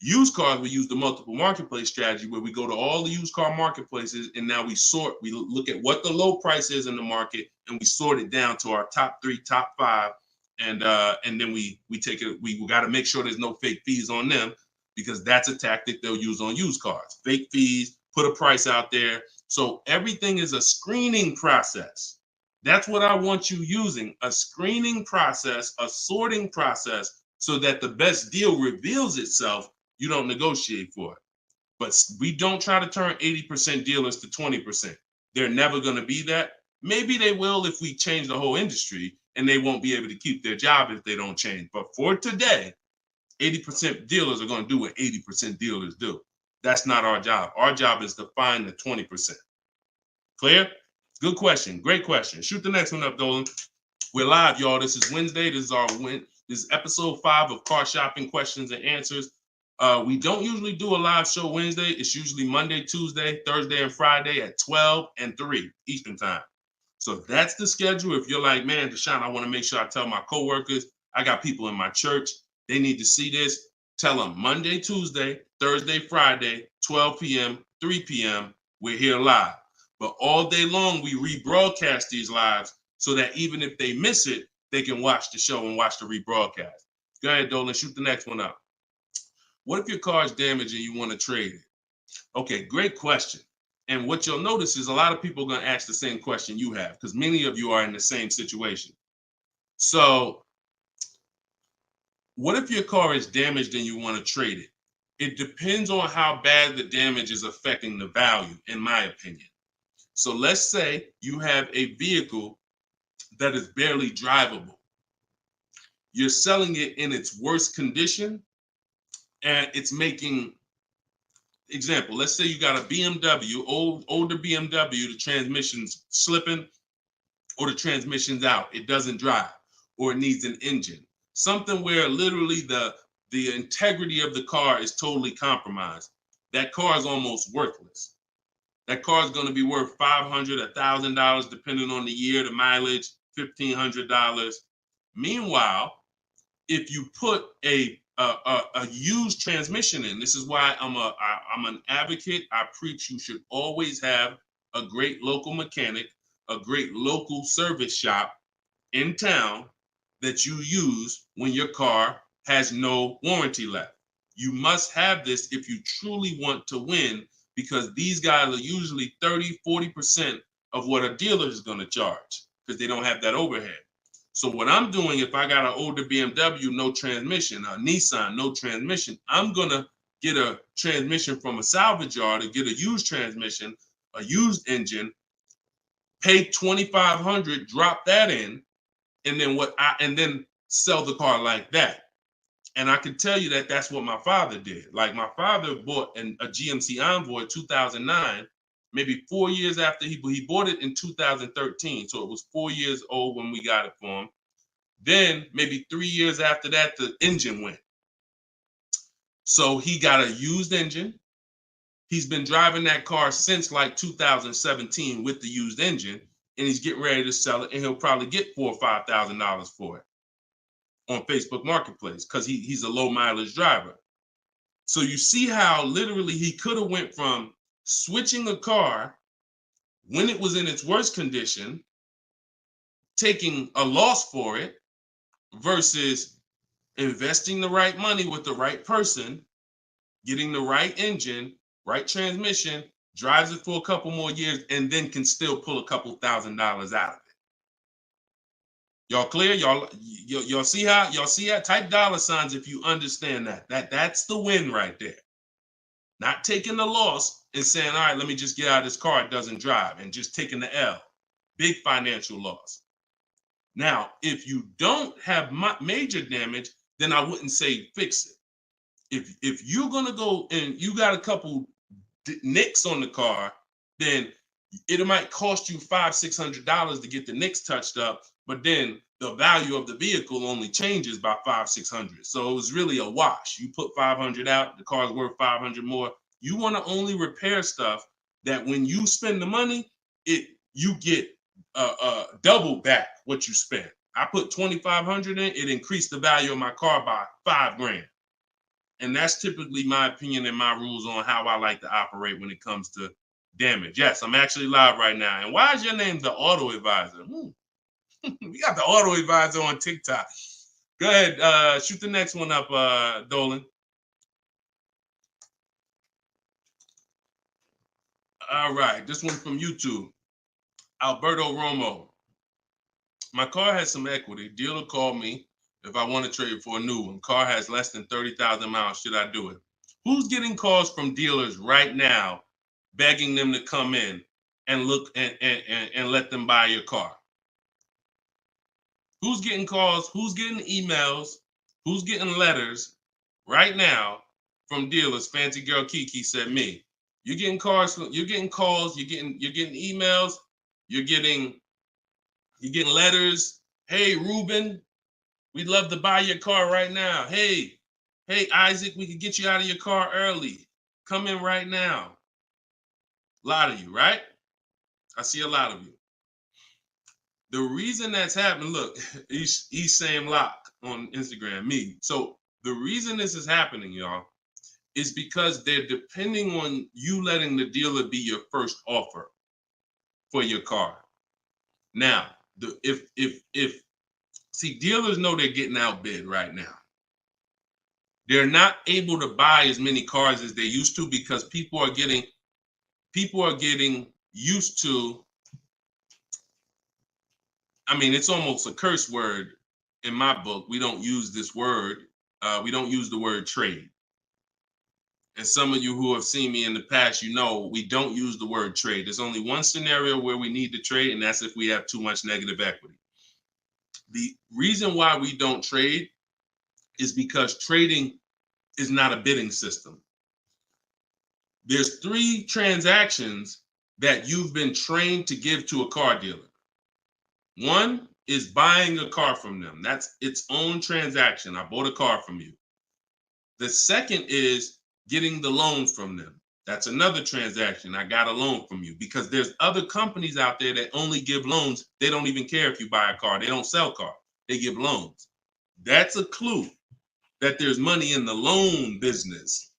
Used cars, we use the multiple marketplace strategy where we go to all the used car marketplaces and now we look at what the low price is in the market and we sort it down to our top 3, top 5. And then we take it, we got to make sure there's no fake fees on them because that's a tactic they'll use on used cars. Fake fees, put a price out there. So everything is a screening process. That's what I want you using, a screening process, a sorting process, so that the best deal reveals itself. You don't negotiate for it. But we don't try to turn 80% dealers to 20%. They're never going to be that. Maybe they will if we change the whole industry, and they won't be able to keep their job if they don't change. But for today, 80% dealers are going to do what 80% dealers do. That's not our job. Our job is to find the 20%. Clear? Good question. Great question. Shoot the next one up, Dolan. We're live, y'all. This is Wednesday. This is episode 5 of Car Shopping Questions and Answers. We don't usually do a live show Wednesday. It's usually Monday, Tuesday, Thursday, and Friday at 12 and 3 Eastern time. So that's the schedule. If you're like, man, Deshone, I want to make sure I tell my coworkers, I got people in my church, they need to see this. Tell them Monday, Tuesday, Thursday, Friday, 12 p.m., 3 p.m., we're here live. But all day long, we rebroadcast these lives so that even if they miss it, they can watch the show and watch the rebroadcast. Go ahead, Dolan, shoot the next one up. What if your car is damaged and you want to trade it? Okay, great question. And what you'll notice is a lot of people are going to ask the same question you have because many of you are in the same situation. So what if your car is damaged and you want to trade it? It depends on how bad the damage is affecting the value, in my opinion. So let's say you have a vehicle that is barely drivable. You're selling it in its worst condition and it's making, example, let's say you got a BMW, older BMW, the transmission's slipping or the transmission's out. It doesn't drive or it needs an engine. Something where literally the integrity of the car is totally compromised. That car is almost worthless. That car is going to be worth $500, $1,000, depending on the year, the mileage, $1,500. Meanwhile, if you put a used transmission in, this is why I'm an advocate. I preach you should always have a great local mechanic, a great local service shop in town that you use when your car has no warranty left. You must have this if you truly want to win, because these guys are usually 30, 40% of what a dealer is going to charge because they don't have that overhead. So what I'm doing, if I got an older BMW, no transmission, a Nissan, no transmission, I'm going to get a transmission from a salvage yard and get a used transmission, a used engine, pay $2,500, drop that in, and then sell the car like that. And I can tell you that that's what my father did. Like my father bought a GMC Envoy in 2009, maybe 4 years after he bought it in 2013. So it was 4 years old when we got it for him. Then maybe 3 years after that, the engine went. So he got a used engine. He's been driving that car since like 2017 with the used engine, and he's getting ready to sell it, and he'll probably get $4,000 or $5,000 for it on Facebook Marketplace because he's a low mileage driver. So you see how literally he could have went from switching a car when it was in its worst condition, taking a loss for it, versus investing the right money with the right person, getting the right engine, right transmission, drives it for a couple more years, and then can still pull a couple $1,000s out of it. Y'all clear? Y'all see how? Y'all see how? Type dollar signs if you understand that. That's the win right there. Not taking the loss and saying, all right, let me just get out of this car, it doesn't drive, and just taking the L. Big financial loss. Now, if you don't have major damage, then I wouldn't say fix it. If you're gonna go and you got a couple nicks on the car, then it might cost you $500-$600 to get the nicks touched up, but then the value of the vehicle only changes by $500-$600. So it was really a wash. You put 500 out, the car's worth 500 more. You want to only repair stuff that when you spend the money, you get double back what you spent. I put 2,500 in, it increased the value of my car by $5,000. And that's typically my opinion and my rules on how I like to operate when it comes to damage. Yes, I'm actually live right now. And why is your name the Auto Advisor? We got the Auto Advisor on TikTok. Go ahead, shoot the next one up, Dolan. All right, this one from YouTube. Alberto Romo. My car has some equity. Dealer called me if I want to trade for a new one. Car has less than 30,000 miles. Should I do it? Who's getting calls from dealers right now begging them to come in and look and let them buy your car? Who's getting calls? Who's getting emails? Who's getting letters right now from dealers? Fancy Girl Kiki said me. You're getting calls. You're getting calls. You're getting emails. You're getting letters. Hey, Ruben, we'd love to buy your car right now. Hey, Isaac, we could get you out of your car early. Come in right now. A lot of you, right? I see a lot of you. The reason that's happening, look, he's saying lock on Instagram, me. So the reason this is happening, y'all, is because they're depending on you letting the dealer be your first offer for your car. Now, see, dealers know they're getting outbid right now. They're not able to buy as many cars as they used to because people are getting used to. I mean, it's almost a curse word in my book. We don't use this word. We don't use the word trade. And some of you who have seen me in the past, you know we don't use the word trade. There's only one scenario where we need to trade, and that's if we have too much negative equity. The reason why we don't trade is because trading is not a bidding system. There's 3 transactions that you've been trained to give to a car dealer. One is buying a car from them. That's its own transaction. I bought a car from you. The second is getting the loan from them. That's another transaction. I got a loan from you, because there's other companies out there that only give loans. They don't even care if you buy a car. They don't sell cars. They give loans. That's a clue that there's money in the loan business.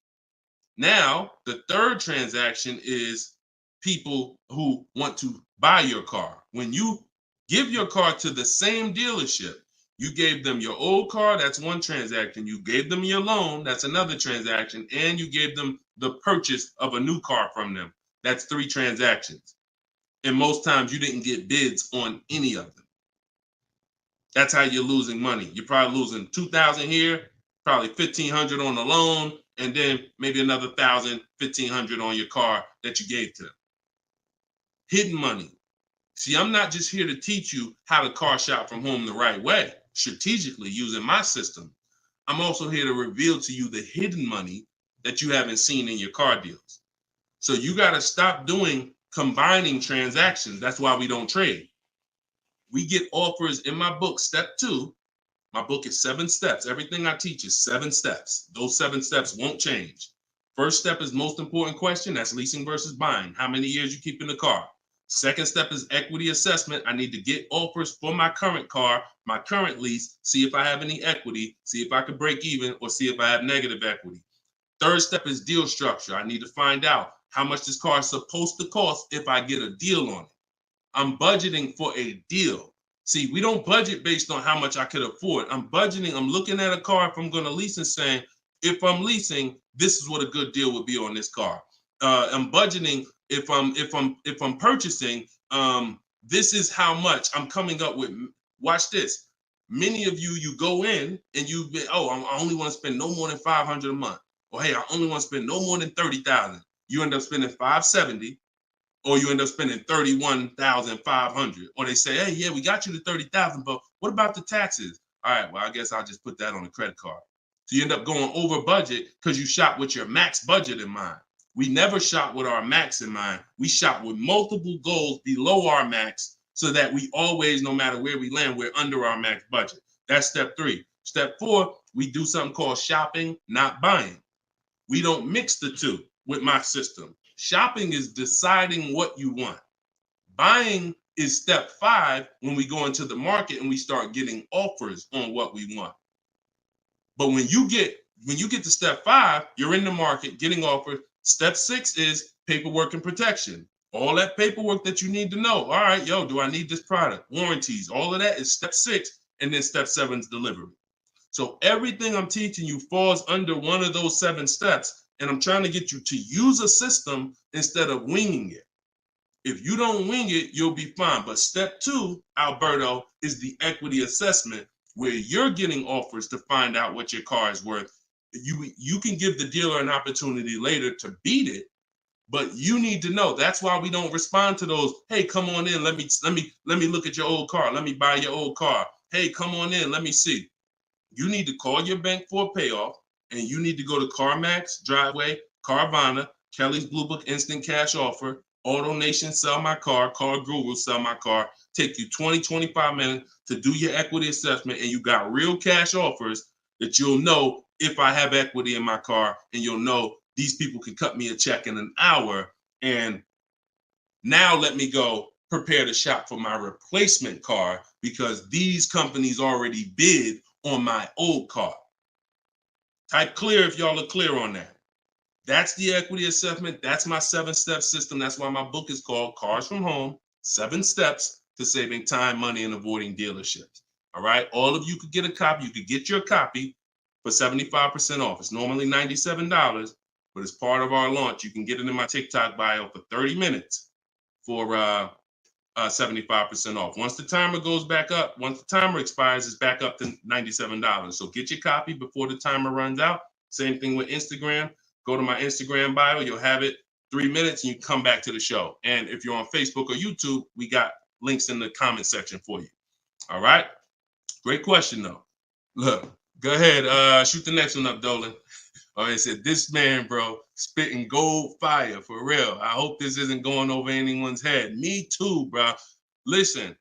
Now, the third transaction is people who want to buy your car. When you give your car to the same dealership, you gave them your old car, that's one transaction. You gave them your loan, that's another transaction. And you gave them the purchase of a new car from them. That's 3 transactions. And most times you didn't get bids on any of them. That's how you're losing money. You're probably losing $2,000 here, probably $1,500 on the loan, and then maybe another $1,000, $1,500 on your car that you gave to them. Hidden money. See, I'm not just here to teach you how to car shop from home the right way, strategically using my system. I'm also here to reveal to you the hidden money that you haven't seen in your car deals. So you got to stop doing combining transactions. That's why we don't trade. We get offers in my book, step 2. My book is 7 steps. Everything I teach is 7 steps. Those 7 steps won't change. First step is most important question. That's leasing versus buying. How many years you keep in the car? Second step is equity assessment. I need to get offers for my current car, my current lease, see if I have any equity, see if I can break even, or see if I have negative equity. Third step is deal structure. I need to find out how much this car is supposed to cost if I get a deal on it. I'm budgeting for a deal. See, we don't budget based on how much I could afford. I'm budgeting, I'm looking at a car if I'm going to lease and saying, if I'm leasing, this is what a good deal would be on this car. I'm budgeting if I'm purchasing, this is how much I'm coming up with. Watch this. Many of you go in and you've been, I only want to spend no more than $500 a month. Or hey, I only want to spend no more than $30,000. You end up spending $570, or you end up spending $31,500. Or they say, hey, yeah, we got you to $30,000, but what about the taxes? All right, well, I guess I'll just put that on the credit card. So you end up going over budget because you shop with your max budget in mind. We never shop with our max in mind. We shop with multiple goals below our max so that we always, no matter where we land, we're under our max budget. That's step 3. Step 4, we do something called shopping, not buying. We don't mix the two with my system. Shopping is deciding what you want. Buying is step 5 when we go into the market and we start getting offers on what we want. But when you get to step 5, you're in the market getting offered. Step 6 is paperwork and protection. All that paperwork that you need to know. All right, do I need this product? Warranties, all of that is step 6. And then step 7 is delivery. So everything I'm teaching you falls under one of those 7 steps. And I'm trying to get you to use a system instead of winging it. If you don't wing it, you'll be fine. But step 2, Alberto, is the equity assessment, where you're getting offers to find out what your car is worth. You can give the dealer an opportunity later to beat it, but you need to know. That's why we don't respond to those. Hey, come on in. Let me look at your old car. Let me buy your old car. Hey, come on in. Let me see. You need to call your bank for a payoff, and you need to go to CarMax, Driveway, Carvana, Kelly's Blue Book Instant Cash Offer, AutoNation, Sell My Car, Car Guru, Sell My Car. Take you 20, 25 minutes to do your equity assessment, and you got real cash offers that you'll know if I have equity in my car, and you'll know these people can cut me a check in an hour. And now let me go prepare to shop for my replacement car because these companies already bid on my old car. Type clear if y'all are clear on that. That's the equity assessment. That's my 7-step system. That's why my book is called Cars from Home, 7 Steps to Saving Time, Money, and Avoiding Dealerships. All right. All of you could get a copy. You could get your copy for 75% off. It's normally $97, but as part of our launch, you can get it in my TikTok bio for 30 minutes for 75% off. Once the timer goes back up, once the timer expires, it's back up to $97. So get your copy before the timer runs out. Same thing with Instagram. Go to my Instagram bio. You'll have it 3 minutes and you come back to the show. And if you're on Facebook or YouTube, we got links in the comment section for you. All right. Great question, though. Look, go ahead. Shoot the next one up, Dolan. Oh, it said, this man, bro, spitting gold fire for real. I hope this isn't going over anyone's head. Me too, bro. Listen,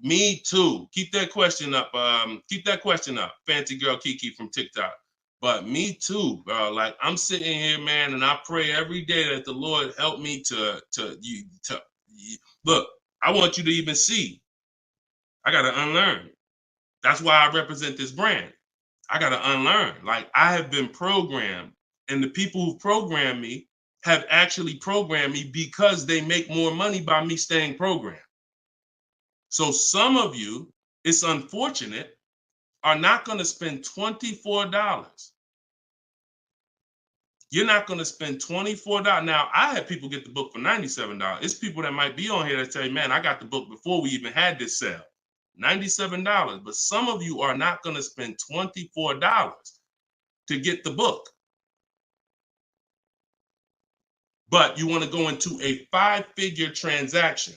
me too. Keep that question up. Fancy girl Kiki from TikTok. But me too, bro. Like, I'm sitting here, man, and I pray every day that the Lord help me to look. I want you to even see. I gotta unlearn. That's why I represent this brand. I got to unlearn. Like, I have been programmed, and the people who programmed me have actually programmed me because they make more money by me staying programmed. So some of you, it's unfortunate, are not going to spend $24. You're not going to spend $24. Now, I had people get the book for $97. It's people that might be on here that say, man, I got the book before we even had this sale. $97, but some of you are not going to spend $24 to get the book. But you want to go into a 5-figure transaction,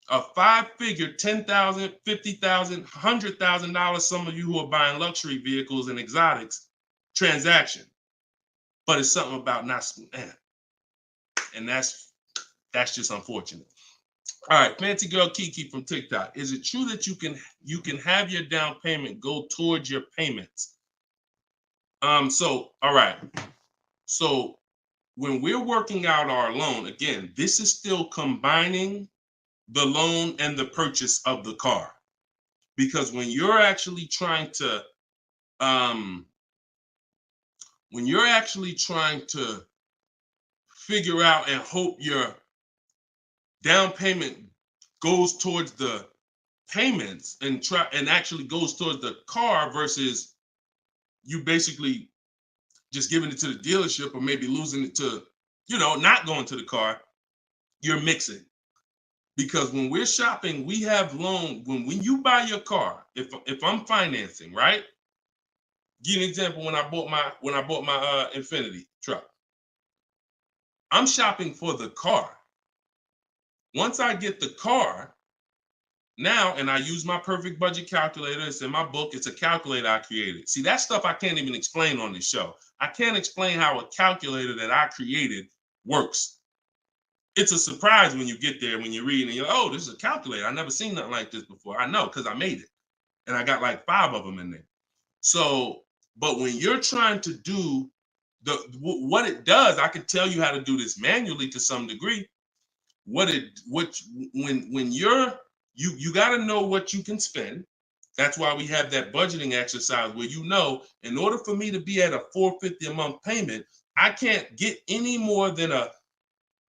a 5-figure, $10,000, $50,000, $100,000. Some of you who are buying luxury vehicles and exotics transaction, but it's something about not, and that's just unfortunate. All right, fancy girl Kiki from TikTok. Is it true that you can have your down payment go towards your payments? So, all right. So when we're working out our loan, again, this is still combining the loan and the purchase of the car. Because when you're actually trying to figure out and hope your down payment goes towards the payments and actually goes towards the car versus you basically just giving it to the dealership or maybe losing it to, not going to the car, you're mixing. Because when we're shopping, we have loan. When you buy your car, if I'm financing, right? Give you an example. When I bought my Infinity truck, I'm shopping for the car. Once I get the car, now, and I use my perfect budget calculator. It's in my book. It's a calculator I created. See, that stuff I can't even explain on this show. I can't explain how a calculator that I created works. It's a surprise when you get there, when you read and you're like, oh, this is a calculator. I've never seen nothing like this before. I know, because I made it. And I got like 5 of them in there. So, but when you're trying to do what it does, I can tell you how to do this manually to some degree. When you got to know what you can spend. That's why we have that budgeting exercise where in order for me to be at a $450 a month payment, I can't get any more than a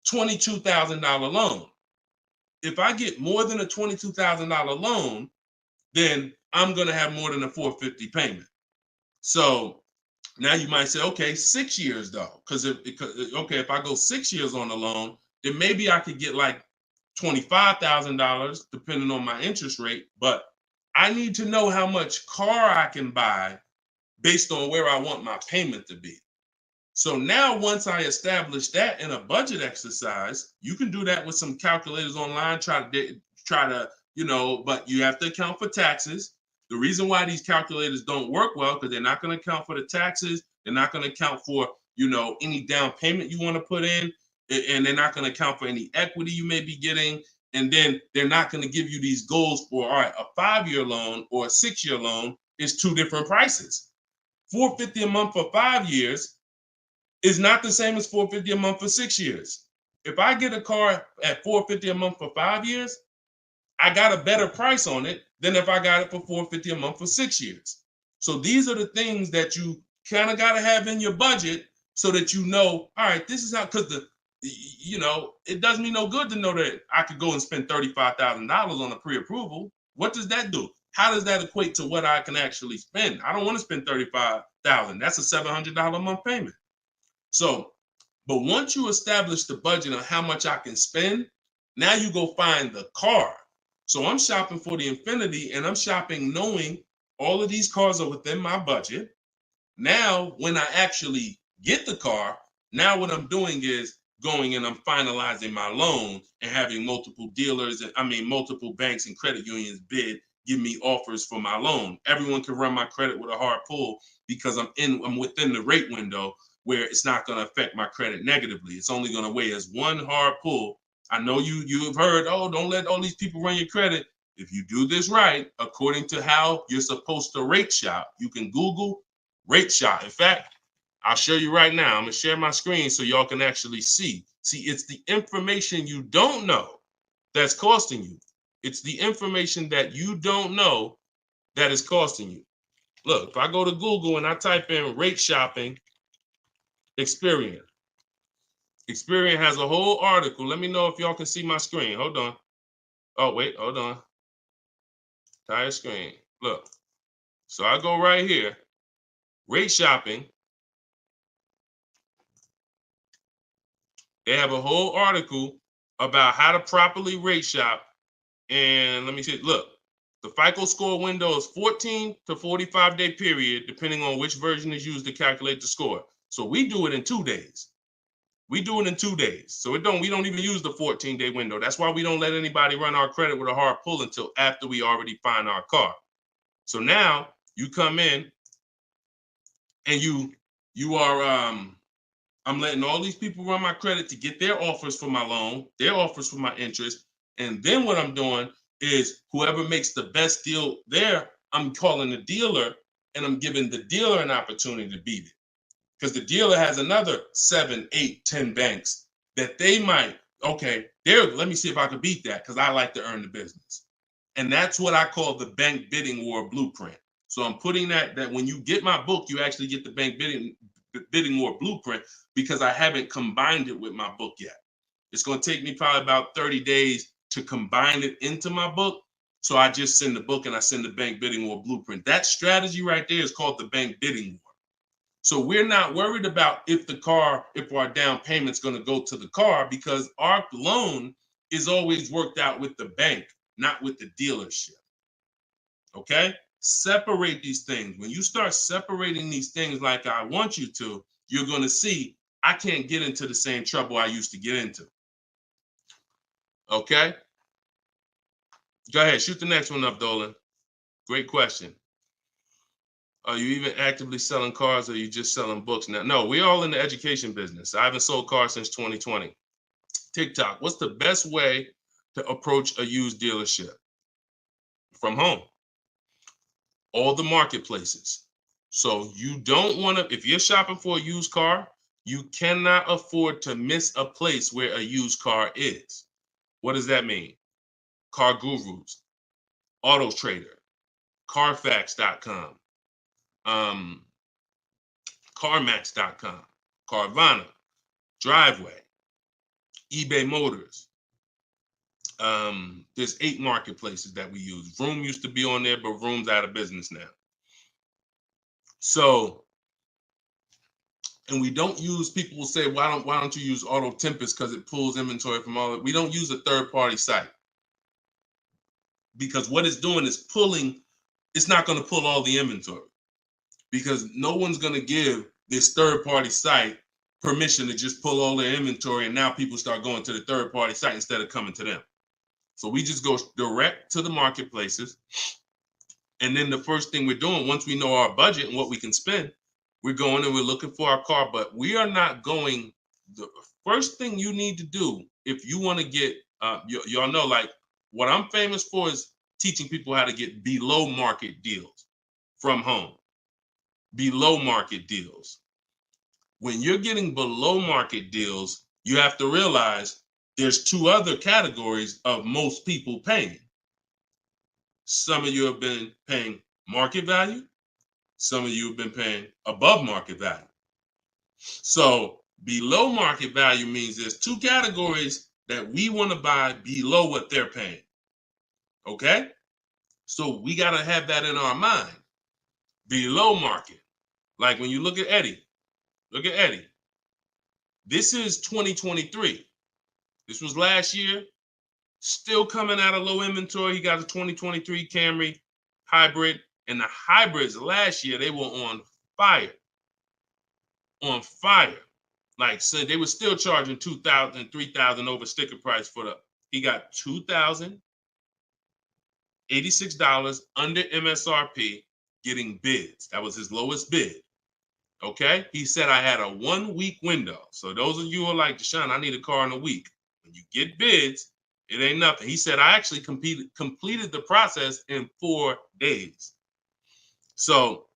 $22,000 loan. If I get more than a $22,000 loan, then I'm going to have more than a $450 payment. So now you might say, okay, 6 years though, because if I go 6 years on the loan, then maybe I could get like $25,000 depending on my interest rate. But I need to know how much car I can buy based on where I want my payment to be. So now once I establish that in a budget exercise, you can do that with some calculators online, try to, but you have to account for taxes. The reason why these calculators don't work well, because they're not going to account for the taxes. They're not going to account for, any down payment you want to put in, and they're not going to account for any equity you may be getting. And then they're not going to give you these goals for, all right, a 5-year loan or a 6-year loan is 2 different prices. $450 a month for 5 years is not the same as $450 a month for 6 years. If I get a car at $450 a month for 5 years, I got a better price on it than if I got it for $450 a month for 6 years. So these are the things that you kind of got to have in your budget so that all right, this is how, because it does me no good to know that I could go and spend $35,000 on a pre-approval. What does that do? How does that equate to what I can actually spend? I don't want to spend $35,000. That's a $700 a month payment. So, but once you establish the budget on how much I can spend, now you go find the car. So I'm shopping for the Infinity, and I'm shopping knowing all of these cars are within my budget. Now, when I actually get the car, now what I'm doing is going and I'm finalizing my loan and having multiple dealers, multiple banks and credit unions give me offers for my loan. Everyone can run my credit with a hard pull because I'm within the rate window where it's not going to affect my credit negatively. It's only going to weigh as one hard pull. I know you have heard, oh, don't let all these people run your credit. If you do this right, according to how you're supposed to rate shop, you can Google rate shop. In fact, I'll show you right now. I'm going to share my screen so y'all can actually see. See, it's the information you don't know that's costing you. It's the information that you don't know that is costing you. Look, if I go to Google and I type in rate shopping, Experian has a whole article. Let me know if y'all can see my screen. Hold on. Oh, wait, hold on. Entire screen. Look. So I go right here. Rate shopping. They have a whole article about how to properly rate shop. And let me see. Look, the FICO score window is 14 to 45 day period, depending on which version is used to calculate the score. So we do it in 2 days. We do it in 2 days. So we don't even use the 14-day window. That's why we don't let anybody run our credit with a hard pull until after we already find our car. So now you come in and you are I'm letting all these people run my credit to get their offers for my loan, their offers for my interest. And then what I'm doing is whoever makes the best deal there, I'm calling the dealer and I'm giving the dealer an opportunity to beat it. because the dealer has another 7, 8, 10 banks that they might, okay, there, let me see if I can beat that because I like to earn the business. And that's what I call the bank bidding war blueprint. So I'm putting that when you get my book, you actually get the bank bidding war blueprint because I haven't combined it with my book yet. It's going to take me probably about 30 days to combine it into my book. So I just send the book and I send the bank bidding war blueprint. That strategy right there is called the bank bidding war. So we're not worried about if our down payment's going to go to the car because our loan is always worked out with the bank, not with the dealership. Okay? Separate these things. When you start separating these things like I want you to, you're going to see I can't get into the same trouble I used to get into. Okay? Go ahead. Shoot the next one up, Dolan. Great question. Are you even actively selling cars or are you just selling books now? No, we're all in the education business. I haven't sold cars since 2020. TikTok, what's the best way to approach a used dealership? From home. All the marketplaces. So you don't want to, if you're shopping for a used car, you cannot afford to miss a place where a used car is. What does that mean? Car Gurus, Auto Trader, Carfax.com, CarMax.com, Carvana, Driveway, eBay Motors. There's 8 marketplaces that we use. Vroom used to be on there, but Vroom's out of business now. So, and we don't use, people will say, why don't you use Auto Tempest because it pulls inventory from all that. We don't use a third-party site because what it's doing is pulling, it's not going to pull all the inventory because no one's going to give this third-party site permission to just pull all their inventory and now people start going to the third-party site instead of coming to them. So we just go direct to the marketplaces. And then the first thing we're doing, once we know our budget and what we can spend, we're going and we're looking for our car, but we are not going, the first thing you need to do if you want to get, y'all know, like what I'm famous for is teaching people how to get below market deals from home. Below market deals. When you're getting below market deals, you have to realize there's 2 other categories of most people paying. Some of you have been paying market value. Some of you have been paying above market value. So below market value means there's 2 categories that we want to buy below what they're paying. Okay? So we got to have that in our mind. Below market. Like when you look at Eddie. Look at Eddie. This is 2023. This was last year. Still coming out of low inventory. He got a 2023 Camry hybrid. And the hybrids last year, they were on fire. On fire. Like, so they were still charging $2,000, $3,000 over sticker price for the, he got $2,086 under MSRP getting bids. That was his lowest bid. Okay? He said I had a 1-week window. So those of you who are like, Deshone, I need a car in a week. When you get bids, it ain't nothing. He said I actually completed the process in 4 days. So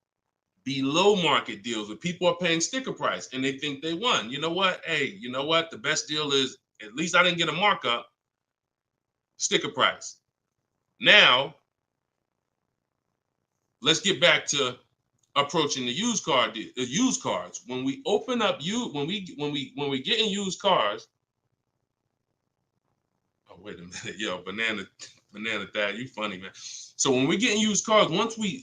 below market deals where people are paying sticker price and they think they won. You know what? Hey, you know what? The best deal is, at least I didn't get a markup, sticker price. Now, let's get back to approaching the used cars. When we open up when we get in used cars. Oh, wait a minute, yo, banana dad, you funny, man. So when we get in used cars,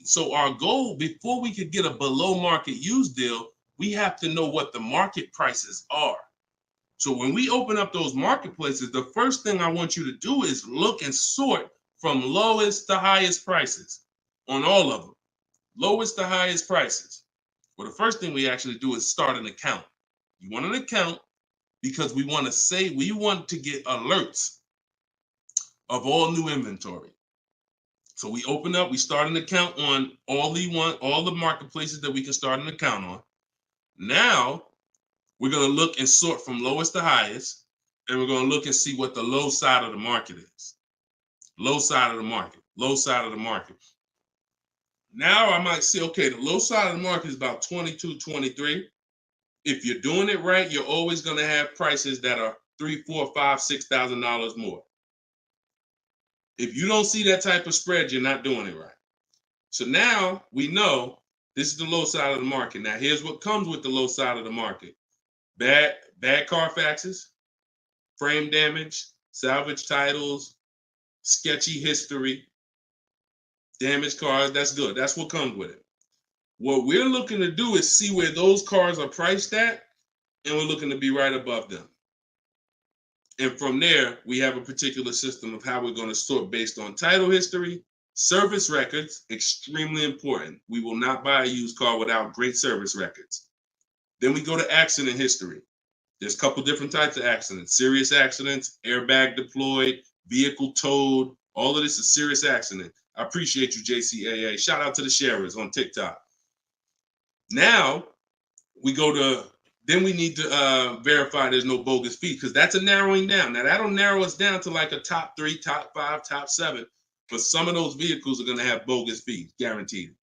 so our goal before we could get a below market used deal, we have to know what the market prices are. So when we open up those marketplaces, the first thing I want you to do is look and sort from lowest to highest prices on all of them. Lowest to highest prices. Well, the first thing we actually do is start an account. You want an account because we want to get alerts of all new inventory. So we start an account on all the marketplaces that we can start an account on. Now we're going to look and sort from lowest to highest, and we're going to look and see what the low side of the market is. Low side of the market, low side of the market. Now I might say, okay, the low side of the market is about 22, 23. If you're doing it right, you're always going to have prices that are $3,000, $4,000, $5,000, $6,000 more. If you don't see that type of spread, you're not doing it right. So now we know this is the low side of the market. Now here's what comes with the low side of the market: bad Carfaxes, frame damage, salvage titles, sketchy history, damaged cars. That's good. That's what comes with it. What we're looking to do is see where those cars are priced at, and we're looking to be right above them. And from there, we have a particular system of how we're going to sort based on title history, service records, extremely important. We will not buy a used car without great service records. Then we go to accident history. There's a couple different types of accidents: serious accidents, airbag deployed, vehicle towed. All of this is serious accident. I appreciate you, JCAA. Shout out to the sharers on TikTok. Now we go to, then we need to verify there's no bogus fees, because that's a narrowing down. Now that'll narrow us down to like a top 3, top 5, top 7. But some of those vehicles are going to have bogus fees, guaranteed.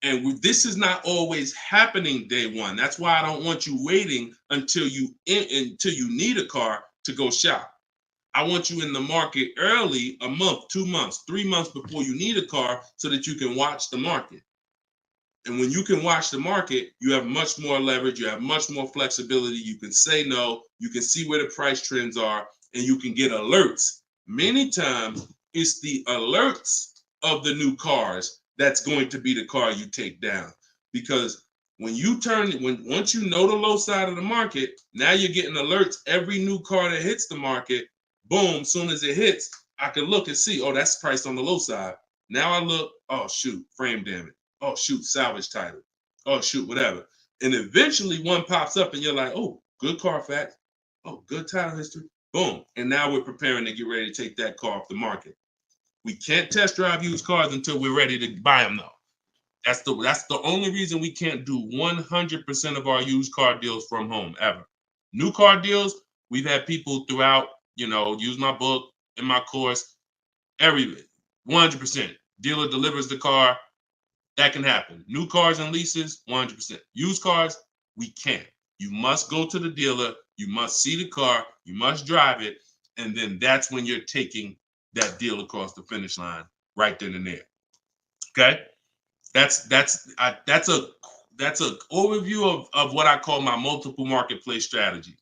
And this is not always happening day one. That's why I don't want you waiting until you need a car to go shop. I want you in the market early, a month, 2 months, 3 months before you need a car, so that you can watch the market. And when you can watch the market, you have much more leverage. You have much more flexibility. You can say no. You can see where the price trends are, and you can get alerts. Many times, it's the alerts of the new cars that's going to be the car you take down. Because once you know the low side of the market, now you're getting alerts. Every new car that hits the market, boom, soon as it hits, I can look and see, oh, that's priced on the low side. Now I look, oh, shoot, frame damage. Oh, shoot, salvage title. Oh, shoot, whatever. And eventually one pops up and you're like, oh, good Carfax. Oh, good title history. Boom. And now we're preparing to get ready to take that car off the market. We can't test drive used cars until we're ready to buy them, though. That's the only reason we can't do 100% of our used car deals from home, ever. New car deals, we've had people throughout, use my book, in my course, 100%. Dealer delivers the car. That can happen. New cars and leases, 100%. Used cars, we can't. You must go to the dealer. You must see the car. You must drive it. And then that's when you're taking that deal across the finish line right then and there. Okay? That's a overview of what I call my multiple marketplace strategy.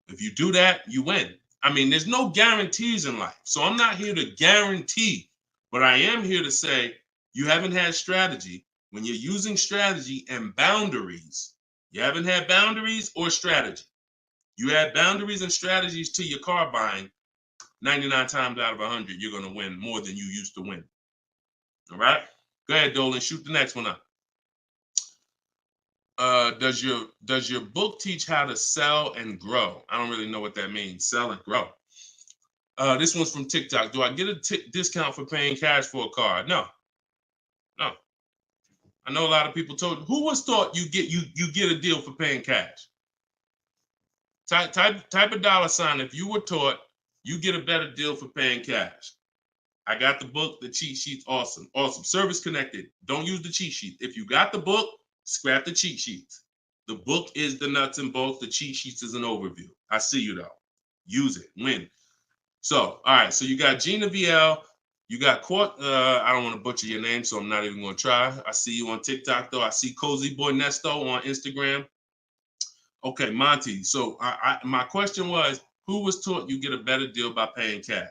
If you do that, you win. I mean, there's no guarantees in life. So I'm not here to guarantee, but I am here to say, you haven't had strategy. When you're using strategy and boundaries, you haven't had boundaries or strategy. You add boundaries and strategies to your car buying, 99 times out of 100, you're going to win more than you used to win. All right? Go ahead, Dolan. Shoot the next one up. Does your book teach how to sell and grow? I don't really know what that means. Sell and grow. This one's from TikTok. Do I get a discount for paying cash for a car? No. I know a lot of people told. Who was taught you get a deal for paying cash? Type a dollar sign if you were taught you get a better deal for paying cash. I got the book, the cheat sheets, awesome. Service connected. Don't use the cheat sheet. If you got the book, scrap the cheat sheets. The book is the nuts and bolts. The cheat sheets is an overview. I see you though. Use it. Win. So, all right. So you got Gina VL. You got I don't want to butcher your name, so I'm not even going to try. I see you on TikTok, though. I see Cozy Boy Nesto on Instagram. Okay, Monty. So my question was, who was taught you get a better deal by paying cash?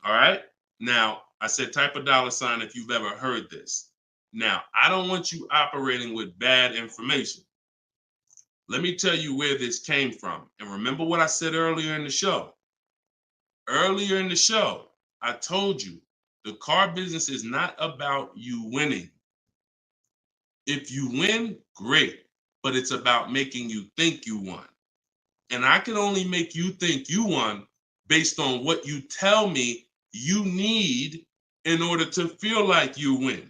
All right. Now, I said type a dollar sign if you've ever heard this. Now, I don't want you operating with bad information. Let me tell you where this came from. And remember what I said earlier in the show. Earlier in the show, I told you, the car business is not about you winning. If you win, great, but it's about making you think you won. And I can only make you think you won based on what you tell me you need in order to feel like you win.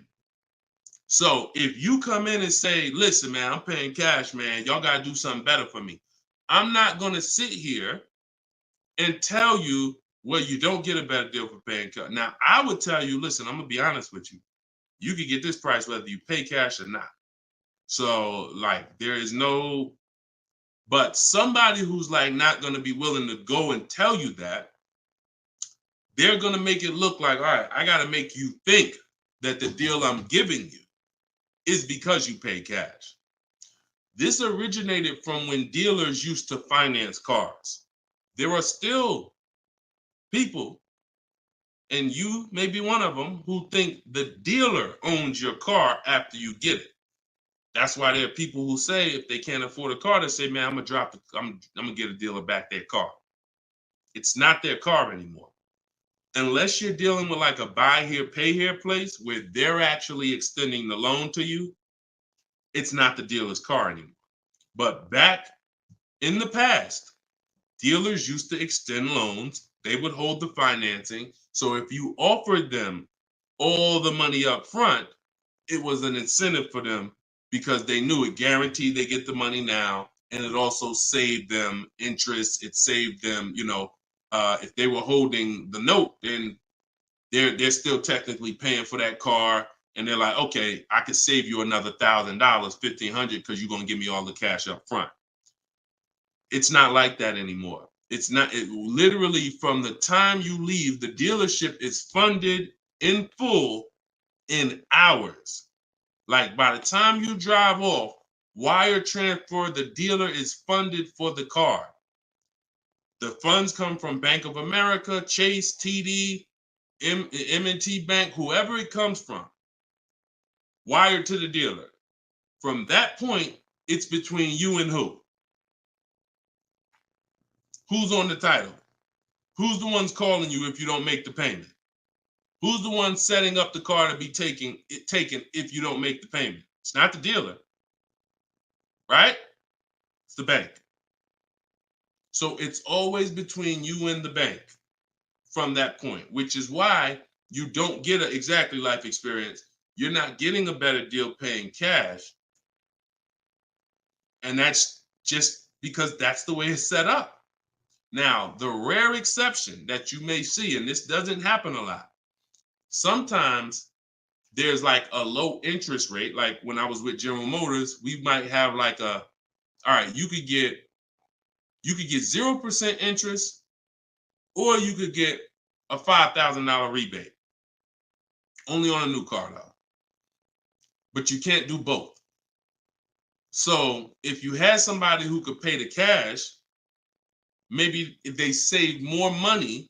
So if you come in and say, listen, man, I'm paying cash, man, y'all got to do something better for me. I'm not going to sit here and tell you, well, you don't get a better deal for paying cash. Now, I would tell you, listen, I'm going to be honest with you. You can get this price whether you pay cash or not. So like there is no, but somebody who's like not going to be willing to go and tell you that, they're going to make it look like, all right, I got to make you think that the deal I'm giving you is because you pay cash. This originated from when dealers used to finance cars. There are still people, and you may be one of them, who think the dealer owns your car after you get it. That's why there are people who say if they can't afford a car, they say, man, I'm gonna get a dealer back their car. It's not their car anymore. Unless you're dealing with like a buy here, pay here place where they're actually extending the loan to you, it's not the dealer's car anymore. But back in the past, dealers used to extend loans. They would hold the financing. So if you offered them all the money up front, it was an incentive for them because they knew it guaranteed they get the money now. And it also saved them interest. It saved them, if they were holding the note, then they're still technically paying for that car. And they're like, okay, I could save you another $1,000, $1,500, because you're going to give me all the cash up front. It's not like that anymore. It's not. Literally from the time you leave, the dealership is funded in full in hours. Like by the time you drive off, wire transfer, the dealer is funded for the car. The funds come from Bank of America, Chase, TD, M&T Bank, whoever it comes from, wired to the dealer. From that point, it's between you and who? Who's on the title? Who's the ones calling you if you don't make the payment? Who's the one setting up the car to be taken if you don't make the payment? It's not the dealer, right? It's the bank. So it's always between you and the bank from that point, which is why you don't get an exactly life experience. You're not getting a better deal paying cash. And that's just because that's the way it's set up. Now, the rare exception that you may see, and this doesn't happen a lot, sometimes there's like a low interest rate. Like when I was with General Motors, we might have like all right, you could get 0% interest, or you could get a $5,000 rebate. Only on a new car though. But you can't do both. So if you had somebody who could pay the cash, maybe if they save more money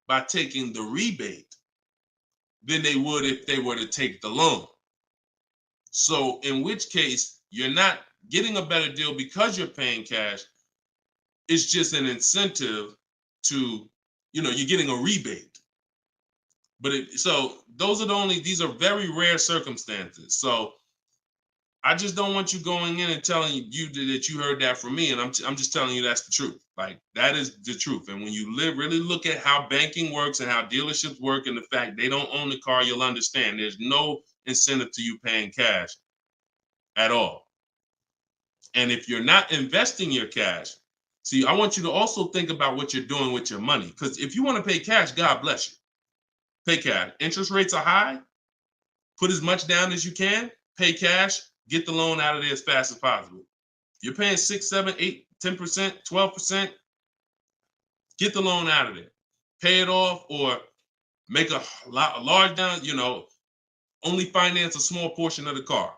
by taking the rebate than they would if they were to take the loan. So in which case, you're not getting a better deal because you're paying cash. It's just an incentive to, you're getting a rebate. But so those are these are very rare circumstances. So I just don't want you going in and telling you that you heard that from me. And I'm just telling you that's the truth. Like that is the truth. And when you really look at how banking works and how dealerships work and the fact they don't own the car, you'll understand there's no incentive to you paying cash at all. And if you're not investing your cash, see, I want you to also think about what you're doing with your money. Because if you want to pay cash, God bless you. Pay cash. Interest rates are high. Put as much down as you can. Pay cash. Get the loan out of there as fast as possible. You're paying 6, 7, 8, 10%, 12%. Get the loan out of there. Pay it off or make a large down, only finance a small portion of the car.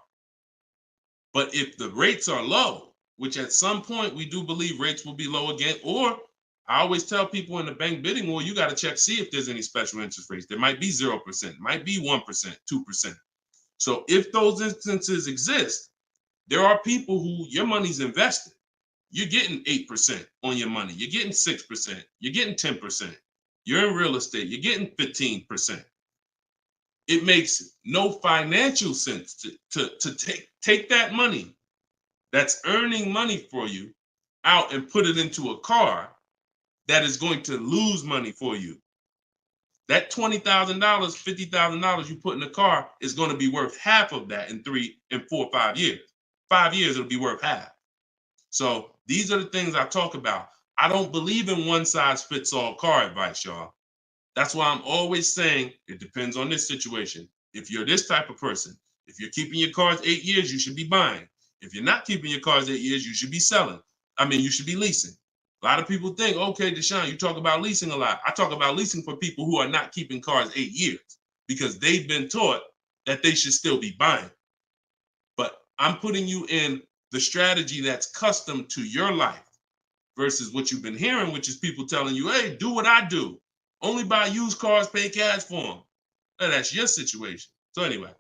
But if the rates are low, which at some point we do believe rates will be low again, or I always tell people in the bank bidding war, you got to check, see if there's any special interest rates. There might be 0%, might be 1%, 2%. So if those instances exist, there are people who your money's invested. You're getting 8% on your money. You're getting 6%. You're getting 10%. You're in real estate. You're getting 15%. It makes no financial sense to take that money that's earning money for you out and put it into a car that is going to lose money for you. That $20,000, $50,000 you put in the car is going to be worth half of that in 3 and 4 or 5 years. 5 years, it'll be worth half. So these are the things I talk about. I don't believe in one size fits all car advice, y'all. That's why I'm always saying it depends on this situation. If you're this type of person, if you're keeping your cars 8 years, you should be buying. If you're not keeping your cars 8 years, you should be selling. I mean, you should be leasing. A lot of people think, okay, Deshone, you talk about leasing a lot. I talk about leasing for people who are not keeping cars 8 years because they've been taught that they should still be buying. But I'm putting you in the strategy that's custom to your life versus what you've been hearing, which is people telling you, hey, do what I do. Only buy used cars, pay cash for them. And that's your situation. So anyway,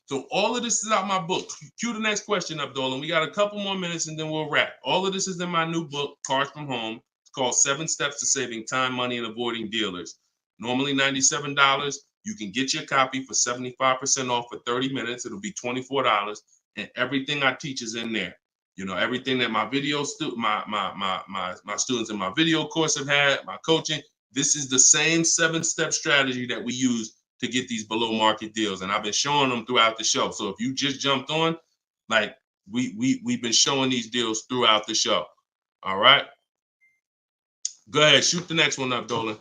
so all of this is out my book. Cue the next question up, Dolan. We got a couple more minutes and then we'll wrap. All of this is in my new book, Cars from Home. It's called 7 Steps to Saving Time, Money, and Avoiding Dealers. Normally $97. You can get your copy for 75% off for 30 minutes. It'll be $24. And everything I teach is in there. You know, everything that my my students in my video course have had, my coaching. This is the same 7-step strategy that we use to get these below market deals. And I've been showing them throughout the show. So if you just jumped on, like we've been showing these deals throughout the show. All right. Go ahead, shoot the next one up, Dolan.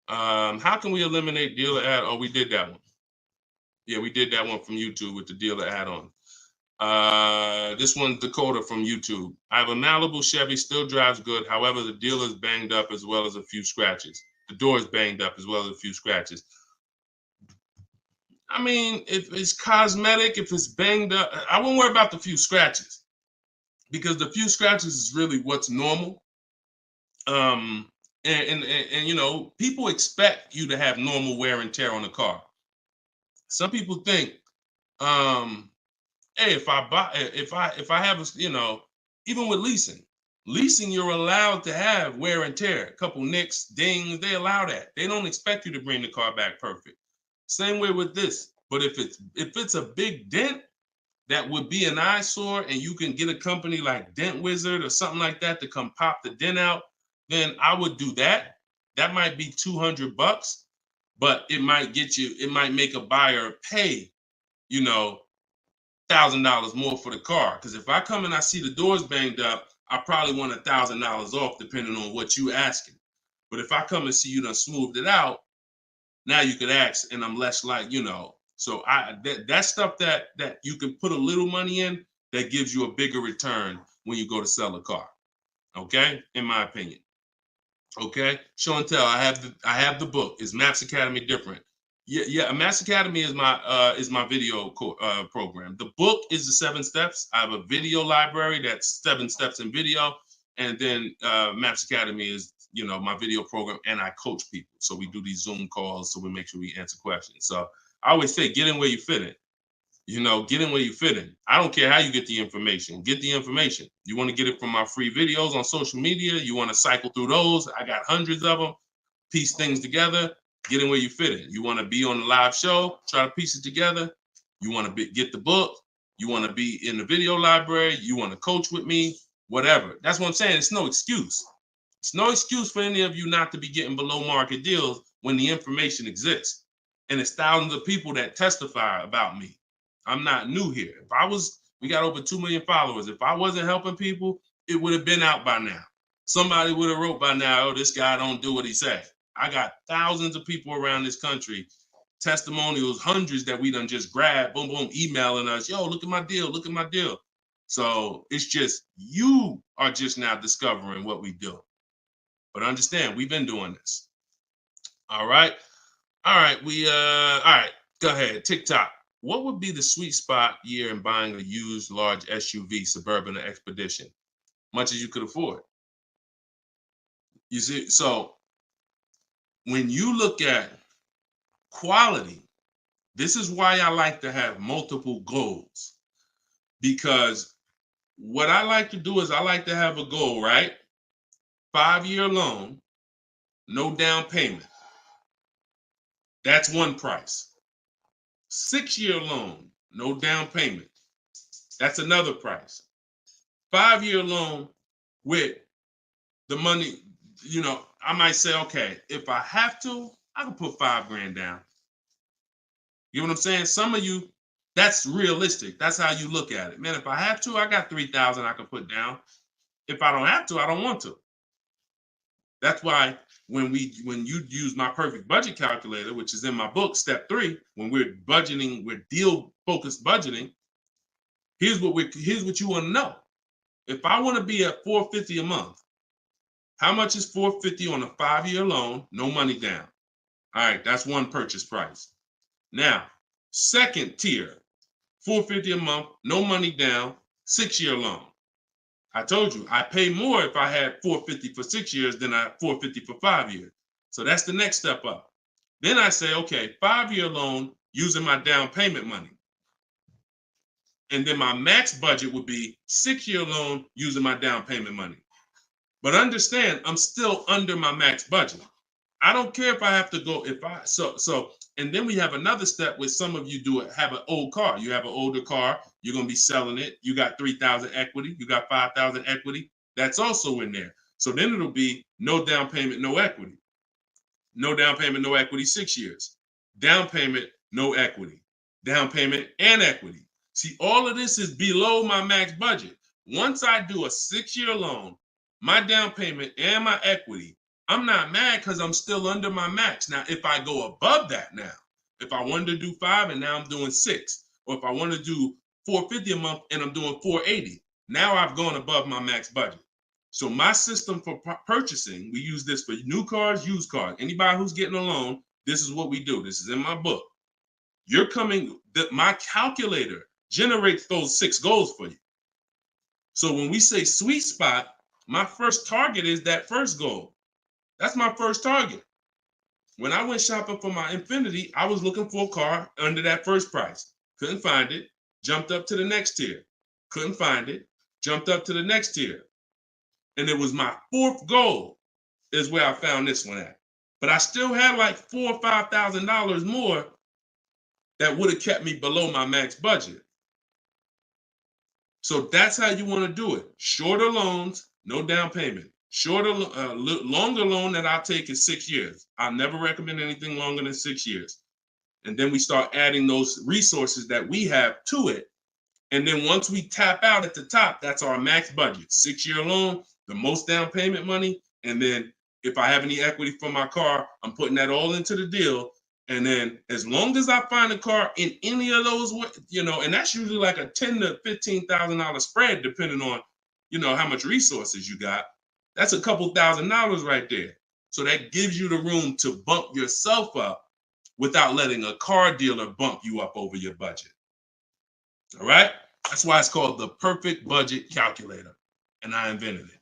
How can we eliminate dealer add? Oh, we did that one. Yeah, we did that one from YouTube with the dealer add-on. This one's Dakota from YouTube. I have a Malibu Chevy, still drives good. However, the dealer's banged up as well as a few scratches. The door's banged up as well as a few scratches. I mean, if it's cosmetic, if it's banged up, I wouldn't worry about the few scratches because the few scratches is really what's normal. And you know, people expect you to have normal wear and tear on the car. Some people think, hey, if I have a, you know, even with leasing, you're allowed to have wear and tear, a couple nicks, dings, they allow that. They don't expect you to bring the car back perfect. Same way with this. But if it's a big dent that would be an eyesore and you can get a company like Dent Wizard or something like that to come pop the dent out, then I would do that. That might be $200, but it might make a buyer pay, you know, $1,000 more for the car. Because if I come and I see the doors banged up, I probably want $1,000 off depending on what you asking. But if I come and see you done smoothed it out, now you could ask, and I'm less like, you know. So that stuff that you can put a little money in that gives you a bigger return when you go to sell a car. Okay, in my opinion. Okay, show and tell. I have the book. Is Maps Academy different? Yeah. Maps Academy is my video program. The book is the 7 steps. I have a video library that's 7 steps in video, and then Maps Academy is, you know, my video program, and I coach people. So we do these Zoom calls, so we make sure we answer questions. So I always say, get in where you fit in. You know, get in where you fit in. I don't care how you get the information. Get the information. You want to get it from my free videos on social media. You want to cycle through those. I got hundreds of them. Piece things together. Get in where you fit in. You want to be on the live show. Try to piece it together. You want to get the book. You want to be in the video library. You want to coach with me. Whatever. That's what I'm saying. It's no excuse. It's no excuse for any of you not to be getting below market deals when the information exists. And it's thousands of people that testify about me. I'm not new here. We got over 2 million followers. If I wasn't helping people, it would have been out by now. Somebody would have wrote by now, oh, this guy don't do what he said. I got thousands of people around this country, testimonials, hundreds that we done just grabbed, boom, boom, emailing us, yo, look at my deal, look at my deal. So it's just, you are just now discovering what we do. But understand, we've been doing this. All right. All right. All right. Go ahead. TikTok. What would be the sweet spot year in buying a used large SUV, Suburban, or Expedition? Much as you could afford. You see, so when you look at quality, this is why I like to have multiple goals. Because what I like to do is I like to have a goal, right? 5-year loan, no down payment. That's one price. 6-year loan, no down payment. That's another price. 5-year loan with the money, you know, I might say, okay, if I have to, I can put $5,000 down. You know what I'm saying? Some of you, that's realistic. That's how you look at it. Man, if I have to, I got $3,000 I can put down. If I don't have to, I don't want to. That's why when you use my perfect budget calculator, which is in my book, step 3, when we're budgeting, we're deal focused budgeting. here's what you want to know. If I want to be at $450 a month, how much is $450 on a 5-year loan? No money down. All right, that's one purchase price. Now, second tier, $450 a month, no money down, 6-year loan. I told you I pay more if I had $450 for 6 years than I $450 for 5 years. So that's the next step up. Then I say, okay, 5-year loan using my down payment money. And then my max budget would be 6-year loan using my down payment money. But understand, I'm still under my max budget. I don't care if I have to go, and then we have another step where some of you have an old car. You have an older car, you're going to be selling it. You got 3,000 equity, you got 5,000 equity. That's also in there. So then it'll be no down payment, no equity. No down payment, no equity, 6 years. Down payment, no equity. Down payment and equity. See, all of this is below my max budget. Once I do a 6-year loan, my down payment and my equity, I'm not mad because I'm still under my max. Now, if I go above that now, if I wanted to do 5 and now I'm doing 6, or if I want to do $450 a month and I'm doing $480, now I've gone above my max budget. So my system for purchasing, we use this for new cars, used cars. Anybody who's getting a loan, this is what we do. This is in my book. My calculator generates those 6 goals for you. So when we say sweet spot, my first target is that first goal. That's my first target. When I went shopping for my Infiniti, I was looking for a car under that first price. Couldn't find it. Jumped up to the next tier. Couldn't find it. Jumped up to the next tier. And it was my 4th goal is where I found this one at. But I still had like $4,000 or $5,000 more that would have kept me below my max budget. So that's how you want to do it. Shorter loans, no down payment. Longer loan that I'll take is 6 years. I never recommend anything longer than 6 years. And then we start adding those resources that we have to it. And then once we tap out at the top, that's our max budget. 6-year loan, the most down payment money. And then if I have any equity from my car, I'm putting that all into the deal. And then as long as I find a car in any of those, and that's usually like a $10,000 to $15,000 spread, depending on, how much resources you got. That's a couple $1,000s right there. So that gives you the room to bump yourself up without letting a car dealer bump you up over your budget. All right? That's why it's called the perfect budget calculator. And I invented it.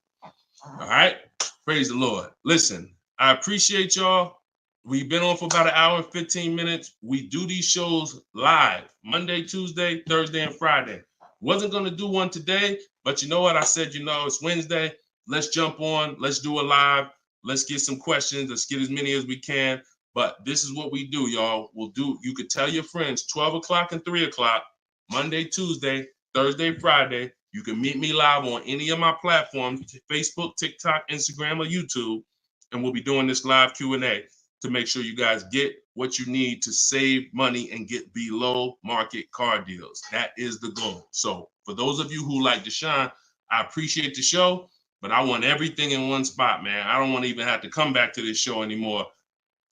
All right? Praise the Lord. Listen, I appreciate y'all. We've been on for about an hour and 15 minutes. We do these shows live Monday, Tuesday, Thursday, and Friday. Wasn't going to do one today, but you know what? I said, it's Wednesday. Let's jump on. Let's do a live. Let's get some questions. Let's get as many as we can. But this is what we do, y'all. You could tell your friends 12 o'clock and 3 o'clock, Monday, Tuesday, Thursday, Friday. You can meet me live on any of my platforms, Facebook, TikTok, Instagram, or YouTube. And we'll be doing this live Q&A to make sure you guys get what you need to save money and get below market car deals. That is the goal. So for those of you who like Deshone, I appreciate the show, but I want everything in one spot, man. I don't want to even have to come back to this show anymore.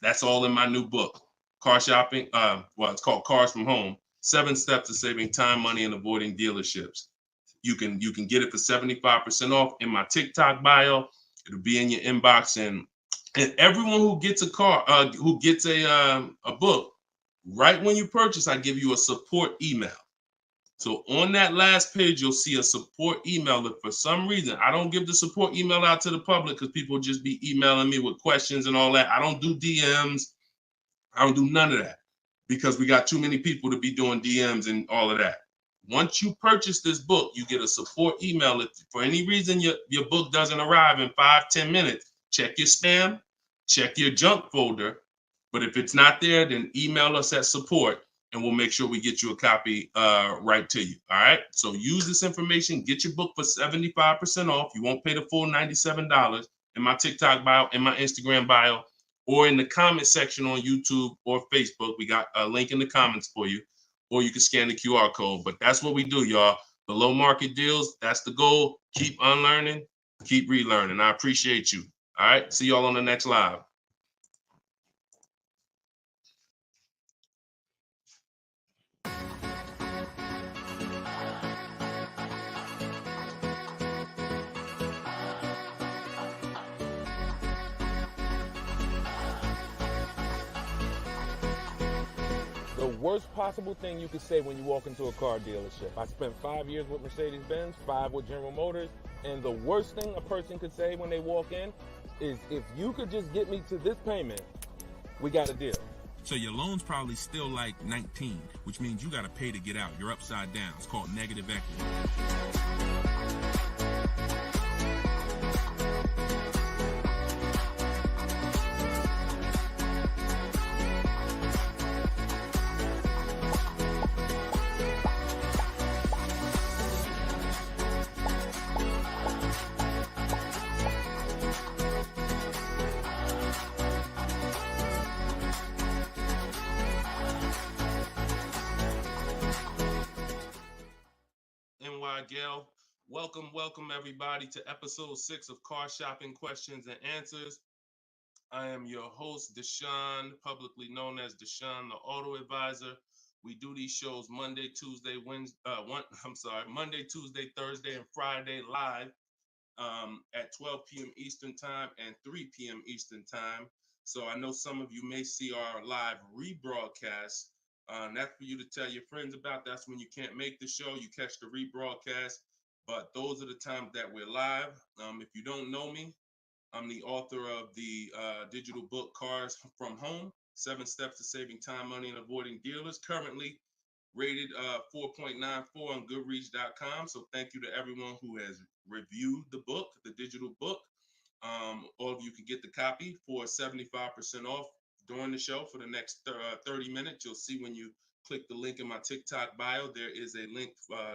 That's all in my new book, Car Shopping. It's called Cars from Home, 7 Steps to Saving Time, Money, and Avoiding Dealerships. You can get it for 75% off in my TikTok bio. It'll be in your inbox, and everyone who gets a car, who gets a book, right when you purchase, I give you a support email. So on that last page, you'll see a support email. If for some reason I don't give the support email out to the public because people just be emailing me with questions and all that. I don't do DMs. I don't do none of that because we got too many people to be doing DMs and all of that. Once you purchase this book, you get a support email. If for any reason your book doesn't arrive in 5-10 minutes, check your spam, check your junk folder. But if it's not there, then email us at support and we'll make sure we get you a copy right to you. All right. So use this information, get your book for 75% off. You won't pay the full $97 in my TikTok bio, in my Instagram bio, or in the comment section on YouTube or Facebook. We got a link in the comments for you, or you can scan the QR code. But that's what we do, y'all. Below market deals. That's the goal. Keep unlearning, keep relearning. I appreciate you. All right. See y'all on the next live. The worst possible thing you could say when you walk into a car dealership. I spent 5 years with Mercedes-Benz, 5 with General Motors, and the worst thing a person could say when they walk in is, if you could just get me to this payment, we got a deal. So your loan's probably still like 19, which means you got to pay to get out. You're upside down. It's called negative equity. Gail. Welcome everybody to episode 6 of Car Shopping Questions and Answers. I am your host, Deshone, publicly known as Deshone the Auto Advisor. We do these shows Monday, Tuesday, Thursday, and Friday live at 12 p.m. Eastern Time and 3 p.m. Eastern Time. So I know some of you may see our live rebroadcast. That's for you to tell your friends about. That's when you can't make the show, you catch the rebroadcast. But those are the times that we're live. If you don't know me, I'm the author of the digital book Cars from Home, 7 Steps to Saving Time, Money, and Avoiding Dealers, currently rated 4.94 on Goodreads.com. So thank you to everyone who has reviewed the book, the digital book. All of you can get the copy for 75% off during the show for the next 30 minutes. You'll see when you click the link in my TikTok bio, there is a link,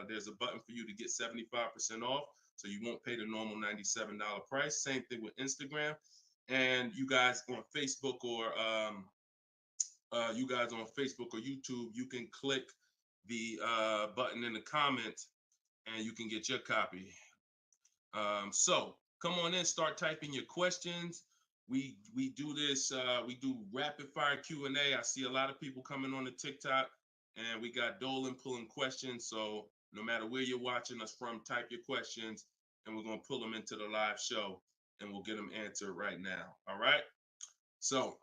there's a button for you to get 75% off. So you won't pay the normal $97 price. Same thing with Instagram. And you guys on Facebook or YouTube, you can click the button in the comments and you can get your copy. So come on in, start typing your questions. We do this, we do rapid fire Q&A. I see a lot of people coming on the TikTok, and we got Dolan pulling questions. So no matter where you're watching us from, type your questions and we're going to pull them into the live show and we'll get them answered right now. All right. So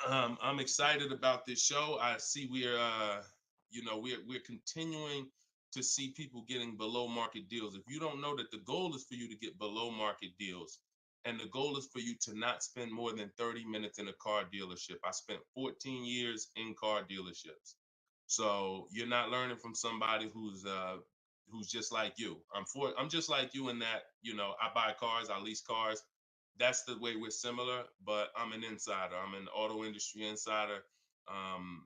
I'm excited about this show. I see we're continuing to see people getting below market deals. If you don't know that the goal is for you to get below market deals, and the goal is for you to not spend more than 30 minutes in a car dealership. I spent 14 years in car dealerships. So you're not learning from somebody who's just like you. I'm just like you in that, I buy cars, I lease cars. That's the way we're similar, but I'm an insider. I'm an auto industry insider.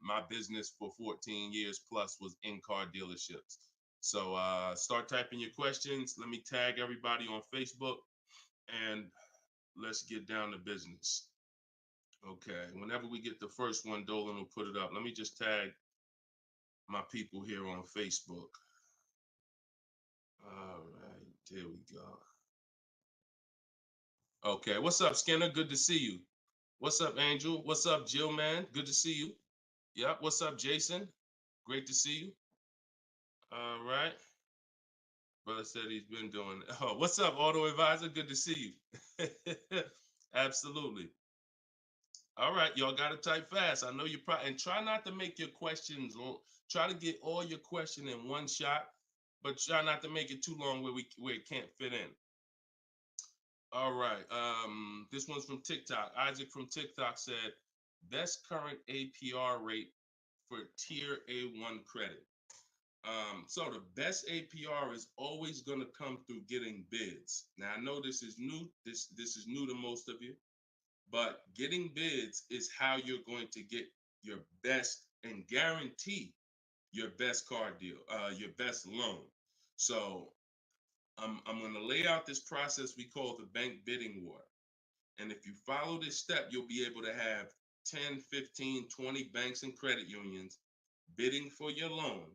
My business for 14 years plus was in car dealerships. So start typing your questions. Let me tag everybody on Facebook and let's get down to business. Okay, whenever we get the first one, Dolan will put it up. Let me just tag my people here on Facebook. All right, there we go. Okay, what's up, Skinner? Good to see you. What's up, Angel? What's up, Jill, man? Good to see you. Yep, what's up, Jason? Great to see you. All right. Brother said he's been doing it. Oh, what's up, Auto Advisor? Good to see you. Absolutely. All right, y'all got to type fast. I know you probably, and try not to make your questions long. Try to get all your question in one shot, but try not to make it too long where it can't fit in. All right, this one's from TikTok. Isaac from TikTok said, best current APR rate for tier A1 credit. So the best APR is always going to come through getting bids. Now I know this is new. This is new to most of you. But getting bids is how you're going to get your best and guarantee your best car deal, your best loan. So I'm going to lay out this process we call the bank bidding war. And if you follow this step, you'll be able to have 10, 15, 20 banks and credit unions bidding for your loan.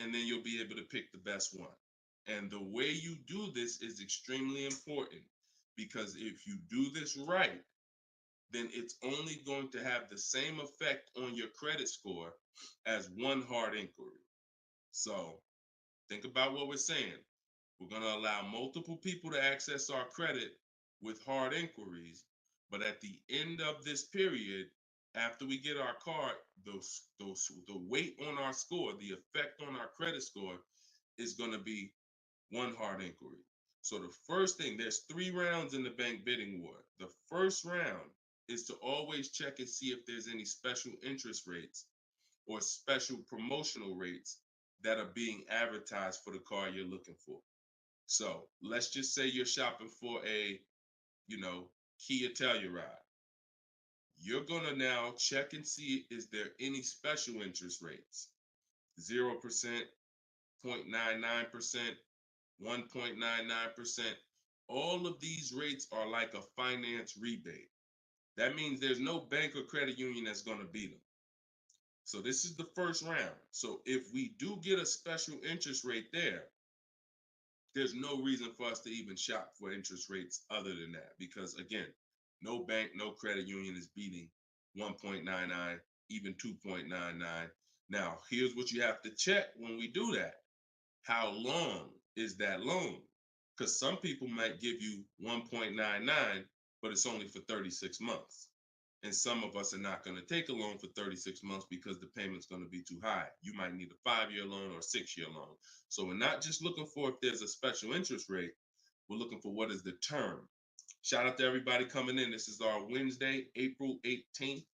And then you'll be able to pick the best one. And the way you do this is extremely important, because if you do this right, then it's only going to have the same effect on your credit score as one hard inquiry. So think about what we're saying. We're going to allow multiple people to access our credit with hard inquiries, but at the end of this period, after we get our car, the weight on our score, the effect on our credit score is going to be one hard inquiry. So the first thing, there's 3 rounds in the bank bidding war. The first round is to always check and see if there's any special interest rates or special promotional rates that are being advertised for the car you're looking for. So let's just say you're shopping for a, Kia Telluride. You're gonna now check and see, is there any special interest rates? 0%, 0.99%, 1.99%. All of these rates are like a finance rebate. That means there's no bank or credit union that's gonna beat them. So this is the first round. So if we do get a special interest rate there's no reason for us to even shop for interest rates other than that, because again, no bank, no credit union is beating 1.99, even 2.99. Now, here's what you have to check when we do that. How long is that loan? Because some people might give you 1.99, but it's only for 36 months. And some of us are not going to take a loan for 36 months because the payment's going to be too high. You might need a 5-year loan or a 6-year loan. So we're not just looking for if there's a special interest rate, we're looking for what is the term. Shout out to everybody coming in. This is our Thursday, April 18th,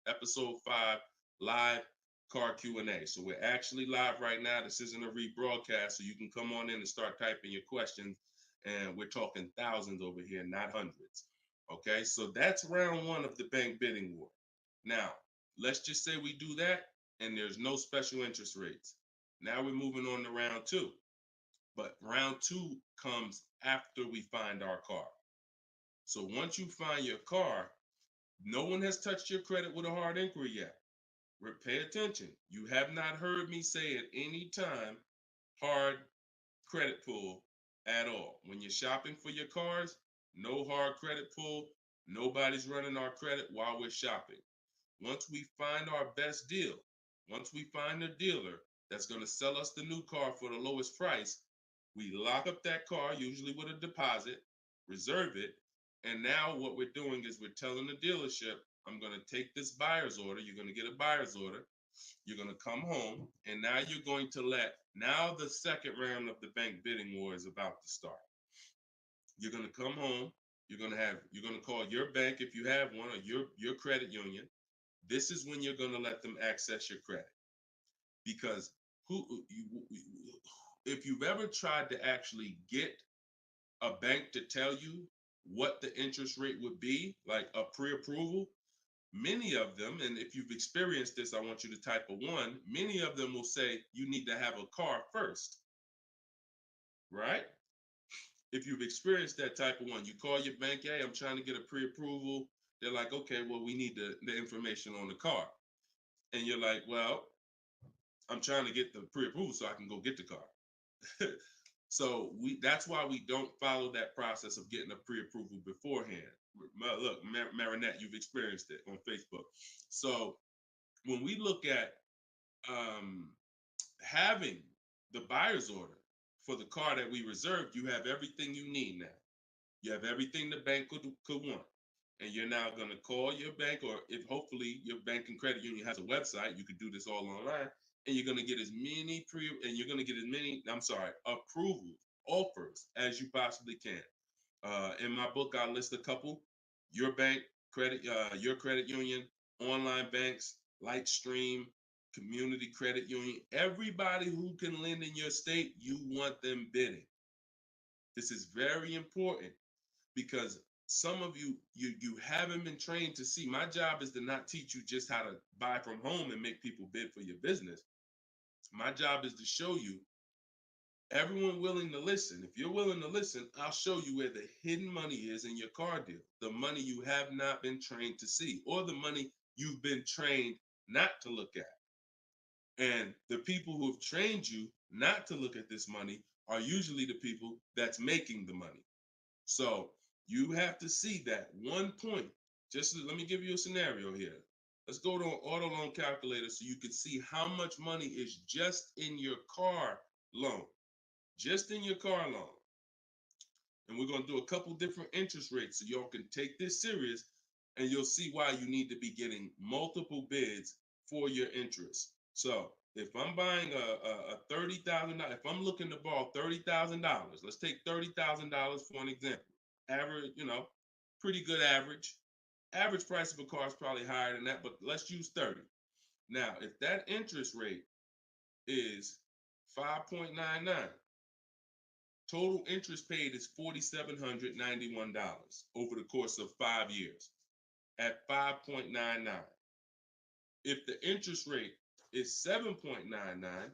episode 5, live car Q&A. So we're actually live right now. This isn't a rebroadcast, so you can come on in and start typing your questions. And we're talking thousands over here, not hundreds. Okay, so that's round 1 of the bank bidding war. Now, let's just say we do that and there's no special interest rates. Now we're moving on to round 2. But round 2 comes after we find our car. So once you find your car, no one has touched your credit with a hard inquiry yet. Pay attention. You have not heard me say at any time hard credit pull at all. When you're shopping for your cars, no hard credit pull. Nobody's running our credit while we're shopping. Once we find our best deal, once we find a dealer that's going to sell us the new car for the lowest price, we lock up that car, usually with a deposit, reserve it. And now what we're doing is we're telling the dealership, I'm going to take this buyer's order. You're going to get a buyer's order. You're going to come home, and now you're going to now the second round of the bank bidding war is about to start. You're going to come home. You're going to call your bank if you have one, or your credit union. This is when you're going to let them access your credit. Because if you've ever tried to actually get a bank to tell you what the interest rate would be, like a pre-approval, many of them, and if you've experienced this, I want you to type a 1, many of them will say you need to have a car first, right? If you've experienced that type of 1, you call your bank, hey, I'm trying to get a pre-approval. They're like, okay, well, we need the information on the car. And you're like, well, I'm trying to get the pre-approval so I can go get the car. So that's why we don't follow that process of getting a pre-approval beforehand. Look, Marinette, you've experienced it on Facebook. So when we look at having the buyer's order for the car that we reserved, you have everything you need now. You have everything the bank could want. And you're now going to call your bank, or if hopefully your bank and credit union has a website, you could do this all online. And you're going to get as many approvals, offers as you possibly can. In my book, I list a couple: your bank, your credit union, online banks, Lightstream, community credit union, everybody who can lend in your state, you want them bidding. This is very important because some of you haven't been trained to see. My job is to not teach you just how to buy from home and make people bid for your business. My job is to show you everyone willing to listen. If you're willing to listen, I'll show you where the hidden money is in your car deal. The money you have not been trained to see, or the money you've been trained not to look at. And the people who have trained you not to look at this money are usually the people that's making the money. So you have to see that one point. Let me give you a scenario here. Let's go to an auto loan calculator so you can see how much money is just in your car loan. Just in your car loan. And we're going to do a couple different interest rates so y'all can take this serious and you'll see why you need to be getting multiple bids for your interest. So if I'm buying a $30,000, if I'm looking to borrow $30,000, let's take $30,000 for an example. Average, pretty good average. Average price of a car is probably higher than that, but let's use 30. Now, if that interest rate is 5.99, total interest paid is $4,791 over the course of 5 years at 5.99. If the interest rate is 7.99,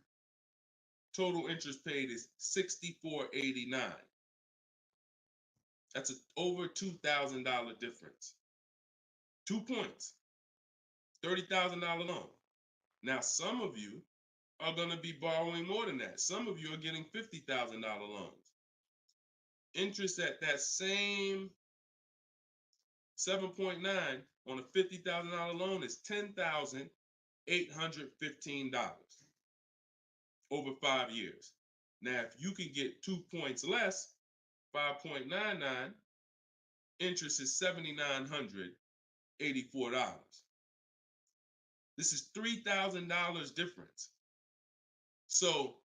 total interest paid is $64.89. That's over $2,000 difference. 2 points, $30,000 loan. Now, some of you are going to be borrowing more than that. Some of you are getting $50,000 loans. Interest at that same 7.9 on a $50,000 loan is $10,815 over 5 years. Now, if you can get 2 points less, 5.99, interest is $7,984. This is $3,000 difference. So,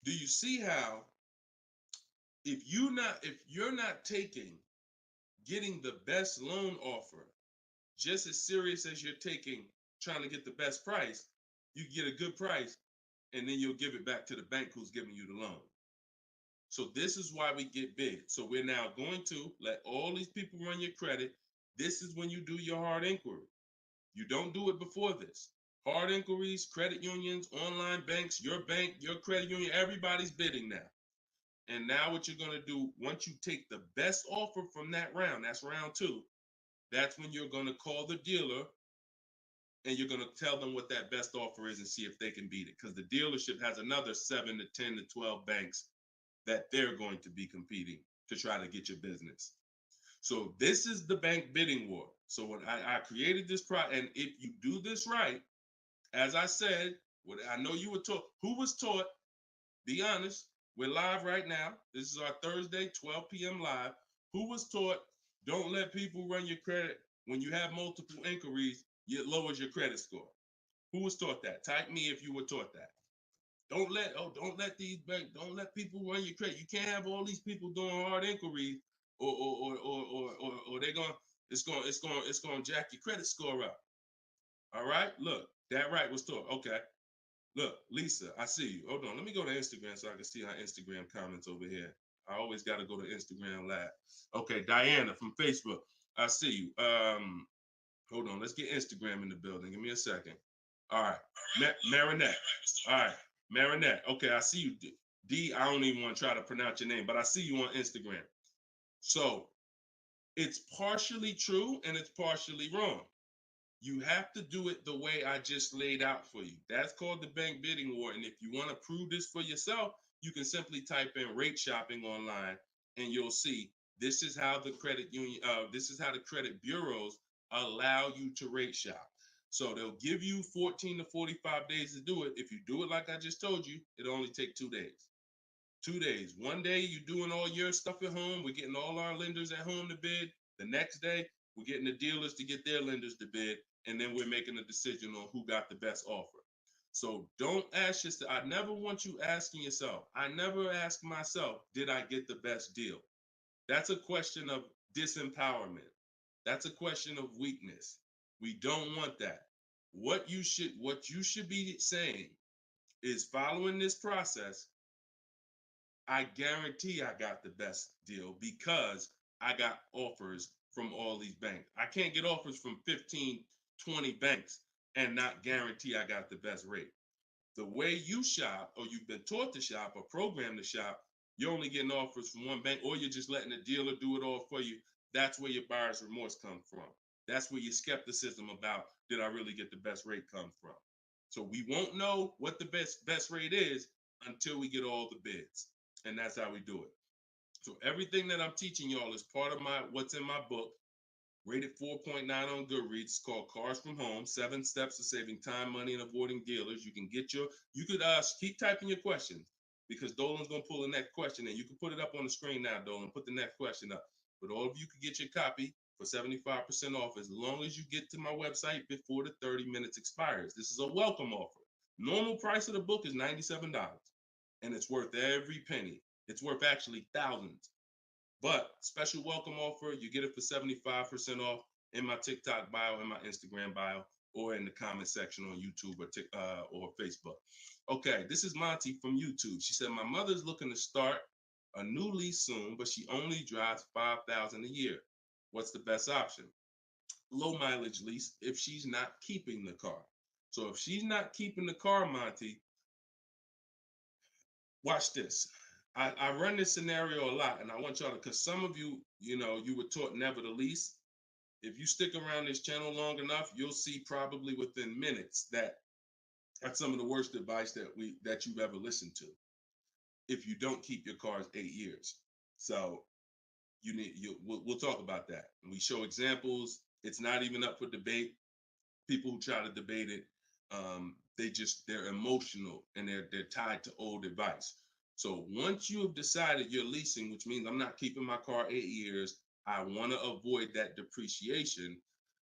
do you see how if you're not taking getting the best loan offer just as serious as you're taking trying to get the best price, you get a good price and then you'll give it back to the bank who's giving you the loan. So this is why we get bid. So we're now going to let all these people run your credit. This is when you do your hard inquiry. You don't do it before this. Hard inquiries, credit unions, online banks, your bank, your credit union, everybody's bidding now. And now what you're going to do, once you take the best offer from that round, that's round 2, that's when you're going to call the dealer and you're going to tell them what that best offer is and see if they can beat it. Because the dealership has another 7 to 10 to 12 banks that they're going to be competing to try to get your business. So this is the bank bidding war. So when I created this product, and if you do this right, as I said, what I know you were taught, who was taught, be honest, we're live right now. This is our Thursday, 12 p.m. live. Who was taught, don't let people run your credit. When you have multiple inquiries, it lowers your credit score. Who was taught that? Type me if you were taught that. Don't let people run your credit. You can't have all these people doing hard inquiries or it's gonna jack your credit score up. All right, look, that right was taught. Okay. Look, Lisa, I see you. Hold on. Let me go to Instagram so I can see our Instagram comments over here. I always got to go to Instagram Live. Okay, Diana from Facebook. I see you. Hold on. Let's get Instagram in the building. Give me a second. All right. Marinette. All right. Marinette. Okay, I see you. D, I don't even want to try to pronounce your name, but I see you on Instagram. So it's partially true and it's partially wrong. You have to do it the way I just laid out for you. That's called the bank bidding war. And if you want to prove this for yourself, you can simply type in rate shopping online and you'll see this is how the credit union, this is how the credit bureaus allow you to rate shop. So they'll give you 14 to 45 days to do it. If you do it like I just told you, it'll only take 2 days. 2 days. One day you're doing all your stuff at home. We're getting all our lenders at home to bid. The next day, we're getting the dealers to get their lenders to bid. And then we're making a decision on who got the best offer. So don't ask yourself. I never want you asking yourself. I never ask myself, did I get the best deal? That's a question of disempowerment. That's a question of weakness. We don't want that. What you should be saying is, following this process, I guarantee I got the best deal because I got offers from all these banks. I can't get offers from 15, 20 banks and not guarantee I got the best rate. The way you shop, or you've been taught to shop or programmed to shop, you're only getting offers from one bank, or you're just letting the dealer do it all for you. That's where your buyer's remorse comes from. That's where your skepticism about, did I really get the best rate, come from. So we won't know what the best rate is until we get all the bids. And that's how we do it. So everything that I'm teaching y'all is part of what's in my book, rated 4.9 on Goodreads. It's called Cars from Home, 7 Steps to Saving Time, Money, and Avoiding Dealers. You could keep typing your questions because Dolan's going to pull the next question in. You can put it up on the screen now, Dolan. Put the next question up. But all of you could get your copy for 75% off as long as you get to my website before the 30 minutes expires. This is a welcome offer. Normal price of the book is $97, and it's worth every penny. It's worth actually thousands. But special welcome offer, you get it for 75% off in my TikTok bio, in my Instagram bio, or in the comment section on YouTube or Facebook. Okay, this is Monty from YouTube. She said, my mother's looking to start a new lease soon, but she only drives 5,000 a year. What's the best option? Low mileage lease if she's not keeping the car. So if she's not keeping the car, Monty, watch this. I run this scenario a lot, and I want y'all to, because some of you, you were taught never to lease. If you stick around this channel long enough, you'll see probably within minutes that that's some of the worst advice that you've ever listened to. If you don't keep your cars 8 years, so we'll talk about that. And we show examples. It's not even up for debate. People who try to debate it, they're emotional and they're tied to old advice. So once you have decided you're leasing, which means I'm not keeping my car 8 years, I want to avoid that depreciation,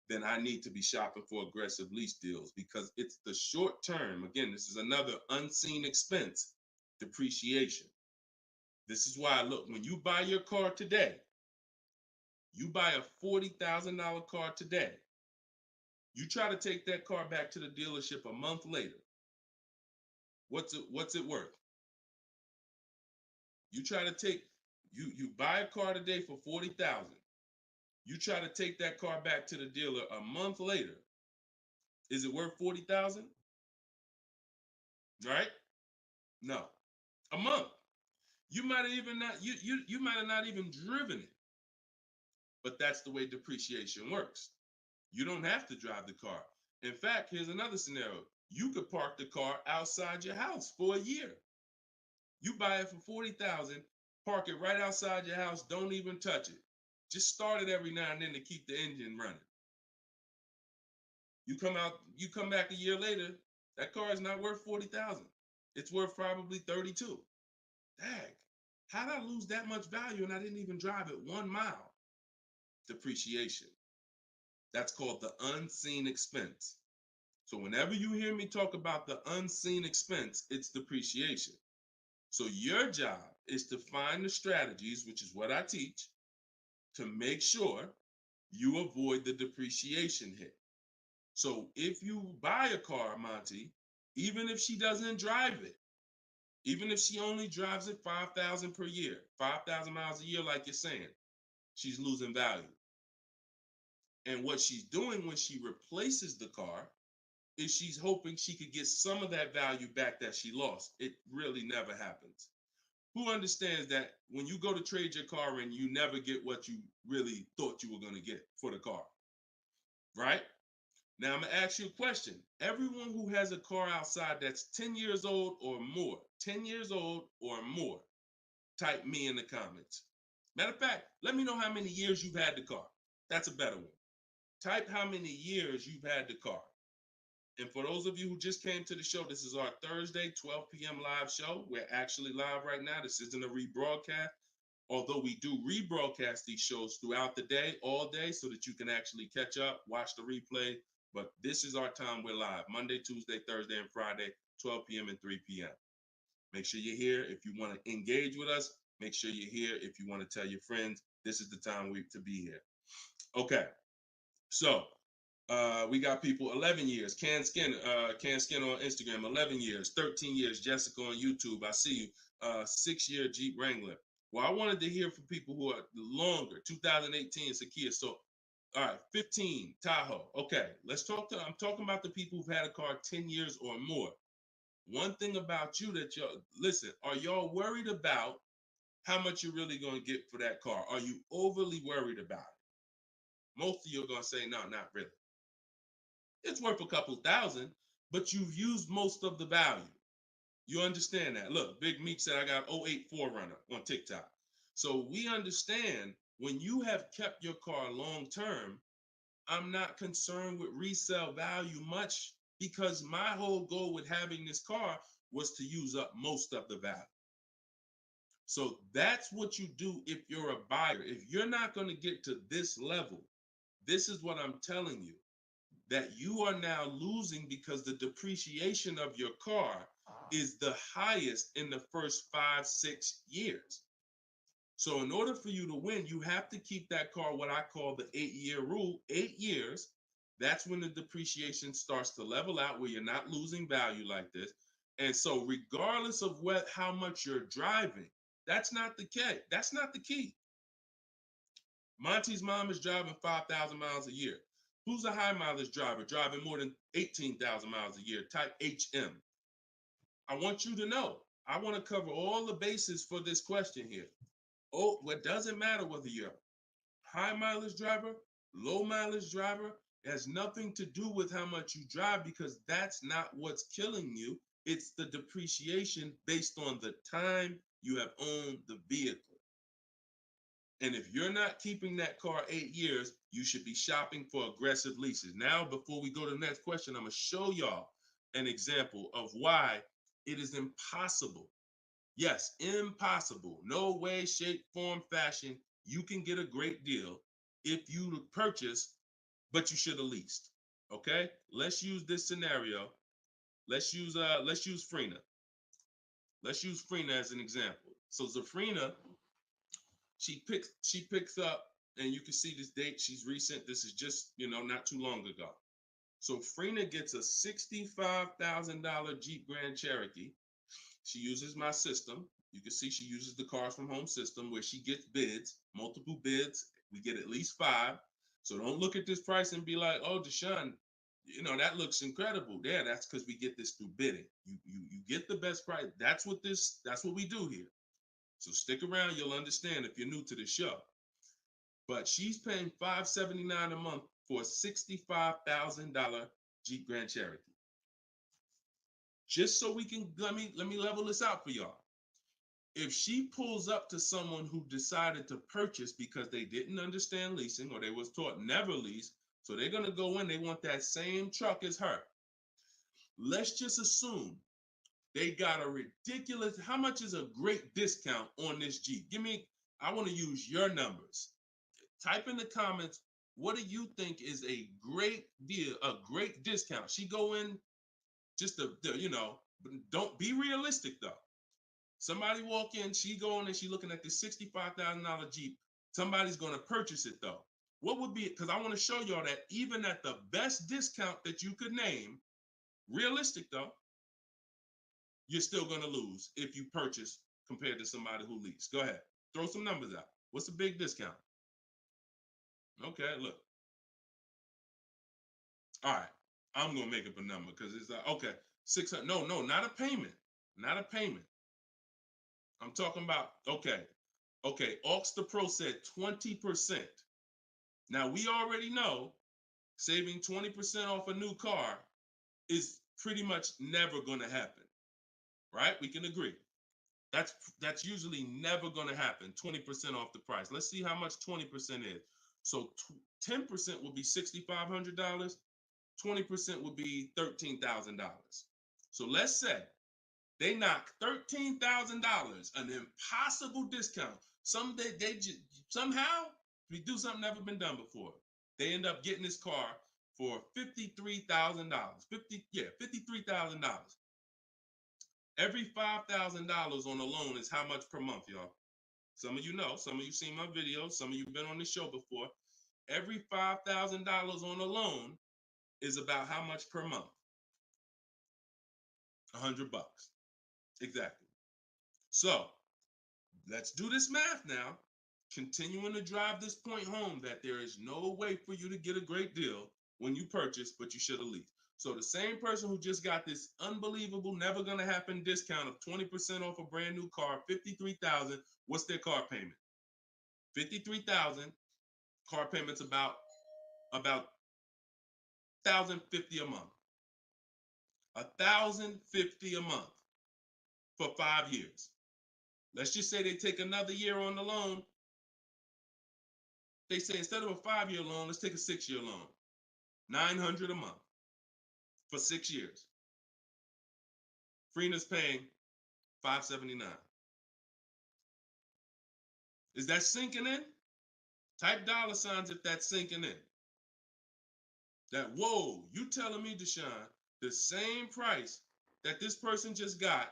then I need to be shopping for aggressive lease deals, because it's the short term. Again, this is another unseen expense, depreciation. This is why, look, when you buy your car today, you buy a $40,000 car today, you try to take that car back to the dealership a month later, what's it worth? You try to take, you buy a car today for 40,000. You try to take that car back to the dealer a month later. Is it worth 40,000? Right? No. A month. You might have even not you might have not even driven it. But that's the way depreciation works. You don't have to drive the car. In fact, here's another scenario. You could park the car outside your house for a year. You buy it for 40,000, park it right outside your house, don't even touch it. Just start it every now and then to keep the engine running. You come back a year later, that car is not worth 40,000. It's worth probably 32. Dang, how did I lose that much value and I didn't even drive it 1 mile? Depreciation. That's called the unseen expense. So whenever you hear me talk about the unseen expense, it's depreciation. So your job is to find the strategies, which is what I teach, to make sure you avoid the depreciation hit. So if you buy a car, Monty, even if she doesn't drive it, even if she only drives it 5,000 per year, 5,000 miles a year, like you're saying, she's losing value. And what she's doing when she replaces the car is she's hoping she could get some of that value back that she lost. It really never happens. Who understands that when you go to trade your car in, you never get what you really thought you were going to get for the car, right? Now, I'm going to ask you a question. Everyone who has a car outside that's 10 years old or more, 10 years old or more, type me in the comments. Matter of fact, let me know how many years you've had the car. That's a better one. Type how many years you've had the car. And for those of you who just came to the show, this is our Thursday, 12 p.m. live show. We're actually live right now. This isn't a rebroadcast, although we do rebroadcast these shows throughout the day, all day, so that you can actually catch up, watch the replay. But this is our time. We're live Monday, Tuesday, Thursday, and Friday, 12 p.m. and 3 p.m. Make sure you're here. If you want to engage with us, make sure you're here. If you want to tell your friends, this is the time to be here. Okay, so we got people 11 years. Can Skin on Instagram, 11 years, 13 years. Jessica on YouTube, I see you. 6-year Jeep Wrangler. Well, I wanted to hear from people who are longer. 2018 Sakia. So, all right, 15 Tahoe. Okay, I'm talking about the people who've had a car 10 years or more. One thing about you that listen, are y'all worried about how much you're really going to get for that car? Are you overly worried about it? Most of you are going to say, no, not really. It's worth a couple thousand, but you've used most of the value. You understand that? Look, Big Meek said I got 08 4Runner on TikTok. So we understand when you have kept your car long term, I'm not concerned with resale value much, because my whole goal with having this car was to use up most of the value. So that's what you do if you're a buyer. If you're not going to get to this level, this is what I'm telling you, that you are now losing because the depreciation of your car is the highest in the first 5-6 years. So in order for you to win, you have to keep that car, what I call the 8-year rule, 8 years. That's when the depreciation starts to level out, where you're not losing value like this. And so regardless of how much you're driving, that's not the key. That's not the key. Monty's mom is driving 5,000 miles a year. Who's a high mileage driver driving more than 18,000 miles a year? Type HM. I want you to know, I want to cover all the bases for this question here. Oh, what doesn't matter whether you're a high mileage driver, low mileage driver, it has nothing to do with how much you drive, because that's not what's killing you. It's the depreciation based on the time you have owned the vehicle. And if you're not keeping that car 8 years, you should be shopping for aggressive leases. Now, before we go to the next question, I'm going to show y'all an example of why it is impossible. Yes, impossible. No way, shape, form, fashion. You can get a great deal if you purchase, but you should have leased. Okay? Let's use this scenario. Let's use Frina. Let's use Frina as an example. So Zafrina, she picks up, and you can see this date. She's recent. This is just, not too long ago. So Frina gets a $65,000 Jeep Grand Cherokee. She uses my system. You can see she uses the Cars from Home system, where she gets bids, multiple bids. We get at least 5. So don't look at this price and be like, oh, Deshone, that looks incredible. Yeah, that's because we get this through bidding. You get the best price. That's what we do here. So stick around, you'll understand if you're new to the show. But she's paying $579 a month for a $65,000 Jeep Grand Cherokee. Just so we can, let me level this out for y'all. If she pulls up to someone who decided to purchase because they didn't understand leasing, or they was taught never lease, so they're going to go in, they want that same truck as her. Let's just assume they got a ridiculous, how much is a great discount on this Jeep? I want to use your numbers. Type in the comments, what do you think is a great deal, a great discount? She go in just to, don't be realistic though. Somebody walk in, she going and she looking at this $65,000 Jeep. Somebody's going to purchase it though. What would be, because I want to show y'all that even at the best discount that you could name, realistic though, you're still going to lose if you purchase compared to somebody who leased. Go ahead, throw some numbers out. What's a big discount? Okay, look. All right, I'm going to make up a number because it's like, okay, 600. No, not a payment. Not a payment. I'm talking about, okay, Aux the Pro said 20%. Now, we already know saving 20% off a new car is pretty much never going to happen, right? We can agree. That's usually never going to happen, 20% off the price. Let's see how much 20% is. So 10% will be $6,500. 20% would be $13,000. So let's say they knock $13,000, an impossible discount. Someday they just somehow we do something never been done before. They end up getting this car for $53,000. $53,000. Every $5,000 on a loan is how much per month, y'all? Some of you know, some of you seen my videos, some of you been on the show before. Every $5,000 on a loan is about how much per month? $100. Exactly. So let's do this math now. Continuing to drive this point home that there is no way for you to get a great deal when you purchase, but you should have leased. So the same person who just got this unbelievable, never gonna happen discount of 20% off a brand new car, $53,000, what's their car payment? $53,000, car payment's about $1,050 a month. $1,050 a month for 5 years. Let's just say they take another year on the loan. They say instead of a 5-year loan, let's take a 6-year loan. $900 a month for 6 years. Freena's paying $579. Is that sinking in? Type $ if that's sinking in. that, whoa, you telling me, Deshone, the same price that this person just got,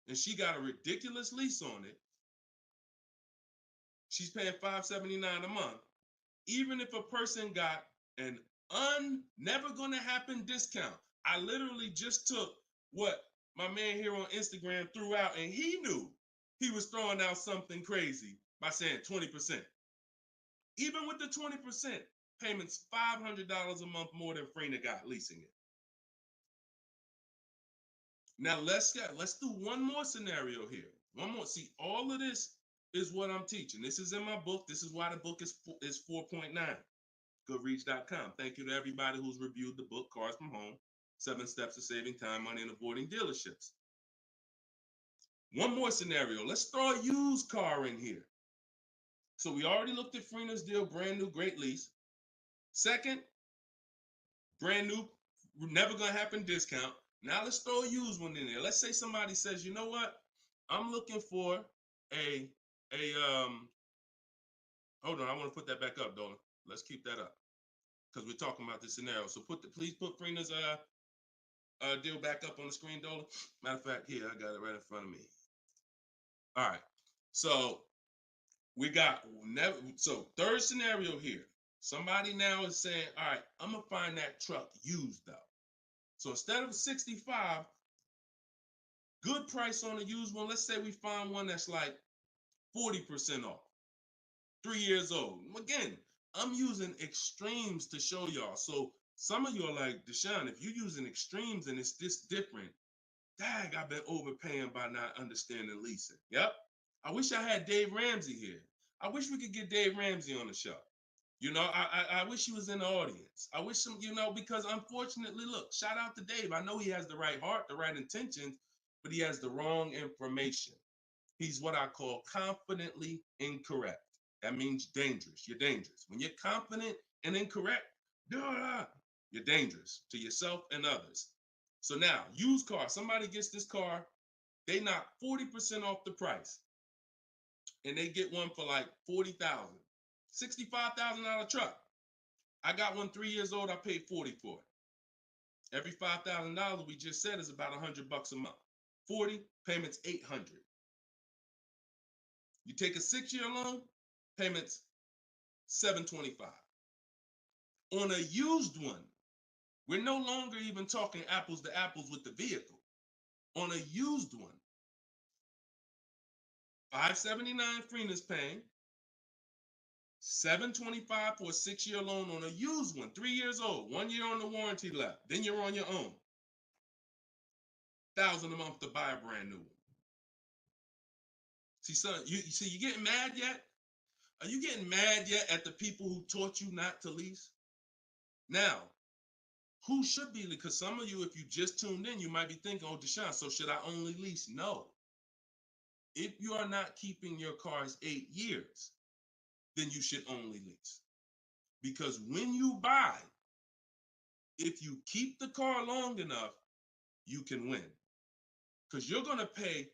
and she got a ridiculous lease on it, she's paying $579 a month, even if a person got an never gonna happen discount. I literally just took what my man here on Instagram threw out, and he knew he was throwing out something crazy by saying 20%. Even with the 20%, payments $500 a month more than Frena got leasing it. Now let's do one more scenario here. One more. See, all of this is what I'm teaching. This is in my book. This is why the book is 4.9. Goodreads.com. Thank you to everybody who's reviewed the book, Cars from Home, 7 Steps to Saving Time, Money, and Avoiding Dealerships. One more scenario. Let's throw a used car in here. So we already looked at Frena's deal, brand new, great lease. Second, brand new, never gonna happen discount. Now let's throw a used one in there. Let's say somebody says, you know what? I'm looking for a hold on, I want to put that back up, Dolan. Let's keep that up because we're talking about this scenario. So please put Frena's deal back up on the screen, Dolan. Matter of fact, here I got it right in front of me. All right. So we got third scenario here. Somebody now is saying, all right, I'm gonna find that truck used though. So instead of 65, good price on a used one. Let's say we find one that's like 40% off, 3 years old. Again, I'm using extremes to show y'all. So some of you are like, Deshone, if you're using extremes and it's this different, dang, I've been overpaying by not understanding leasing. Yep. I wish I had Dave Ramsey here. I wish we could get Dave Ramsey on the show. You know, I wish he was in the audience. I wish him, you know, because unfortunately, look, shout out to Dave. I know he has the right heart, the right intentions, but he has the wrong information. He's what I call confidently incorrect. That means dangerous. You're dangerous. When you're confident and incorrect, you're dangerous to yourself and others. So now, used car. Somebody gets this car, they knock 40% off the price, and they get one for like $40,000. $65,000 truck. I got one 3 years old. I paid 40 for it. Every $5,000 we just said is about $100 a month. 40 payments, 800. You take a 6-year loan, payments 725. On a used one, we're no longer even talking apples to apples with the vehicle. On a used one, $579 Frena's paying, $725 for a 6-year loan on a used one, 3 years old, 1 year on the warranty left. Then you're on your own. $1,000 a month to buy a brand new one. See, son, you getting mad yet? Are you getting mad yet at the people who taught you not to lease? Now, who should be? Because some of you, if you just tuned in, you might be thinking, oh, Deshone, so should I only lease? No. If you are not keeping your cars 8 years, then you should only lease. Because when you buy, if you keep the car long enough, you can win. Because you're going to pay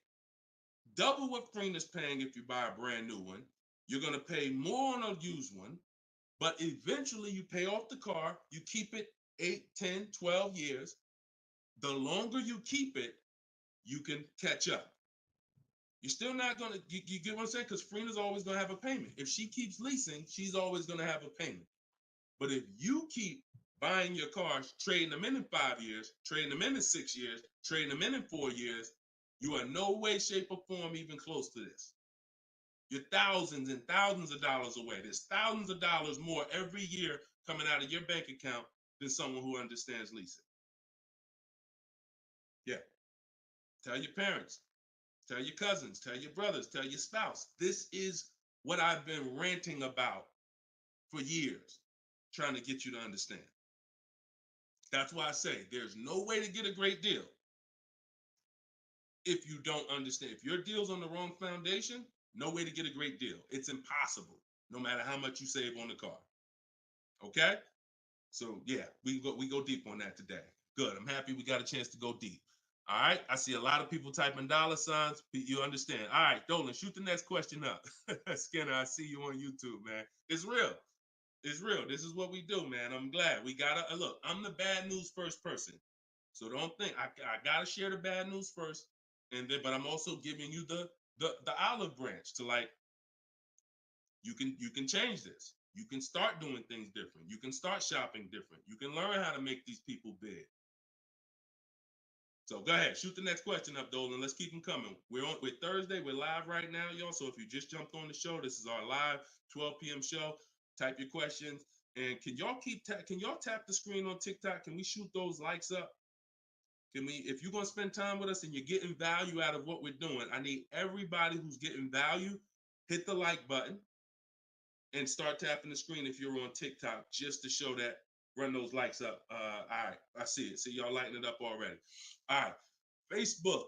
double what Frena's paying if you buy a brand new one. You're going to pay more on a used one, but eventually you pay off the car, you keep it 8, 10, 12 years. The longer you keep it, you can catch up. You're still not going to, you get what I'm saying? Because Frena's always going to have a payment. If she keeps leasing, she's always going to have a payment. But if you keep buying your cars, trading them in 5 years, trading them in 6 years, trading them in 4 years, you are no way, shape, or form even close to this. You're thousands and thousands of dollars away. There's thousands of dollars more every year coming out of your bank account than someone who understands leasing. Yeah. Tell your parents, tell your cousins, tell your brothers, tell your spouse. This is what I've been ranting about for years, trying to get you to understand. That's why I say there's no way to get a great deal if you don't understand. If your deal's on the wrong foundation, no way to get a great deal. It's impossible, no matter how much you save on the car. Okay? So yeah, we go deep on that today. Good. I'm happy we got a chance to go deep. All right. I see a lot of people typing $signs. You understand. All right, Dolan, shoot the next question up. Skinner, I see you on YouTube, man. It's real. It's real. This is what we do, man. I'm glad we gotta look. I'm the bad news first person, so don't think I gotta share the bad news first, and then but I'm also giving you the olive branch to like you can change this. You can start doing things different. You can start shopping different. You can learn how to make these people bid. So go ahead, shoot the next question up, Dolan. Let's keep them coming. We're Thursday. We're live right now, y'all. So if you just jumped on the show, this is our live 12 p.m. show. Type your questions, and can y'all tap the screen on TikTok? Can we shoot those likes up? Can we? If you're gonna spend time with us and you're getting value out of what we're doing, I need everybody who's getting value hit the like button and start tapping the screen if you're on TikTok just to show that. Run those likes up. All right, I see it. See y'all lighting it up already. All right, Facebook,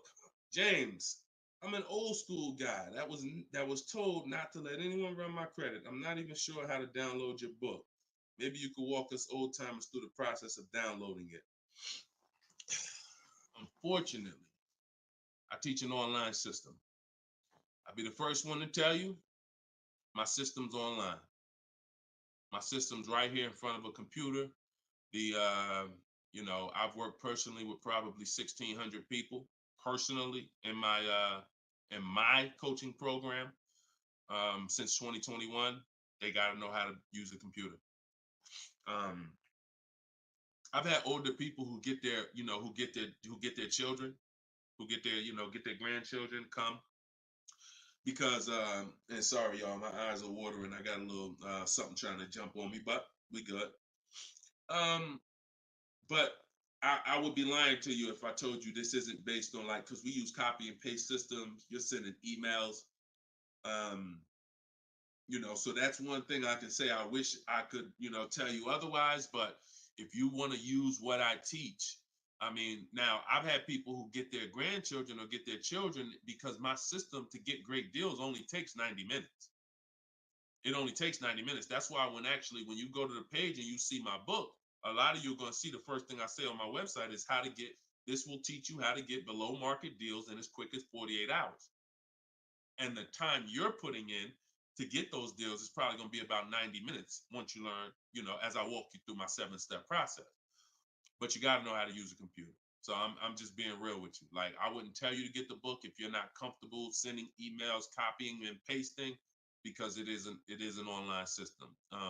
James. I'm an old school guy that was told not to let anyone run my credit. I'm not even sure how to download your book. Maybe you could walk us old timers through the process of downloading it. Unfortunately, I teach an online system. I'll be the first one to tell you my system's online. My system's right here in front of a computer. I've worked personally with probably 1,600 people personally in my coaching program since 2021. They got to know how to use a computer. I've had older people who get their children, who get their grandchildren come because and sorry y'all, my eyes are watering. I got a little something trying to jump on me, but we good. But I would be lying to you if I told you this isn't based on because we use copy and paste systems. You're sending emails. So that's one thing I can say. I wish I could, tell you otherwise, but if you want to use what I teach, I mean, now I've had people who get their grandchildren or get their children because my system to get great deals only takes 90 minutes. It only takes 90 minutes. That's why when you go to the page and you see my book, a lot of you are going to see the first thing I say on my website is this will teach you how to get below market deals in as quick as 48 hours. And the time you're putting in to get those deals is probably going to be about 90 minutes once you learn, as I walk you through my 7-step process. But you got to know how to use a computer. So I'm just being real with you. Like, I wouldn't tell you to get the book if you're not comfortable sending emails, copying and pasting, because it is an online system.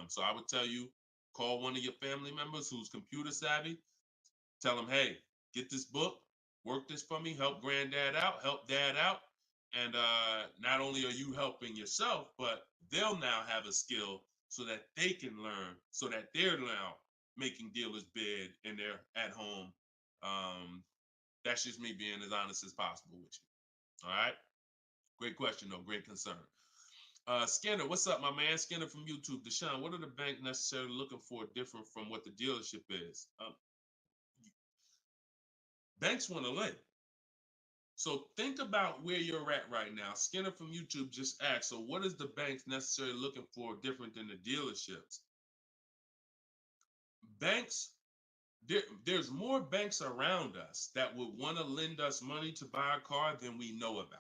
So I would tell you, call one of your family members who's computer savvy. Tell them, hey, get this book, work this for me, help granddad out, help dad out. And not only are you helping yourself, but they'll now have a skill so that they can learn, so that they're now making dealers bid and they're at home. That's just me being as honest as possible with you. All right. Great question, though. Great concern. Skinner, what's up, my man? Skinner from YouTube. Deshone, what are the banks necessarily looking for different from what the dealership is? Banks want to lend. So think about where you're at right now. Skinner from YouTube just asked, so what is the banks necessarily looking for different than the dealerships? Banks, there's more banks around us that would want to lend us money to buy a car than we know about.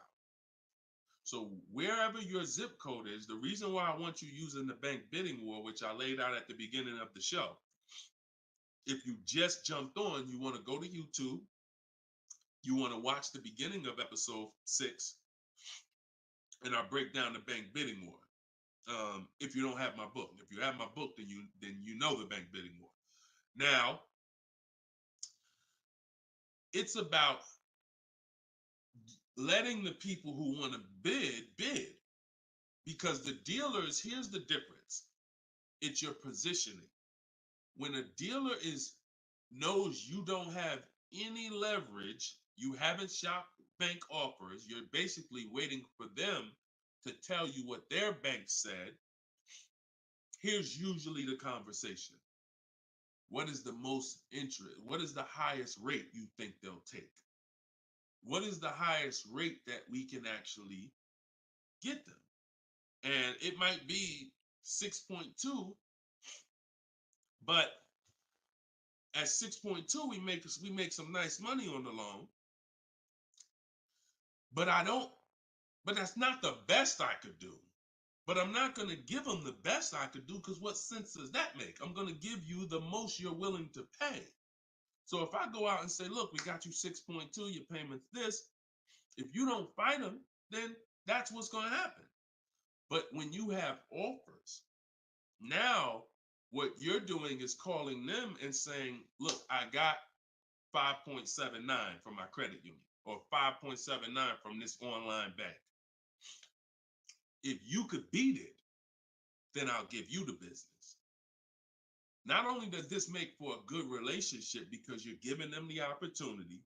So wherever your zip code is, the reason why I want you using the bank bidding war, which I laid out at the beginning of the show, if you just jumped on, you want to go to YouTube, you want to watch the beginning of episode 6, and I break down the bank bidding war. If you don't have my book, if you have my book, then you know the bank bidding war. Now, it's about letting the people who want to bid, because the dealers, here's the difference. It's your positioning. When a dealer knows you don't have any leverage, you haven't shopped bank offers, you're basically waiting for them to tell you what their bank said. Here's usually the conversation. What is the most interest? What is the highest rate you think they'll take? What is the highest rate that we can actually get them? And it might be 6.2, but at 6.2, we make some nice money on the loan. But that's not the best I could do. But I'm not going to give them the best I could do, because what sense does that make? I'm going to give you the most you're willing to pay. So if I go out and say, look, we got you 6.2, your payment's this. If you don't fight them, then that's what's going to happen. But when you have offers, now what you're doing is calling them and saying, look, I got 5.79 from my credit union, or 5.79 from this online bank. If you could beat it, then I'll give you the business. Not only does this make for a good relationship because you're giving them the opportunity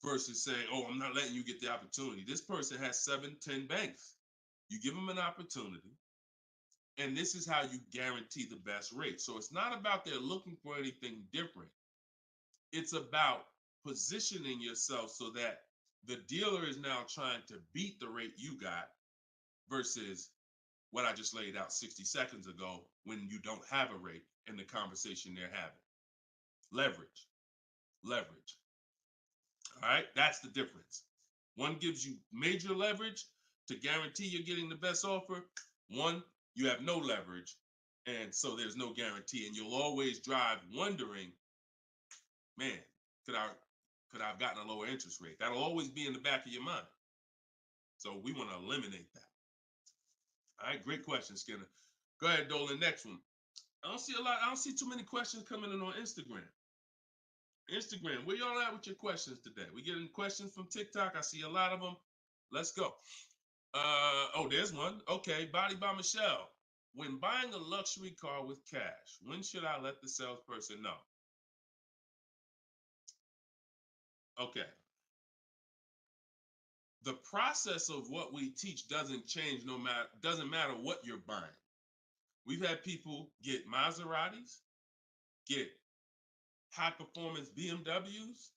versus saying, oh, I'm not letting you get the opportunity. This person has 7, 10 banks. You give them an opportunity, and this is how you guarantee the best rate. So it's not about they're looking for anything different. It's about positioning yourself so that the dealer is now trying to beat the rate you got versus what I just laid out 60 seconds ago when you don't have a rate in the conversation they're having. Leverage. Leverage. All right, that's the difference. One gives you major leverage to guarantee you're getting the best offer. One, you have no leverage, and so there's no guarantee. And you'll always drive wondering, man, could I have gotten a lower interest rate? That'll always be in the back of your mind. So we want to eliminate that. All right, great question, Skinner. Go ahead, Dolan. Next one. I don't see too many questions coming in on Instagram. Instagram, where y'all at with your questions today? We getting questions from TikTok. I see a lot of them. Let's go. Oh, there's one. Okay, Body by Michelle. When buying a luxury car with cash, when should I let the salesperson know? Okay. The process of what we teach doesn't change doesn't matter what you're buying. We've had people get Maseratis, get high performance BMWs.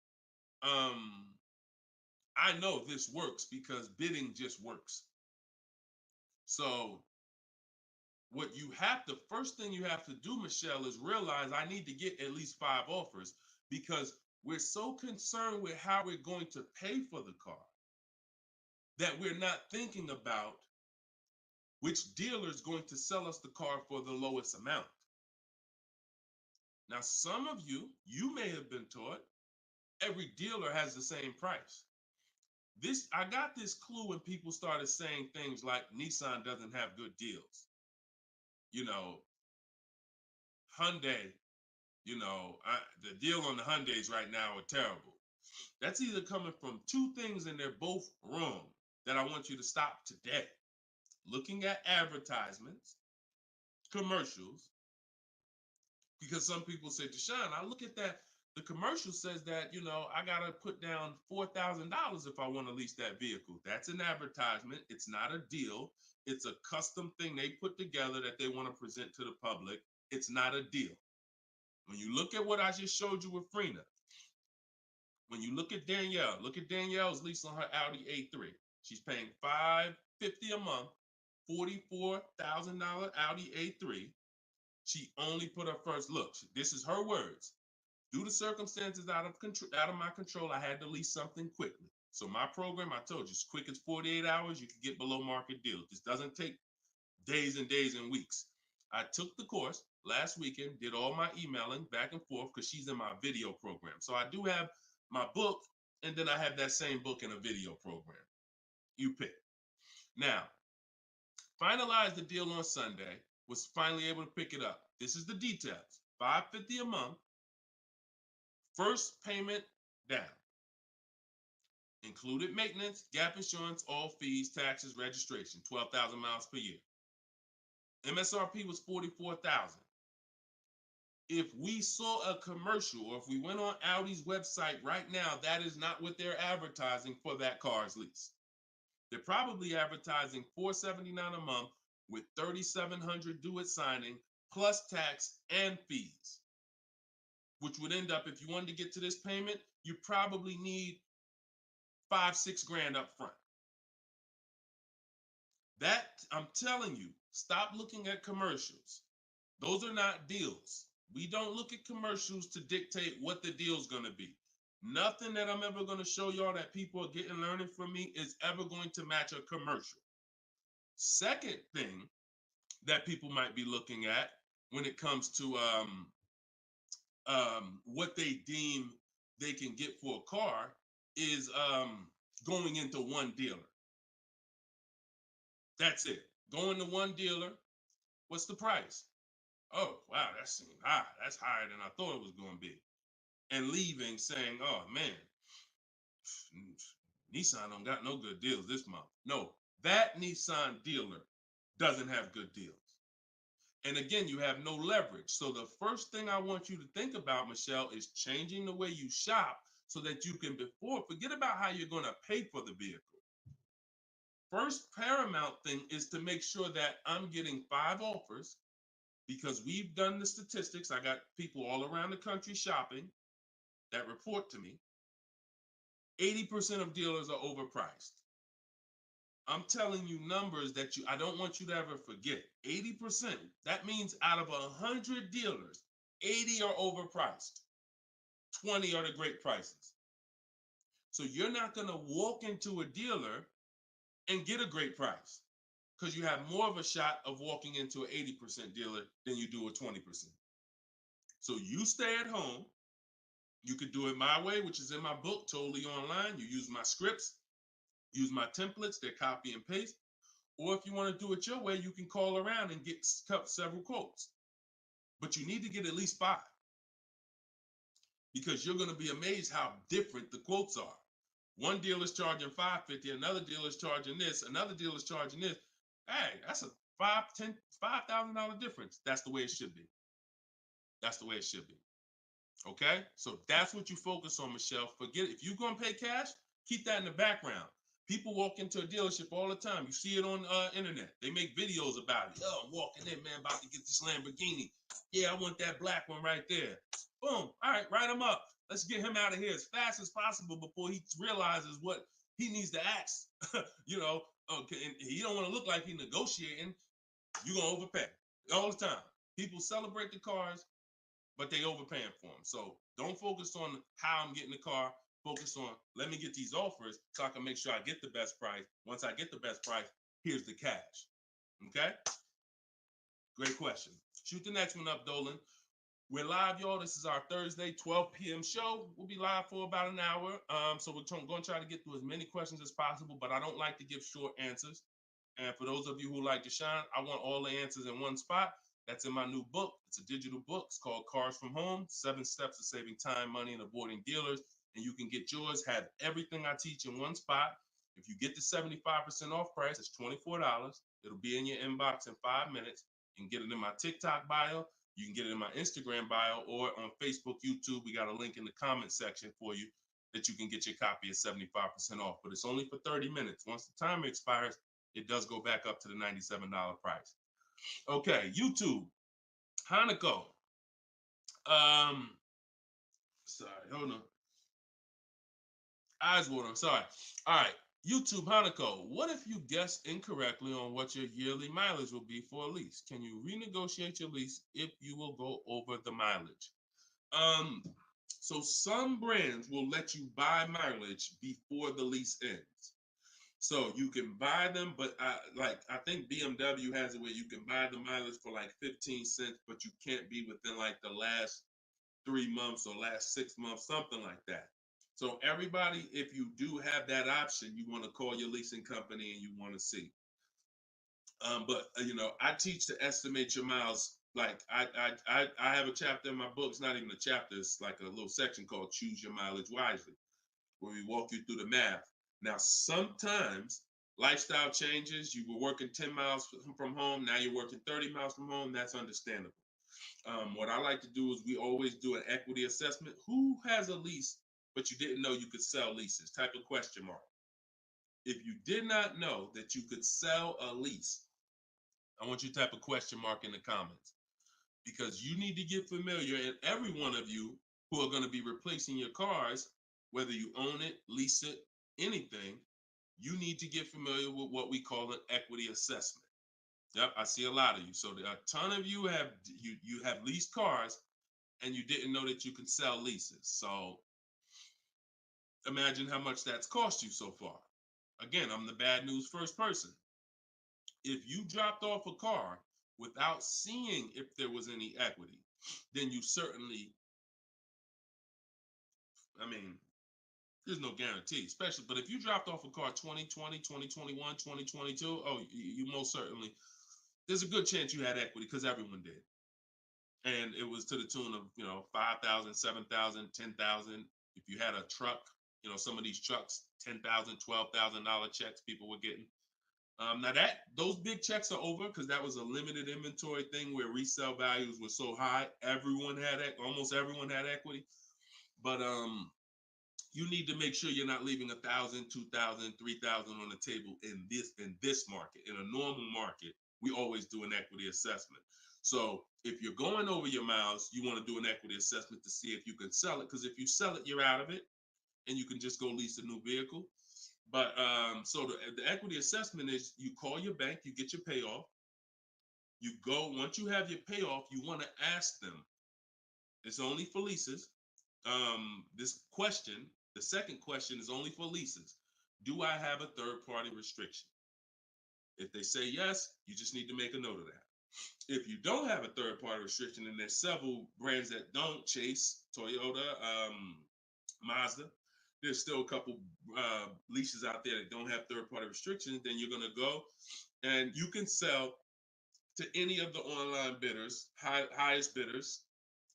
I know this works because bidding just works. So the first thing you have to do, Michelle, is realize I need to get at least 5 offers, because we're so concerned with how we're going to pay for the car that we're not thinking about which dealer is going to sell us the car for the lowest amount. Now, some of you may have been taught every dealer has the same price. I got this clue when people started saying things like Nissan doesn't have good deals. Hyundai, the deal on the Hyundais right now are terrible. That's either coming from 2 things and they're both wrong that I want you to stop today. Looking at advertisements, commercials, because some people say, Deshone, I look at that. The commercial says that, I got to put down $4,000 if I want to lease that vehicle. That's an advertisement. It's not a deal. It's a custom thing they put together that they want to present to the public. It's not a deal. When you look at what I just showed you with Frina, when you look at Danielle's lease on her Audi A3. She's paying $550 a month, $44,000 Audi A3. She only put her first look. This is her words. Due to circumstances out of my control, I had to lease something quickly. So my program, I told you, as quick as 48 hours, you can get below market deals. This doesn't take days and days and weeks. I took the course last weekend, did all my emailing back and forth because she's in my video program. So I do have my book, and then I have that same book in a video program. You pick. Now, finalized the deal on Sunday, was finally able to pick it up. This is the details. $550 a month. First payment down. Included maintenance, gap insurance, all fees, taxes, registration, 12,000 miles per year. MSRP was $44,000. If we saw a commercial, or if we went on Audi's website right now, that is not what they're advertising for that car's lease. They're probably advertising $479 a month with $3,700 due at signing, plus tax and fees, which would end up, if you wanted to get to this payment, you probably need $5-6 grand up front. That, I'm telling you, stop looking at commercials. Those are not deals. We don't look at commercials to dictate what the deal's going to be. Nothing that I'm ever going to show y'all that people are learning from me is ever going to match a commercial. Second thing that people might be looking at when it comes to what they deem they can get for a car is going into one dealer. That's it. Going to one dealer. What's the price? Oh, wow, that seems high. That's higher than I thought it was going to be. And leaving saying, oh, man, Nissan don't got no good deals this month. No, that Nissan dealer doesn't have good deals. And again, you have no leverage. So the first thing I want you to think about, Michelle, is changing the way you shop so that you can forget about how you're going to pay for the vehicle. First paramount thing is to make sure that I'm getting 5 offers, because we've done the statistics. I got people all around the country shopping that report to me. 80% of dealers are overpriced. I'm telling you numbers that I don't want you to ever forget. 80%. That means out of 100 dealers, 80 are overpriced. 20 are the great prices. So you're not going to walk into a dealer and get a great price, because you have more of a shot of walking into an 80% dealer than you do a 20%. So you stay at home. You could do it my way, which is in my book, totally online. You use my scripts, use my templates, they're copy and paste. Or if you want to do it your way, you can call around and get several quotes. But you need to get at least 5, because you're going to be amazed how different the quotes are. One dealer's charging $550, another dealer's charging this, another dealer's charging this. Hey, that's a $5,000 difference. That's the way it should be. That's the way it should be. Okay, so that's what you focus on, Michelle. Forget it. If you're going to pay cash, keep that in the background. People walk into a dealership all the time. You see it on internet. They make videos about it. Oh, I'm walking in, man, about to get this Lamborghini. Yeah, I want that black one right there. Boom. All right, write him up. Let's get him out of here as fast as possible before he realizes what he needs to ask. Okay, and he don't want to look like he's negotiating. You're going to overpay all the time. People celebrate the cars, but they overpaying for them. So don't focus on how I'm getting the car. Focus on, let me get these offers so I can make sure I get the best price. Once I get the best price, here's the cash. Okay? Great question. Shoot the next one up, Dolan. We're live, y'all. This is our Thursday, 12 p.m. show. We'll be live for about an hour. So we're going to try to get through as many questions as possible, but I don't like to give short answers. And for those of you who like to shine, I want all the answers in one spot. That's in my new book. It's a digital book. It's called Cars from Home, 7 Steps to Saving Time, Money, and Avoiding Dealers. And you can get yours, have everything I teach in one spot. If you get the 75% off price, it's $24. It'll be in your inbox in 5 minutes. You can get it in my TikTok bio. You can get it in my Instagram bio, or on Facebook, YouTube. We got a link in the comment section for you that you can get your copy at 75% off. But it's only for 30 minutes. Once the timer expires, it does go back up to the $97 price. Okay, YouTube, Hanako. Sorry, hold on. Eyes water, I'm sorry. All right, YouTube, Hanako. What if you guess incorrectly on what your yearly mileage will be for a lease? Can you renegotiate your lease if you will go over the mileage? So some brands will let you buy mileage before the lease ends. So you can buy them, but I think BMW has it where you can buy the mileage for like 15 cents, but you can't be within like the last 3 months or last 6 months, something like that. So everybody, if you do have that option, you want to call your leasing company and you want to see. But I teach to estimate your miles. Like I have a chapter in my book. It's not even a chapter. It's like a little section called Choose Your Mileage Wisely, where we walk you through the math. Now, sometimes lifestyle changes. You were working 10 miles from home. Now you're working 30 miles from home. That's understandable. What I like to do is we always do an equity assessment. Who has a lease, but you didn't know you could sell leases? Type of question mark. If you did not know that you could sell a lease, I want you to type a question mark in the comments, because you need to get familiar, and every one of you who are going to be replacing your cars, whether you own it, lease it, anything, you need to get familiar with what we call an equity assessment. Yep, I see a lot of you. So a ton of you have leased cars and you didn't know that you could sell leases. So imagine how much that's cost you so far. Again, I'm the bad news first person. If you dropped off a car without seeing if there was any equity, then you certainly, I mean, there's no guarantee, especially, but if you dropped off a car 2020, 2021, 2022, oh, you most certainly, there's a good chance you had equity because everyone did. And it was to the tune of, 5,000, 7,000, 10,000. If you had a truck, some of these trucks, $10,000, $12,000 checks people were getting. Now those big checks are over because that was a limited inventory thing where resale values were so high. Almost everyone had equity. But you need to make sure you're not leaving 1,000, 2,000, 3,000 on the table in this market. In a normal market, we always do an equity assessment. So if you're going over your miles, you want to do an equity assessment to see if you can sell it. Because if you sell it, you're out of it, and you can just go lease a new vehicle. But so the equity assessment is you call your bank, you get your payoff. You go, once you have your payoff, you want to ask them. It's only for leases. This question, the second question is only for leases. Do I have a third-party restriction? If they say yes, you just need to make a note of that. If you don't have a third-party restriction, and there's several brands that don't, Chase, Toyota, Mazda, there's still a couple leases out there that don't have third-party restrictions, then you're going to go and you can sell to any of the online bidders, highest bidders.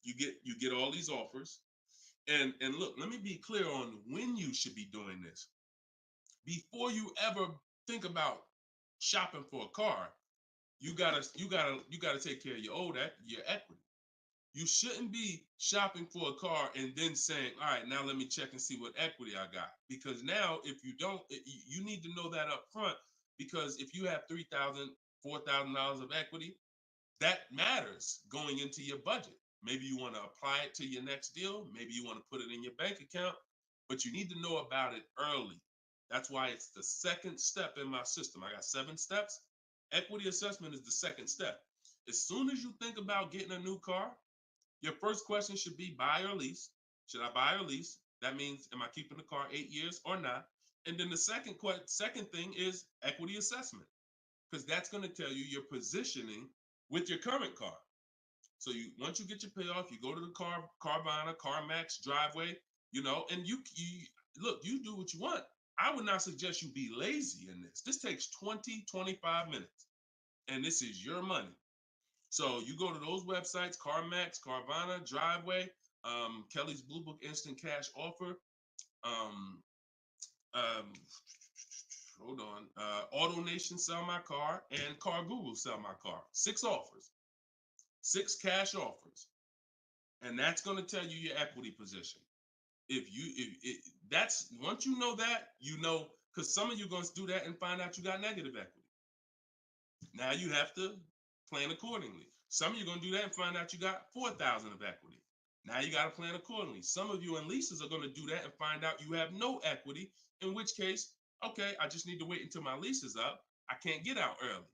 You get all these offers. And look, let me be clear on when you should be doing this. Before you ever think about shopping for a car, you gotta take care of your equity. You shouldn't be shopping for a car and then saying, all right, now let me check and see what equity I got. Because now if you don't, you need to know that up front, because if you have $3,000, $4,000 of equity, that matters going into your budget. Maybe you want to apply it to your next deal. Maybe you want to put it in your bank account, but you need to know about it early. That's why it's the second step in my system. I got 7 steps. Equity assessment is the second step. As soon as you think about getting a new car, your first question should be buy or lease. Should I buy or lease? That means, am I keeping the car 8 years or not? And then the second thing is equity assessment, because that's going to tell you your positioning with your current car. So once you get your payoff, you go to the Carvana, CarMax, Driveway, and you look, you do what you want. I would not suggest you be lazy in this. This takes 20, 25 minutes, and this is your money. So you go to those websites, CarMax, Carvana, Driveway, Kelly's Blue Book Instant Cash Offer, hold on, Auto Nation Sell My Car, and Car Google Sell My Car. 6 offers, 6 cash offers, and that's going to tell you your equity position. That's once you know that, because some of you are going to do that and find out you got negative equity. Now you have to plan accordingly. Some of you are going to do that and find out you got 4,000 of equity. Now you got to plan accordingly. Some of you in leases are going to do that and find out you have no equity, in which case, okay, I just need to wait until my lease is up. I can't get out early.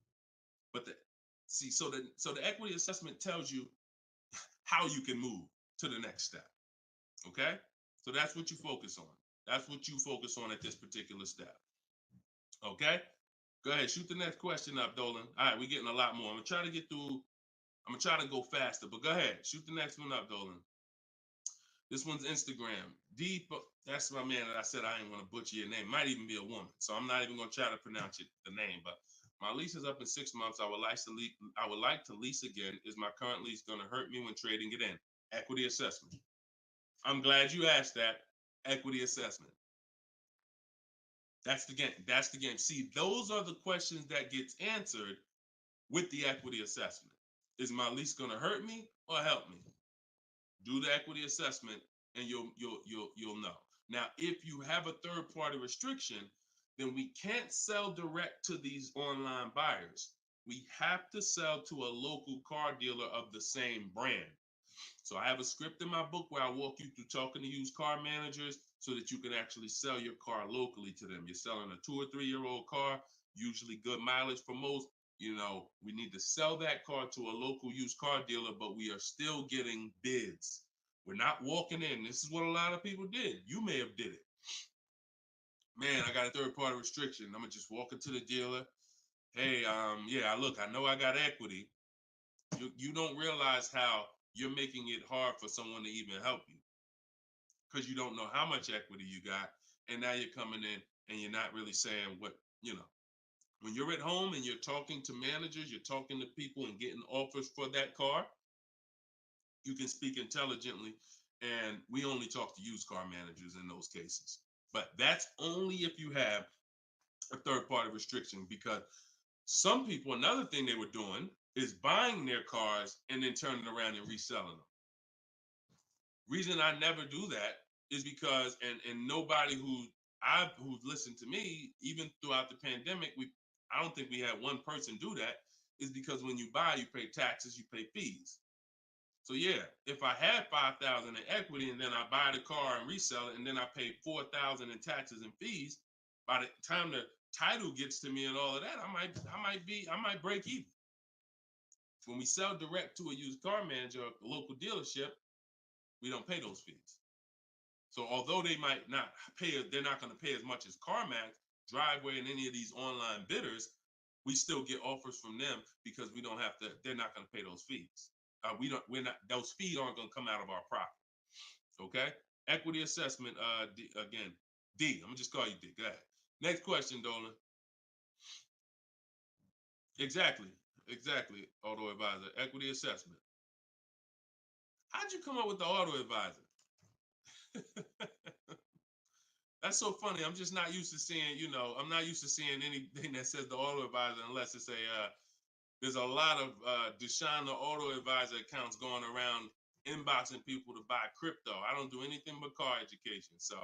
But so the equity assessment tells you how you can move to the next step. Okay? So that's what you focus on. That's what you focus on at this particular step. Okay? Go ahead, shoot the next question up, Dolan. All right, we're getting a lot more. I'm gonna try to get through. I'm gonna try to go faster, but go ahead, shoot the next one up, Dolan. This one's Instagram. Deep. That's my man that I said I didn't want to butcher your name. Might even be a woman, so I'm not even gonna try to pronounce the name. But my lease is up in 6 months. I would like to lease again. Is my current lease gonna hurt me when trading it in? Equity assessment. I'm glad you asked that. Equity assessment. That's the game. That's the game. See, those are the questions that gets answered with the equity assessment. Is my lease going to hurt me or help me? Do the equity assessment, and you'll know. Now, if you have a third-party restriction, then we can't sell direct to these online buyers. We have to sell to a local car dealer of the same brand. So I have a script in my book where I walk you through talking to used car managers so that you can actually sell your car locally to them. You're selling a 2 or 3 year old car, usually good mileage for most. We need to sell that car to a local used car dealer, but we are still getting bids. We're not walking in. This is what a lot of people did. You may have did it. Man, I got a third party restriction. I'm gonna just walk into the dealer. Hey, yeah, look, I know I got equity. You don't realize how you're making it hard for someone to even help you because you don't know how much equity you got, and now you're coming in and you're not really saying what you know. When you're at home and you're talking to managers, you're talking to people and getting offers for that car, you can speak intelligently. And we only talk to used car managers in those cases. But that's only if you have a third party restriction, because some people, another thing they were doing is buying their cars and then turning around and reselling them. Reason I never do that is because, and nobody who's listened to me, even throughout the pandemic, I don't think we had one person do that, is because when you buy, you pay taxes, you pay fees. So yeah, if I had 5,000 in equity and then I buy the car and resell it and then I pay 4,000 in taxes and fees, by the time the title gets to me and all of that, I might break even. When we sell direct to a used car manager or a local dealership, we don't pay those fees. So although they might not pay, they're not going to pay as much as CarMax, Driveway, and any of these online bidders, we still get offers from them because we don't have to. They're not going to pay those fees. We're not. Those fees aren't going to come out of our profit. Okay. Equity assessment. Again, D. I'm gonna just call you D. Go ahead. Next question, Dolan. Exactly. Exactly. Auto advisor. Equity assessment. How'd you come up with the auto advisor? That's so funny. I'm just not used to seeing, I'm not used to seeing anything that says the auto advisor unless it's there's a lot of Deshone the Auto Advisor accounts going around inboxing people to buy crypto. I don't do anything but car education. So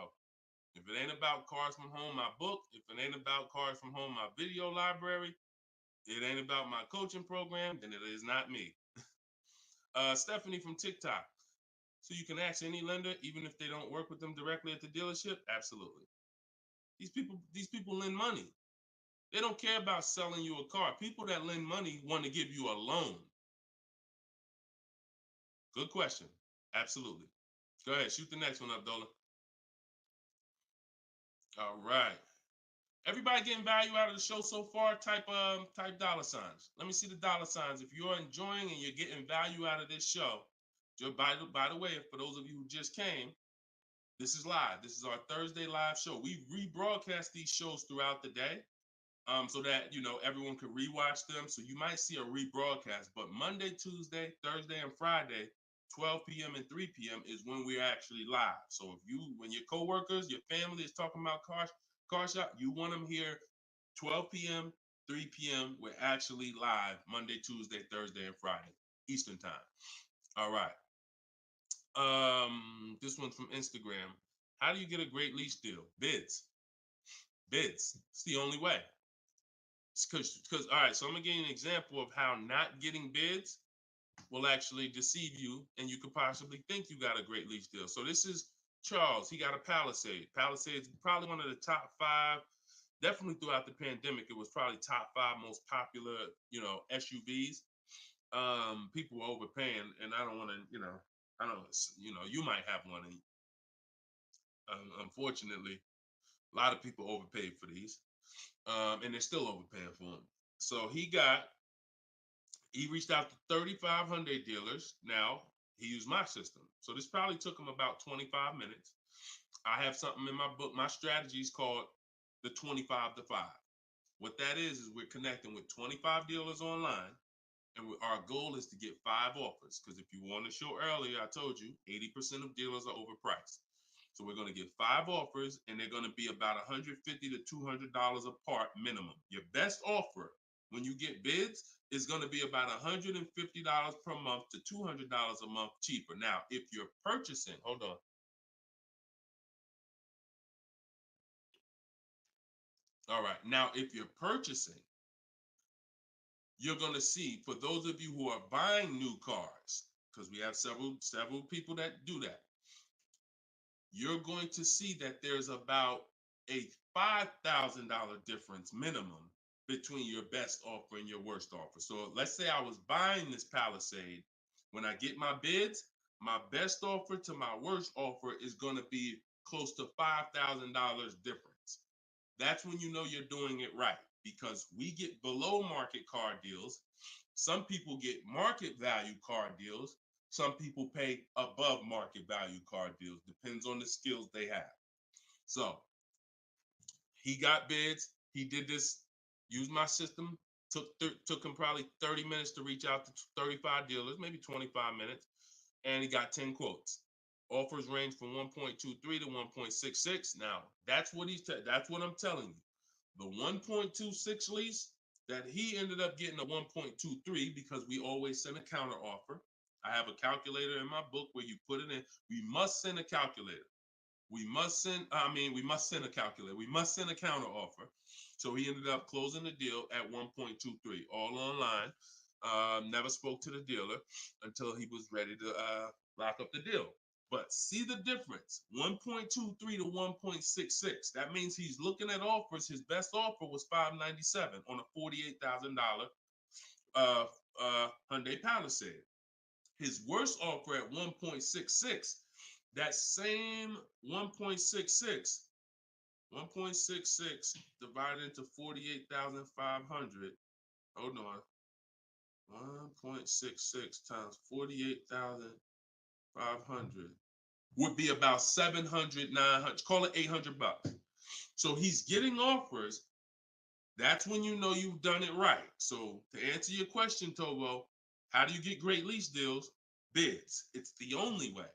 if it ain't about Cars from Home, my book, if it ain't about Cars from Home, my video library, it ain't about my coaching program, then it is not me. Stephanie from TikTok. So you can ask any lender, even if they don't work with them directly at the dealership? Absolutely. These people lend money. They don't care about selling you a car. People that lend money want to give you a loan. Good question. Absolutely. Go ahead. Shoot the next one up, Dolan. All right. Everybody getting value out of the show so far? Type dollar signs. Let me see the dollar signs. If you're enjoying and you're getting value out of this show, by the way, for those of you who just came, this is live. This is our Thursday live show. We rebroadcast these shows throughout the day, so that everyone can rewatch them. So you might see a rebroadcast, but Monday, Tuesday, Thursday, and Friday, 12 p.m. and 3 p.m. is when we're actually live. So when your coworkers, your family is talking about car shop, you want them here 12 p.m., 3 p.m. We're actually live Monday, Tuesday, Thursday, and Friday, Eastern time. All right. This one's from Instagram. How do you get a great lease deal? Bids. It's the only way. Because all right, so I'm gonna give you an example of how not getting bids will actually deceive you, and you could possibly think you got a great lease deal. So this is Charles. He got a Palisade. Palisade is probably one of the top 5. Definitely throughout the pandemic, it was probably top 5 most popular, SUVs. People were overpaying, and I don't want to, I don't, you might have one. And, unfortunately, a lot of people overpaid for these, and they're still overpaying for them. So he reached out to 3,500 dealers. Now he used my system. So this probably took him about 25 minutes. I have something in my book. My strategy is called the 25 to 5. What that is we're connecting with 25 dealers online. And our goal is to get 5 offers. Because if you want to show earlier, I told you 80% of dealers are overpriced. So we're going to get 5 offers, and they're going to be about $150 to $200 apart minimum. Your best offer when you get bids is going to be about $150 per month to $200 a month cheaper. Now, if you're purchasing, hold on. All right. Now, if you're purchasing, you're going to see, for those of you who are buying new cars, because we have several people that do that, you're going to see that there's about a $5,000 difference minimum between your best offer and your worst offer. So let's say I was buying this Palisade. When I get my bids, my best offer to my worst offer is going to be close to $5,000 difference. That's when you know you're doing it right. because we get below market car deals. Some people get market value car deals. Some people pay above market value car deals. Depends on the skills they have. So he got bids. He did this, used my system. Took him probably 30 minutes to reach out to 35 dealers, maybe 25 minutes. And he got 10 quotes. Offers range from 1.23 to 1.66. Now, that's what that's what I'm telling you. The 1.26 lease that he ended up getting a 1.23 because we always send a counter offer. I have a calculator in my book where you put it in. We must send a calculator. We must send a calculator. We must send a counter offer. So he ended up closing the deal at 1.23, all online. Never spoke to the dealer until he was ready to lock up the deal. But see the difference, 1.23 to 1.66. That means he's looking at offers. His best offer was $597 on a $48,000 Hyundai Palisade. His worst offer at 1.66, that same 1.66 divided into 48,500. Hold on. 1.66 times 48,500 would be about 700, 900, call it $800. So he's getting offers. That's when you know you've done it right. So to answer your question, Tobo, how do you get great lease deals? Bids. It's the only way.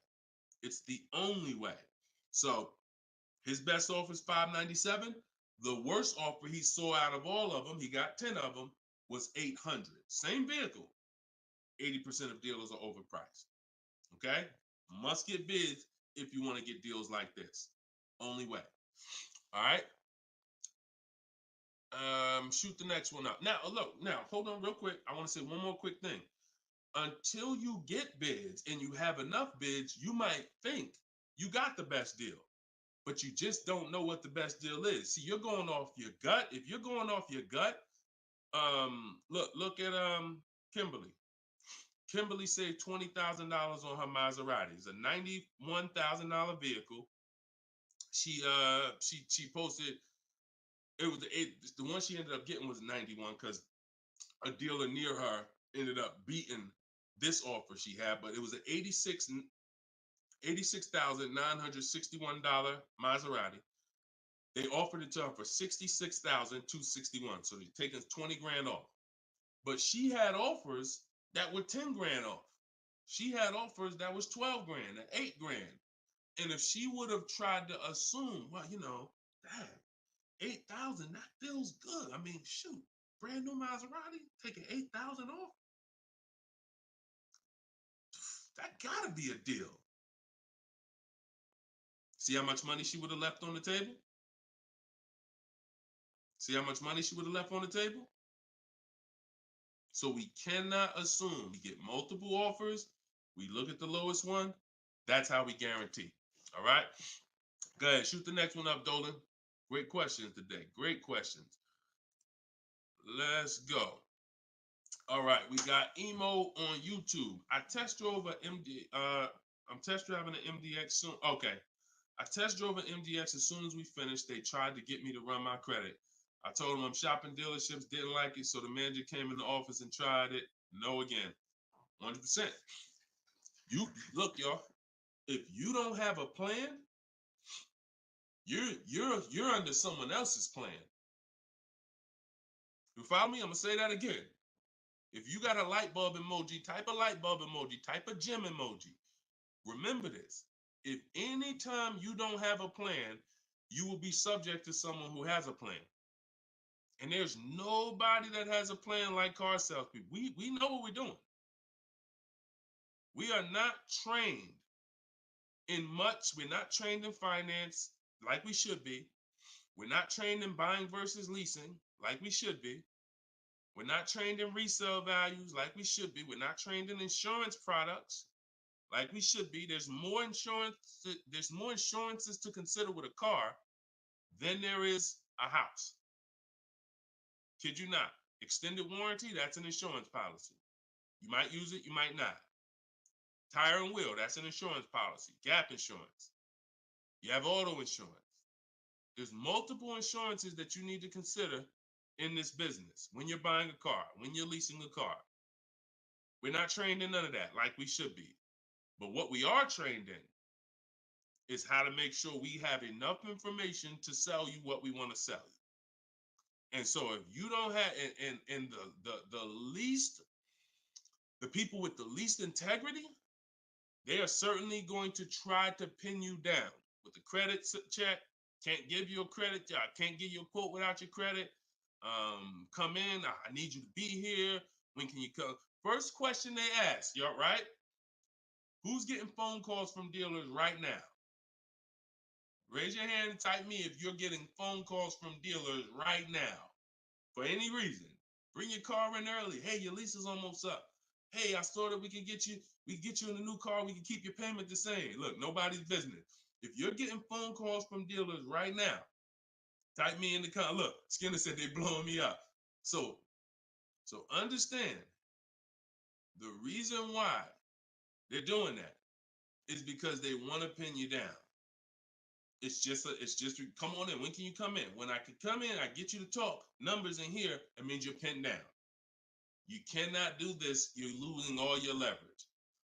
It's the only way. So his best offer is $597. The worst offer he saw out of all of them, he got 10 of them, was $800. Same vehicle. 80% of dealers are overpriced. Okay? Must get bids if you want to get deals like this. Only way. All right? Shoot the next one up. Now, look, hold on real quick. I want to say one more quick thing. Until you get bids and you have enough bids, you might think you got the best deal, but you just don't know what the best deal is. See, you're going off your gut. If you're going off your gut, look at Kimberly. Kimberly saved $20,000 on her Maserati. It's a $91,000 vehicle. She posted, the one she ended up getting was 91 because a dealer near her ended up beating this offer she had, but it was an $86,961 Maserati. They offered it to her for $66,261. So they're taking 20 grand off. But she had offers that were 10 grand off. She had offers that was 12 grand and 8 grand. And if she would have tried to assume, well, damn, 8,000, that feels good. I mean, shoot, brand new Maserati, taking 8,000 off. That gotta be a deal. See how much money she would have left on the table? See how much money she would have left on the table? So we cannot assume. We get multiple offers. We look at the lowest one. That's how we guarantee. All right? Go ahead. Shoot the next one up, Dolan. Great questions today. Great questions. Let's go. All right. We got Emo on YouTube. I test drove I'm test driving an MDX soon. Okay. I test drove an MDX as soon as we finished. They tried to get me to run my credit. I told them I'm shopping dealerships, didn't like it, so the manager came in the office and tried it. No again. 100%. You look, y'all. If you don't have a plan, you're under someone else's plan. You follow me? I'm gonna say that again. If you got a light bulb emoji, type a light bulb emoji, type a gym emoji. Remember this. If anytime you don't have a plan, you will be subject to someone who has a plan. And there's nobody that has a plan like car salespeople. We know what we're doing. We are not trained in much. We're not trained in finance like we should be. We're not trained in buying versus leasing like we should be. We're not trained in resale values like we should be. We're not trained in insurance products like we should be. There's more insurances to consider with a car than there is a house. Kid you not. Extended warranty, that's an insurance policy. You might use it, you might not. Tire and wheel, that's an insurance policy. Gap insurance. You have auto insurance. There's multiple insurances that you need to consider in this business, when you're buying a car, when you're leasing a car. We're not trained in none of that like we should be. But what we are trained in is how to make sure we have enough information to sell you what we want to sell you. And so if you don't have, and the people with the least integrity, they are certainly going to try to pin you down with the credit check. Can't give you a credit. I can't give you a quote without your credit. Come in. I need you to be here. When can you come? First question they ask, you all right? Who's getting phone calls from dealers right now? Raise your hand and type me if you're getting phone calls from dealers right now for any reason. Bring your car in early. Hey, your lease is almost up. Hey, I saw that we can get you in a new car. We can keep your payment the same. Look, nobody's business. If you're getting phone calls from dealers right now, type me in the comment. Look, Skinner said they blowing me up. So understand the reason why they're doing that is because they want to pin you down. It's just come on in. When can you come in? When I can come in, I get you to talk. Numbers in here, it means you're pinned down. You cannot do this. You're losing all your leverage.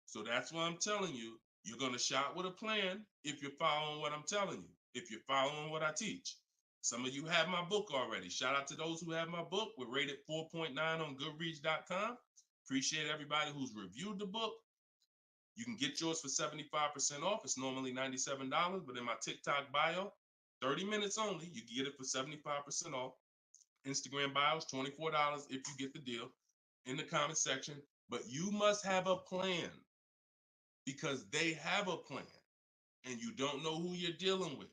So that's why I'm telling you, you're going to shop with a plan if you're following what I'm telling you, if you're following what I teach. Some of you have my book already. Shout out to those who have my book. We're rated 4.9 on Goodreads.com. Appreciate everybody who's reviewed the book. You can get yours for 75% off. It's normally $97, but in my TikTok bio, 30 minutes only, you can get it for 75% off. Instagram bio is $24 if you get the deal in the comment section. But you must have a plan because they have a plan and you don't know who you're dealing with.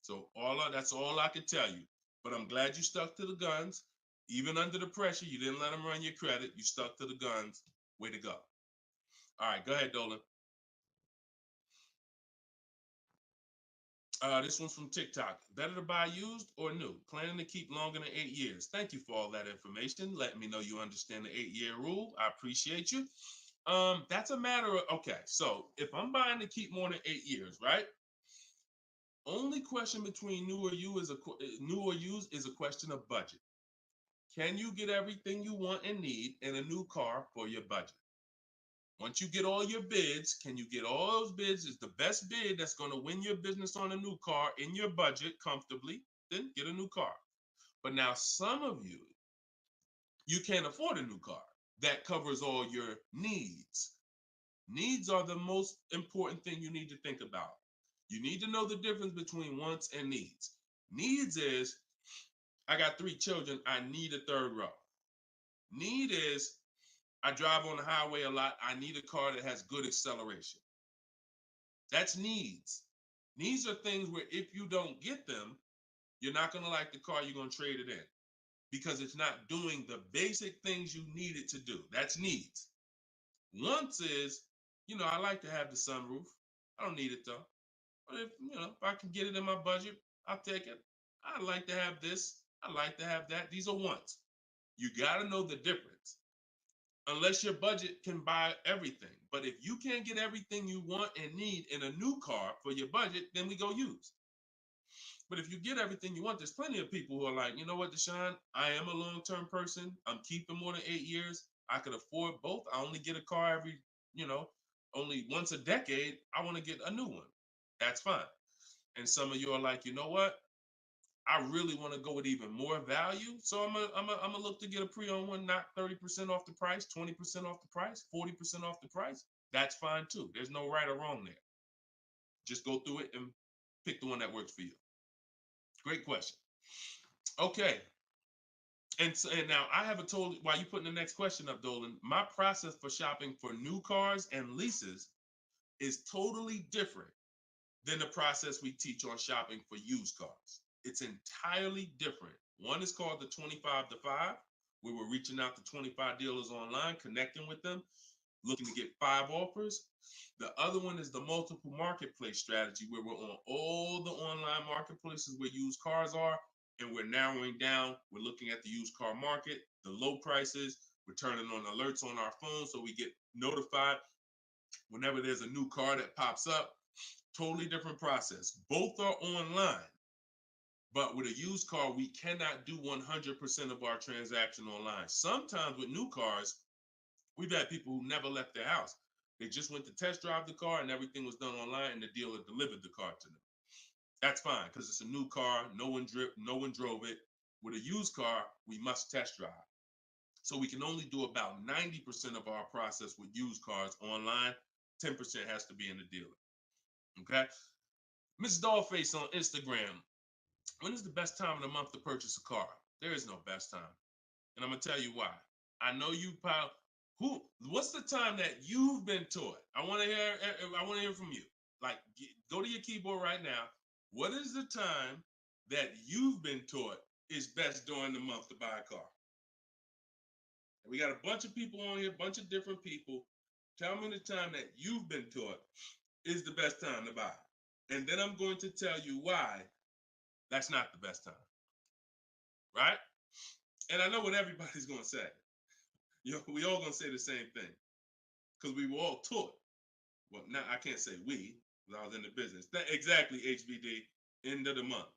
So that's all I can tell you. But I'm glad you stuck to the guns. Even under the pressure, you didn't let them run your credit. You stuck to the guns. Way to go. All right, go ahead, Dolan. This one's from TikTok. Better to buy used or new? Planning to keep longer than 8 years. Thank you for all that information. Let me know you understand the 8-year rule. I appreciate you. That's a matter of, okay, so if I'm buying to keep more than 8 years, right? Only question between new or used is a question of budget. Can you get everything you want and need in a new car for your budget? Once you get all your bids, can you get all those bids? Is the best bid that's going to win your business on a new car in your budget comfortably, then get a new car. But now some of you can't afford a new car that covers all your needs. Needs are the most important thing you need to think about. You need to know the difference between wants and needs. Needs is, I got 3 children, I need a third row. Need is, I drive on the highway a lot, I need a car that has good acceleration. That's needs. Needs are things where if you don't get them, you're not going to like the car, you're going to trade it in because it's not doing the basic things you need it to do. That's needs. Wants is, I like to have the sunroof. I don't need it though. But if I can get it in my budget, I'll take it. I like to have this. I like to have that. These are wants. You got to know the difference. Unless your budget can buy everything. But if you can't get everything you want and need in a new car for your budget, then we go used. But if you get everything you want, there's plenty of people who are like, you know what, Deshone, I am a long-term person. I'm keeping more than 8 years. I could afford both. I only get a car every, only once a decade. I want to get a new one. That's fine. And some of you are like, you know what? I really want to go with even more value. So I'm gonna look to get a pre-owned one, not 30% off the price, 20% off the price, 40% off the price. That's fine too. There's no right or wrong there. Just go through it and pick the one that works for you. Great question. Okay. And now I haven't told you, while you putting the next question up, Dolan, my process for shopping for new cars and leases is totally different than the process we teach on shopping for used cars. It's entirely different. One is called the 25 to 5, where we're reaching out to 25 dealers online, connecting with them, looking to get 5 offers. The other one is the multiple marketplace strategy, where we're on all the online marketplaces where used cars are, and we're narrowing down. We're looking at the used car market, the low prices. We're turning on alerts on our phone so we get notified whenever there's a new car that pops up. Totally different process. Both are online. But with a used car, we cannot do 100% of our transaction online. Sometimes with new cars, we've had people who never left their house. They just went to test drive the car and everything was done online and the dealer delivered the car to them. That's fine because it's a new car. No one drove it. With a used car, we must test drive. So we can only do about 90% of our process with used cars online. 10% has to be in the dealer. Okay. Miss Dollface on Instagram. When is the best time of the month to purchase a car? There is no best time. And I'm gonna tell you why. I know you probably what's the time that you've been taught? I want to hear from you. Like go to your keyboard right now. What is the time that you've been taught is best during the month to buy a car? And we got a bunch of people on here, a bunch of different people. Tell me the time that you've been taught is the best time to buy. And then I'm going to tell you why that's not the best time. Right? And I know what everybody's going to say. We all going to say the same thing because we were all taught. Well, now I can't say we because I was in the business. Exactly, HBD, end of the month.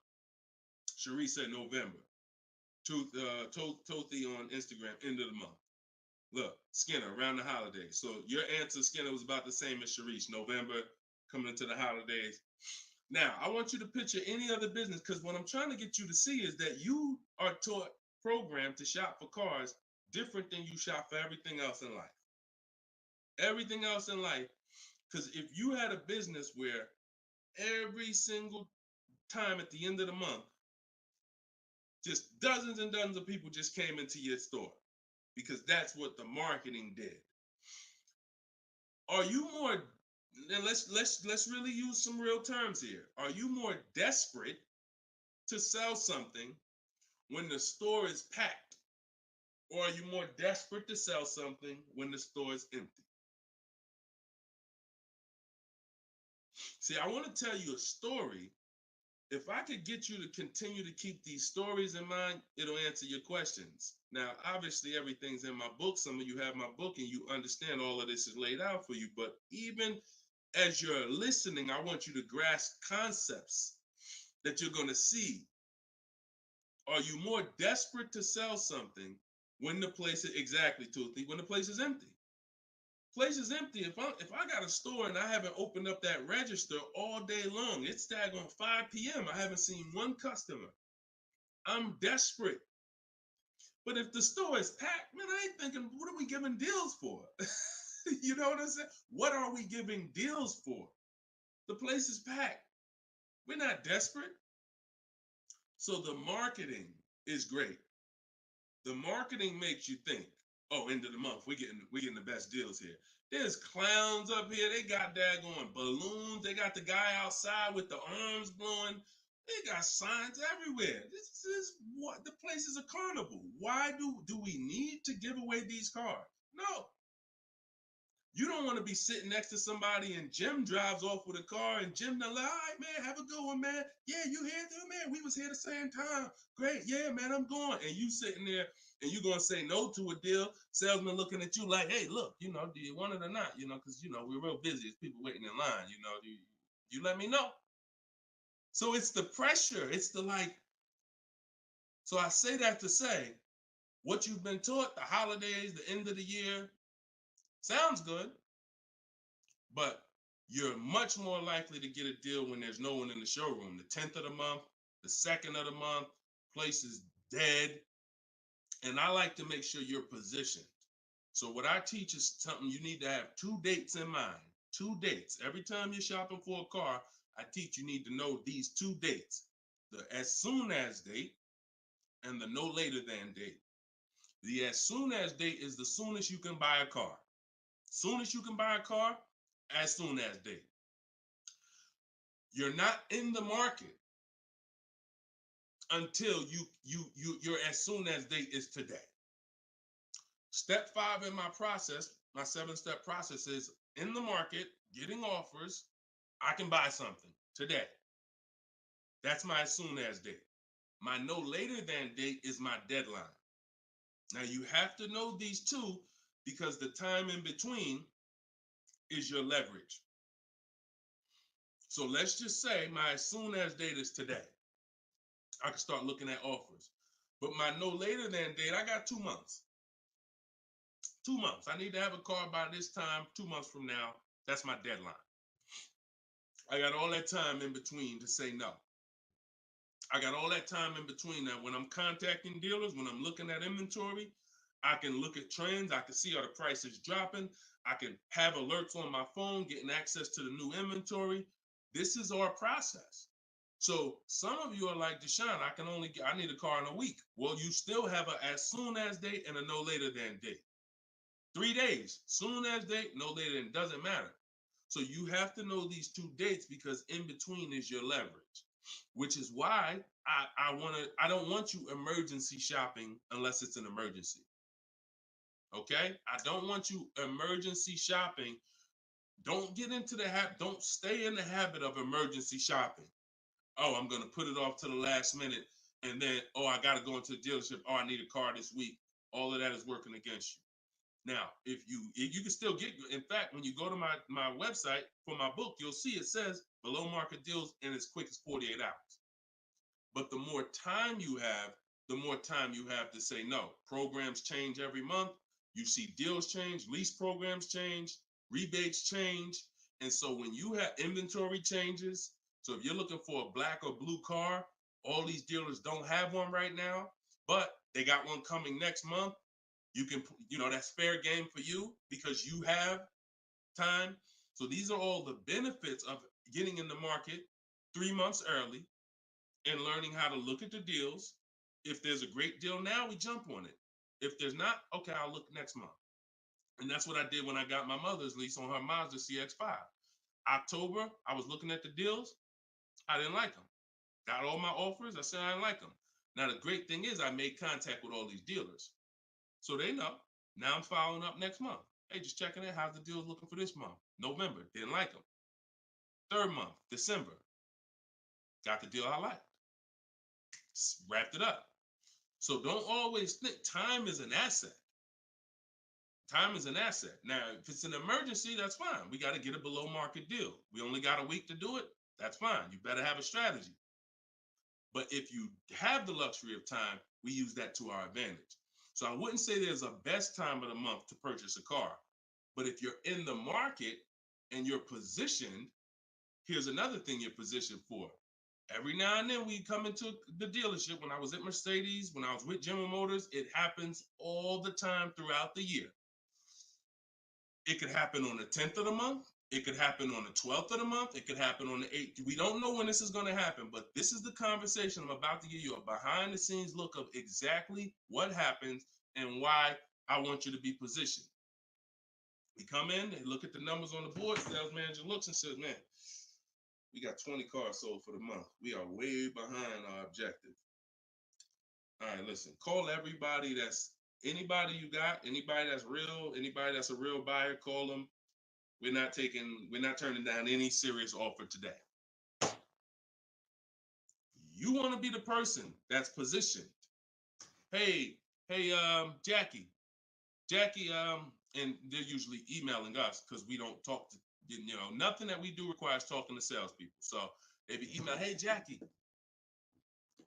Cherie said November. Tothi on Instagram, end of the month. Look, Skinner, around the holidays. So your answer, Skinner, was about the same as Sharice. November, coming into the holidays. Now, I want you to picture any other business because what I'm trying to get you to see is that you are taught, programmed to shop for cars different than you shop for everything else in life. Everything else in life. Because if you had a business where every single time at the end of the month, just dozens and dozens of people just came into your store because that's what the marketing did. Are you more, and let's really use some real terms here. Are you more desperate to sell something when the store is packed? Or are you more desperate to sell something when the store is empty? See, I want to tell you a story. If I could get you to continue to keep these stories in mind, it'll answer your questions. Now, obviously, everything's in my book. Some of you have my book and you understand all of this is laid out for you. But even as you're listening, I want you to grasp concepts that you're going to see. Are you more desperate to sell something when the place is exactly, Toothy, when the place is empty? Place is empty. If I got a store and I haven't opened up that register all day long, it's daggone 5 p.m. I haven't seen one customer. I'm desperate. But if the store is packed, man, I ain't thinking, what are we giving deals for? You know what I'm saying? What are we giving deals for? The place is packed. We're not desperate. So the marketing is great. The marketing makes you think, oh, end of the month, we're getting the best deals here. There's clowns up here. They got daggone balloons. They got the guy outside with the arms blowing. They got signs everywhere. This is what the place is a carnival. Why do we need to give away these cars? No. You don't want to be sitting next to somebody and Jim drives off with a car and Jim, all right, man, have a good one, man. Yeah, you here too, man. We was here the same time. Great. Yeah, man, I'm going. And you sitting there and you going to say no to a deal. Salesman looking at you like, hey, look, do you want it or not? Because, we're real busy. It's people waiting in line. Do you let me know? So it's the pressure. It's the like. So I say that to say what you've been taught, the holidays, the end of the year, sounds good, but you're much more likely to get a deal when there's no one in the showroom. The 10th of the month, the 2nd of the month, place is dead. And I like to make sure you're positioned. So what I teach is something you need to have 2 dates in mind. 2 dates. Every time you're shopping for a car, I teach you need to know these 2 dates. The as soon as date and the no later than date. The as soon as date is the soonest you can buy a car. Soon as you can buy a car, as soon as date. You're not in the market until your as soon as date is today. Step 5 in my process, my 7-step process is in the market, getting offers. I can buy something today. That's my as soon as date. My no later than date is my deadline. Now you have to know these 2 because the time in between is your leverage. So let's just say my as soon as date is today. I can start looking at offers. But my no later than date, I got 2 months. 2 months. I need to have a car by this time, 2 months from now. That's my deadline. I got all that time in between to say no. I got all that time in between that when I'm contacting dealers, when I'm looking at inventory, I can look at trends. I can see are the prices dropping. I can have alerts on my phone, getting access to the new inventory. This is our process. So some of you are like, Deshone, I need a car in a week. Well, you still have a as soon as date and a no later than date. 3 days, soon as date, no later than, doesn't matter. So you have to know these 2 dates because in between is your leverage, which is why I don't want you emergency shopping unless it's an emergency. Okay? I don't want you emergency shopping. Don't get into the habit, don't stay in the habit of emergency shopping. Oh, I'm gonna put it off to the last minute, and then, oh, I gotta go into the dealership. Oh, I need a car this week. All of that is working against you. Now, if you can still get, in fact, when you go to my website for my book, you'll see it says below market deals in as quick as 48 hours. But the more time you have, the more time you have to say no. Programs change every month. You see deals change, lease programs change, rebates change. And so when you have inventory changes, so if you're looking for a black or blue car, all these dealers don't have one right now, but they got one coming next month. You can, that's fair game for you because you have time. So these are all the benefits of getting in the market 3 months early and learning how to look at the deals. If there's a great deal now, we jump on it. If there's not, okay, I'll look next month. And that's what I did when I got my mother's lease on her Mazda CX-5. October, I was looking at the deals. I didn't like them. Got all my offers. I said I didn't like them. Now, the great thing is I made contact with all these dealers. So they know. Now I'm following up next month. Hey, just checking in. How's the deals looking for this month? November, didn't like them. 3rd month, December, got the deal I liked. Wrapped it up. So don't always think time is an asset. Time is an asset. Now, if it's an emergency, that's fine. We got to get a below market deal. We only got a week to do it. That's fine. You better have a strategy. But if you have the luxury of time, we use that to our advantage. So I wouldn't say there's a best time of the month to purchase a car. But if you're in the market and you're positioned, here's another thing you're positioned for. Every now and then we come into the dealership. When I was at Mercedes, when I was with General Motors, it happens all the time throughout the year. It could happen on the 10th of the month. It could happen on the 12th of the month. It could happen on the 8th. We don't know when this is going to happen, but this is the conversation I'm about to give you, a behind the scenes look of exactly what happens and why I want you to be positioned. We come in, they look at the numbers on the board, sales manager looks and says, man, we got 20 cars sold for the month. We are way behind our objective. All right, listen, call everybody anybody you got, anybody that's real, anybody that's a real buyer, call them. We're not turning down any serious offer today. You want to be the person that's positioned. Hey, Jackie, and they're usually emailing us because we don't talk to, nothing that we do requires talking to salespeople. So if you email, hey, Jackie,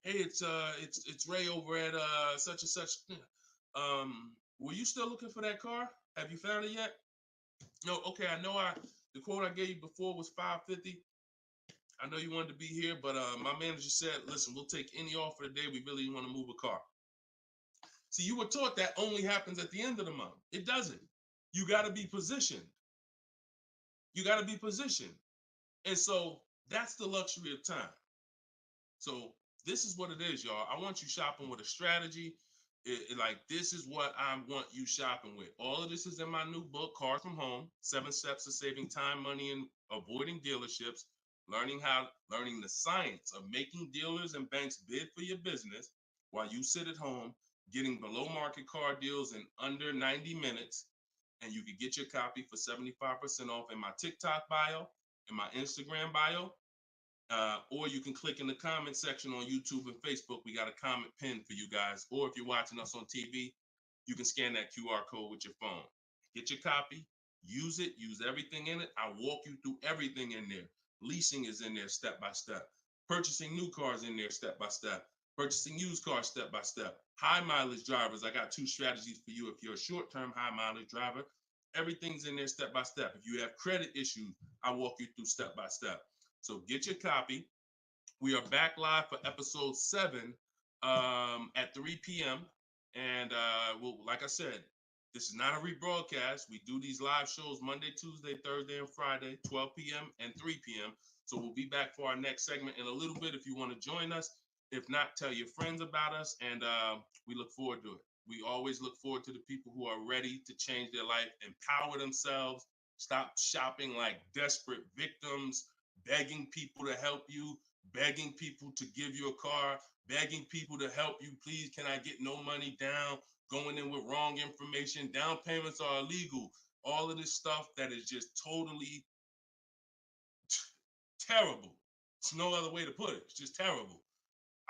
hey, it's Ray over at such and such. Were you still looking for that car? Have you found it yet? No, okay, I know the quote I gave you before was $550. I know you wanted to be here, but my manager said, listen, we'll take any offer today. We really want to move a car. See, you were taught that only happens at the end of the month. It doesn't. You got to be positioned. You got to be positioned. And so that's the luxury of time. So this is what it is, y'all. I want you shopping with a strategy. This is what I want you shopping with. All of this is in my new book, Cars from Home, 7 Steps to Saving Time, Money, and Avoiding Dealerships. Learning the science of making dealers and banks bid for your business while you sit at home, getting below market car deals in under 90 minutes. And you can get your copy for 75% off in my TikTok bio, in my Instagram bio, or you can click in the comment section on YouTube and Facebook. We got a comment pin for you guys. Or if you're watching us on TV, you can scan that QR code with your phone. Get your copy, use it, use everything in it. I walk you through everything in there. Leasing is in there step by step. Purchasing new cars in there step by step. Purchasing used cars step by step. High mileage drivers, I got 2 strategies for you. If you're a short-term high mileage driver, everything's in there step by step. If you have credit issues, I walk you through step by step. So get your copy. We are back live for episode 7 at 3 p.m. And well, like I said, this is not a rebroadcast. We do these live shows Monday, Tuesday, Thursday, and Friday, 12 p.m. and 3 p.m. So we'll be back for our next segment in a little bit if you want to join us. If not, tell your friends about us, and we look forward to it. We always look forward to the people who are ready to change their life, empower themselves, stop shopping like desperate victims, begging people to help you, begging people to give you a car, begging people to help you. Please, can I get no money down? Going in with wrong information. Down payments are illegal. All of this stuff that is just totally terrible. It's no other way to put it. It's just terrible.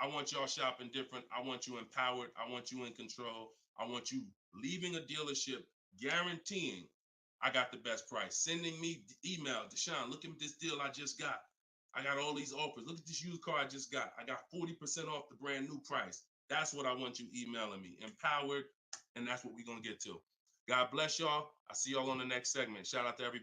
I want y'all shopping different. I want you empowered. I want you in control. I want you leaving a dealership guaranteeing I got the best price. Sending me email, Deshone, look at this deal I just got. I got all these offers. Look at this used car I just got. I got 40% off the brand new price. That's what I want you emailing me. Empowered, and that's what we're going to get to. God bless y'all. I'll see y'all on the next segment. Shout out to everybody.